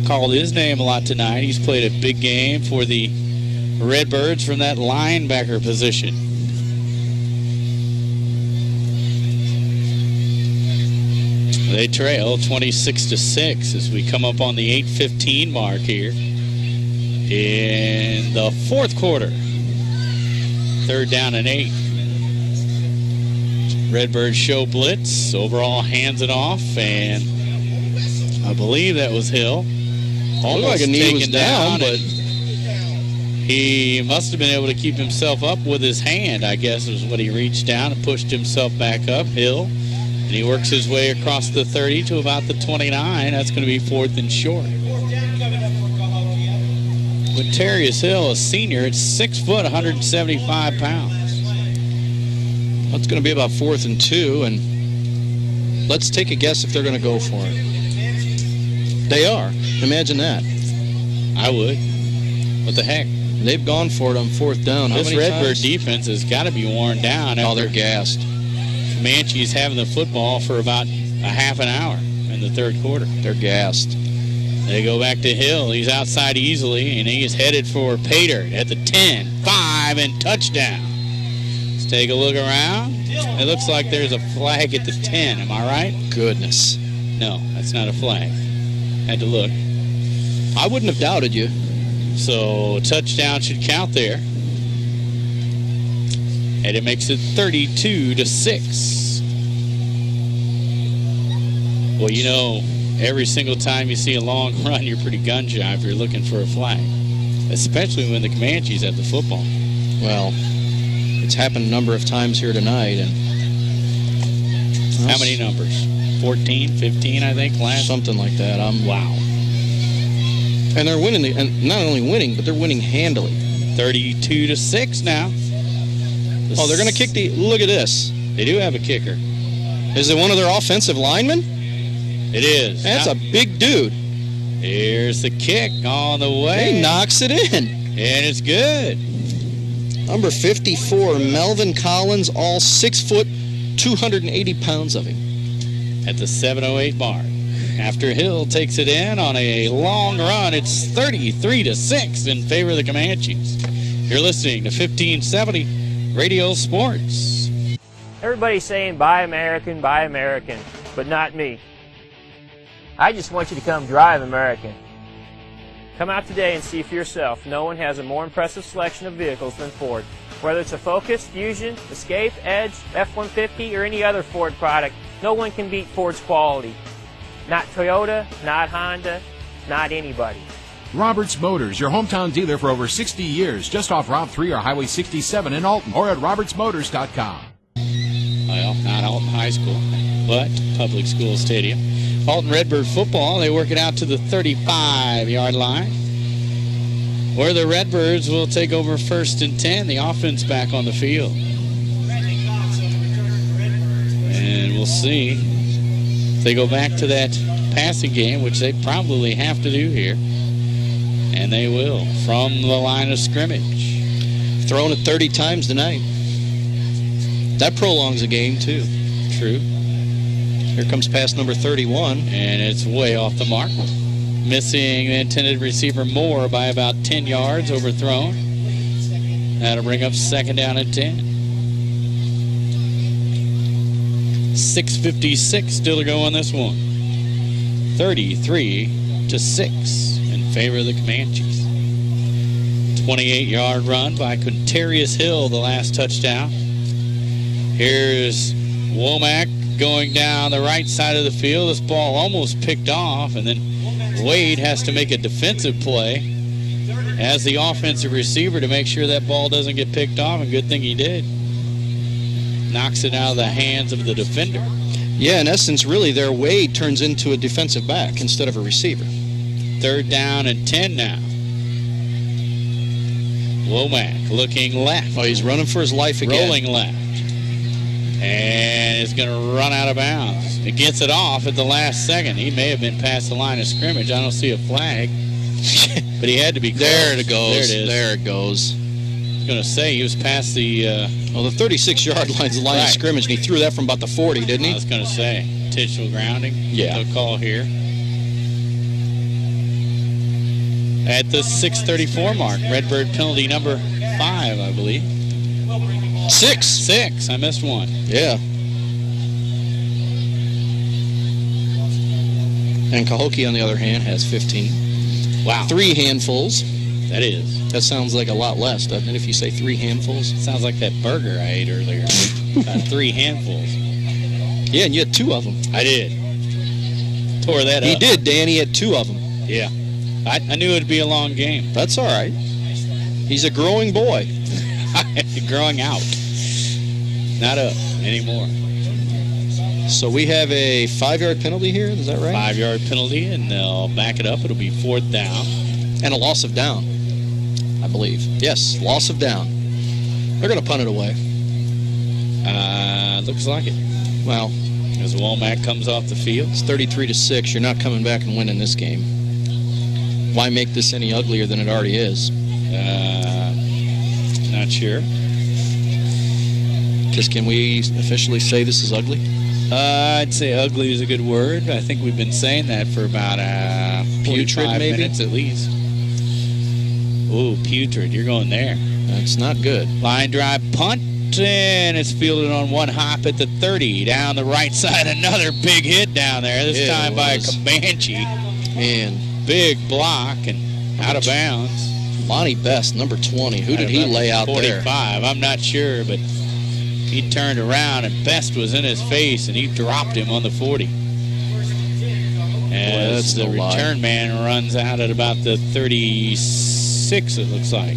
Called his name a lot tonight. He's played a big game for the Redbirds from that linebacker position. They trail 26-6 as we come up on the 8:15 mark here in the 4th quarter. 3rd down and 8. Redbirds show blitz. Overall hands it off, and I believe that was Hill. Almost like a knee was down, but He must have been able to keep himself up with his hand, I guess, was what he reached down and pushed himself back uphill. And he works his way across the 30 to about the 29. That's going to be 4th and short. Quintarius Hill, a senior, at 6 foot, 175 pounds. That's going to be about 4th and 2, and let's take a guess if they're going to go for it. They are. Imagine that. I would. What the heck? They've gone for it on 4th down. This Redbird defense has got to be worn down. Oh, they're gassed. Comanches having the football for about a half an hour in the 3rd quarter. They're gassed. They go back to Hill. He's outside easily, and he is headed for Pater at the 10, 5, and touchdown. Let's take a look around. It looks like there's a flag at the 10. Am I right? Goodness. No, that's not a flag. Had to look. I wouldn't have doubted you. So touchdown should count there. And it makes it 32-6. Well, you know, every single time you see a long run, you're pretty gun shy if you're looking for a flag, especially when the Comanches have the football. Well, it's happened a number of times here tonight. And how many numbers? 14, 15, I think, last? Something like that. Wow. And they're winning, and not only winning, but they're winning handily. 32-6 now. Oh, they're going to kick the... Look at this. They do have a kicker. Is it one of their offensive linemen? It is. That's a big dude. Here's the kick on the way. He knocks it in. And it's good. Number 54, Melvin Collins, all 6 foot, 280 pounds of him. At the 7:08 mark. After Hill takes it in on a long run, it's 33-6 in favor of the Comanches. You're listening to 1570 Radio Sports. Everybody's saying buy American, but not me. I just want you to come drive American. Come out today and see for yourself. No one has a more impressive selection of vehicles than Ford. Whether it's a Focus, Fusion, Escape, Edge, F-150, or any other Ford product, no one can beat Ford's quality. Not Toyota, not Honda, not anybody. Roberts Motors, your hometown dealer for over 60 years, just off Route 3 or Highway 67 in Alton, or at RiverBender.com. Well, not Alton High School, but public school stadium. Alton Redbird football, they work it out to the 35-yard line, where the Redbirds will take over 1st and 10. The offense back on the field. And we'll see if they go back to that passing game, which they probably have to do here. And they will, from the line of scrimmage. Thrown it 30 times tonight. That prolongs a game, too. True. Here comes pass number 31. And it's way off the mark. Missing the intended receiver Moore by about 10 yards, overthrown. That'll bring up 2nd down and 10. 6:56 still to go on this one. 33-6 in favor of the Comanches. 28-yard run by Quintarius Hill, the last touchdown. Here's Womack going down the right side of the field. This ball almost picked off, and then Wade has to make a defensive play as the offensive receiver to make sure that ball doesn't get picked off, and good thing he did. Knocks it out of the hands of the defender. Yeah, in essence, really, their Wade turns into a defensive back instead of a receiver. 3rd down and 10 now. Womack looking left. Oh, he's running for his life again. Rolling left. And is going to run out of bounds. It gets it off at the last second. He may have been past the line of scrimmage. I don't see a flag. But he had to be close. There it goes. There it is. There it goes. I was going to say he was past the... the 36-yard line's the line of scrimmage, and he threw that from about the 40, didn't he? I was going to say. Intentional grounding. Yeah. No call here. At the 6:34 mark, Redbird penalty number 5, I believe. 6. I missed one. Yeah. And Cahokia, on the other hand, has 15. Wow. 3 handfuls. That is. That sounds like a lot less, doesn't it, if you say 3 handfuls? It sounds like that burger I ate earlier. 3 handfuls. Yeah, and you had 2 of them. I did. Tore that up. He did, Dan. He had 2 of them. Yeah. I knew it would be a long game. That's all right. He's a growing boy. Growing out. Not up anymore. So we have a 5-yard penalty here, is that right? 5-yard penalty, and they'll back it up. It'll be 4th down. And a loss of down, I believe. Yes, loss of down. They're going to punt it away. Looks like it. Well, as Womack comes off the field. It's 33-6. You're not coming back and winning this game. Why make this any uglier than it already is? Not sure. Because can we officially say this is ugly? I'd say ugly is a good word. I think we've been saying that for about 45 minutes at least. Ooh, putrid. You're going there. That's not good. Line drive punt, and it's fielded on one hop at the 30. Down the right side, another big hit down there. This time by a Comanche. Man. Big block and out of bounds. Lonnie Best, number 20. Who did he lay out 45. there? I'm not sure, but he turned around and Best was in his face and he dropped him on the 40. As the return man runs out at about the 36, it looks like.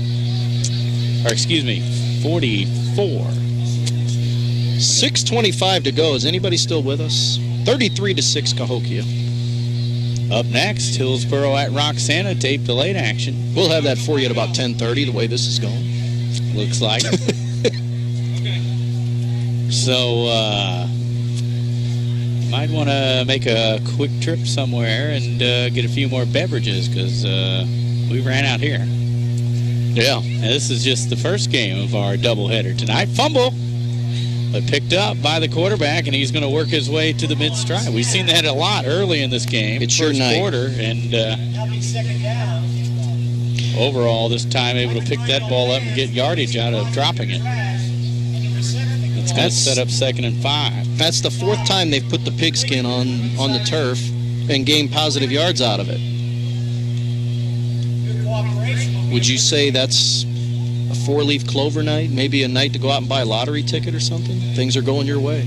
Or excuse me, 44. 6:25 to go. Is anybody still with us? 33-6 Cahokia. Up next, Hillsboro at Roxana, tape delayed action. We'll have that for you at about 10:30, the way this is going. Looks like. So, might want to make a quick trip somewhere and get a few more beverages because we ran out here. Yeah. And this is just the first game of our doubleheader tonight. Fumble, but picked up by the quarterback, and he's going to work his way to the mid-stride. We've seen that a lot early in this game. It's first quarter, and overall this time able to pick that ball up and get yardage out of dropping it. It's going to set up 2nd and 5. That's the 4th time they've put the pigskin on the turf and gained positive yards out of it. Would you say that's a 4-leaf clover night? Maybe a night to go out and buy a lottery ticket or something? Things are going your way.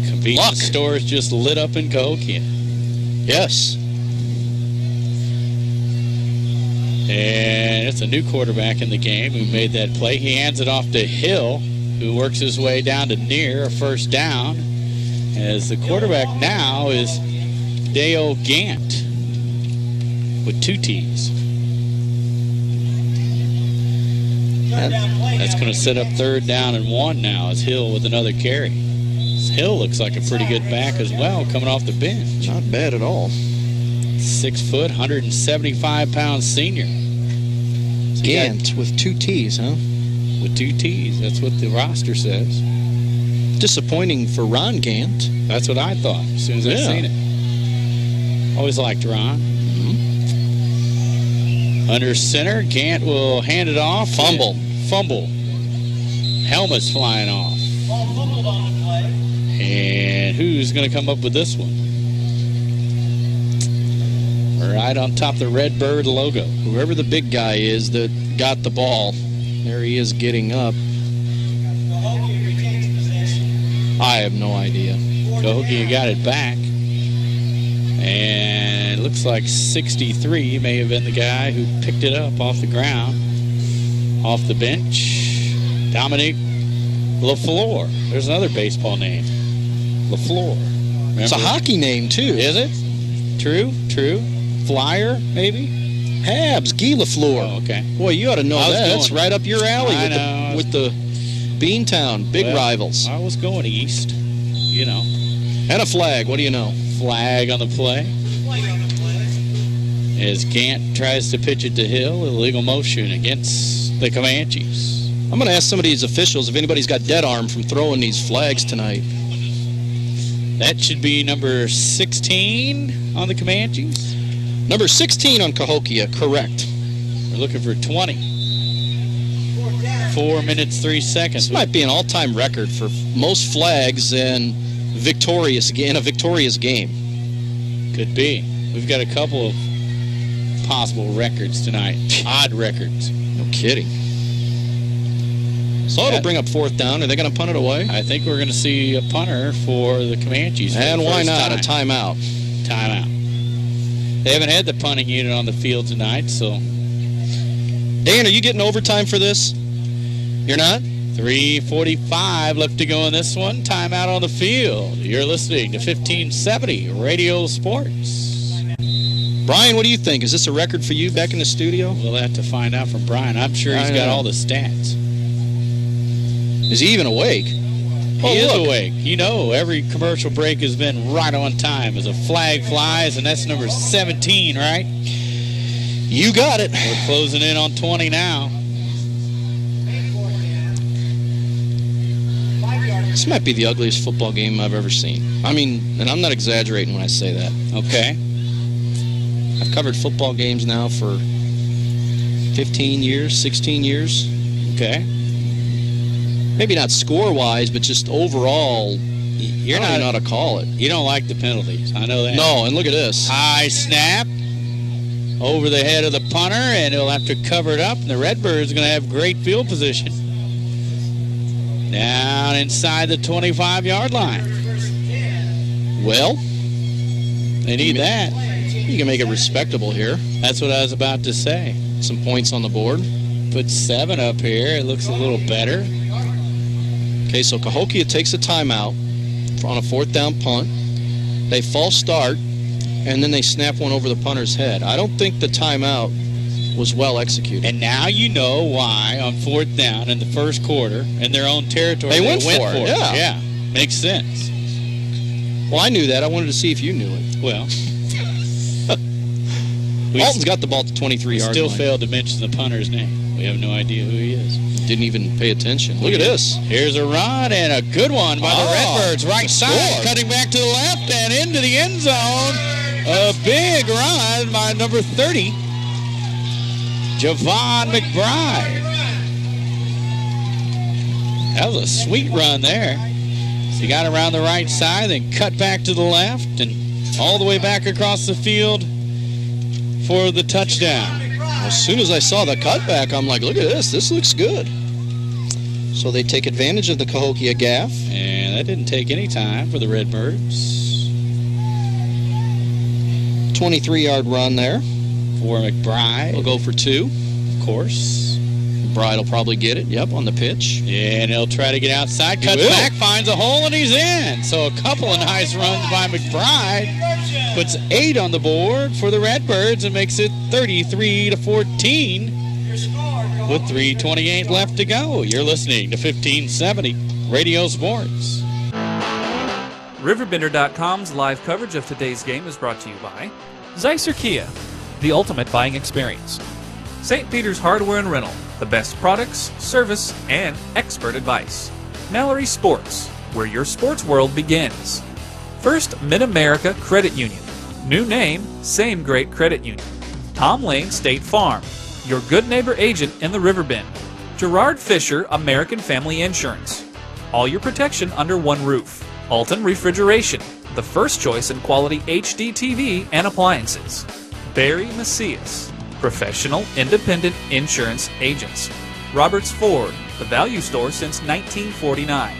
Convenience stores just lit up in Cahokia. Yes. And it's a new quarterback in the game who made that play. He hands it off to Hill, who works his way down to near a 1st down. As the quarterback now is Dale Gant with 2 T's. That's going to set up 3rd down and 1 now as Hill with another carry. Hill looks like a pretty good back as well, coming off the bench. Not bad at all. 6 foot, 175-pound senior. So Gant with 2 T's, huh? With 2 T's. That's what the roster says. Disappointing for Ron Gant. That's what I thought as soon as I seen it. Always liked Ron. Under center, Gant will hand it off. Fumble. Helmet's flying off. And who's going to come up with this one? Right on top of the Redbird logo. Whoever the big guy is that got the ball, there he is getting up. I have no idea. Cahokia got it back. And it looks like 63 may have been the guy who picked it up off the ground, off the bench. Dominic LaFleur. There's another baseball name. LaFleur. Remember? It's a hockey name, too. Is it? True. Flyer, maybe? Habs, Guy LaFleur. Oh, okay. Boy, you ought to know that. That's right up your alley with the Beantown, big rivals. I was going east, you know. And a flag, what do you know? Flag on the play. As Gant tries to pitch it to Hill, illegal motion against the Comanches. I'm going to ask some of these officials if anybody's got dead arm from throwing these flags tonight. That should be number 16 on the Comanches. Number 16 on Cahokia, correct. We're looking for 20. 4 minutes, 3 seconds. This might be an all-time record for most flags in a victorious game. Could be. We've got a couple of possible records tonight. Odd records. No kidding. So it'll bring up 4th down. Are they going to punt it away? I think we're going to see a punter for the Comanches. And why not? A timeout. They haven't had the punting unit on the field tonight, so Dan, are you getting overtime for this? You're not? 3:45 left to go in this one. Timeout on the field. You're listening to 1570 Radio Sports. Brian, what do you think? Is this a record for you back in the studio? We'll have to find out from Brian. I'm sure he's got all the stats. Is he even awake? He is awake. You know, every commercial break has been right on time as a flag flies, and that's number 17, right? You got it. We're closing in on 20 now. This might be the ugliest football game I've ever seen. I mean, and I'm not exaggerating when I say that. Okay. I've covered football games now for 15 years, 16 years. Okay. Maybe not score-wise, but just overall, I don't know how to call it. You don't like the penalties. I know that. No, and look at this. High snap over the head of the punter, and he'll have to cover it up, and the Redbirds are going to have great field position. Down inside the 25-yard line. Well, they need that. You can make it respectable here. That's what I was about to say. Some points on the board. Put 7 up here. It looks a little better. Okay, so Cahokia takes a timeout on a 4th down punt. They false start, and then they snap one over the punter's head. I don't think the timeout was well executed. And now you know why on 4th down in the first quarter in their own territory they went for it. Yeah, makes sense. Well, I knew that. I wanted to see if you knew it. Well, Alton's got the ball at the 23-yard line. Still failed to mention the punter's name. We have no idea who he is. Didn't even pay attention. Look at this. Here's a run and a good one by the Redbirds. Right side, cutting back to the left and into the end zone. A big run by number 30, Javon McBride. That was a sweet run there. So he got around the right side, then cut back to the left and all the way back across the field for the touchdown. As soon as I saw the cutback, I'm like, look at this. This looks good. So they take advantage of the Cahokia gaff. And that didn't take any time for the Redbirds. 23-yard run there. For McBride. He'll go for 2. Of course. McBride will probably get it. Yep, on the pitch. Yeah, and he'll try to get outside. Cuts back, finds a hole, and he's in. So a couple of nice runs by McBride. Puts 8 on the board for the Redbirds and makes it 33-14 with 3:28 left to go. You're listening to 1570 Radio Sports. RiverBender.com's live coverage of today's game is brought to you by Zeiser Kia, the ultimate buying experience. St. Peter's Hardware and Rental, the best products, service, and expert advice. Mallory Sports, where your sports world begins. First Mid-America Credit Union. New name, same great credit union. Tom Lane State Farm, your good neighbor agent in the Riverbend. Gerard Fisher American Family Insurance. All your protection under one roof. Alton Refrigeration, the first choice in quality HD TV and appliances. Barry Macias, professional independent insurance agents. Roberts Ford, the value store since 1949.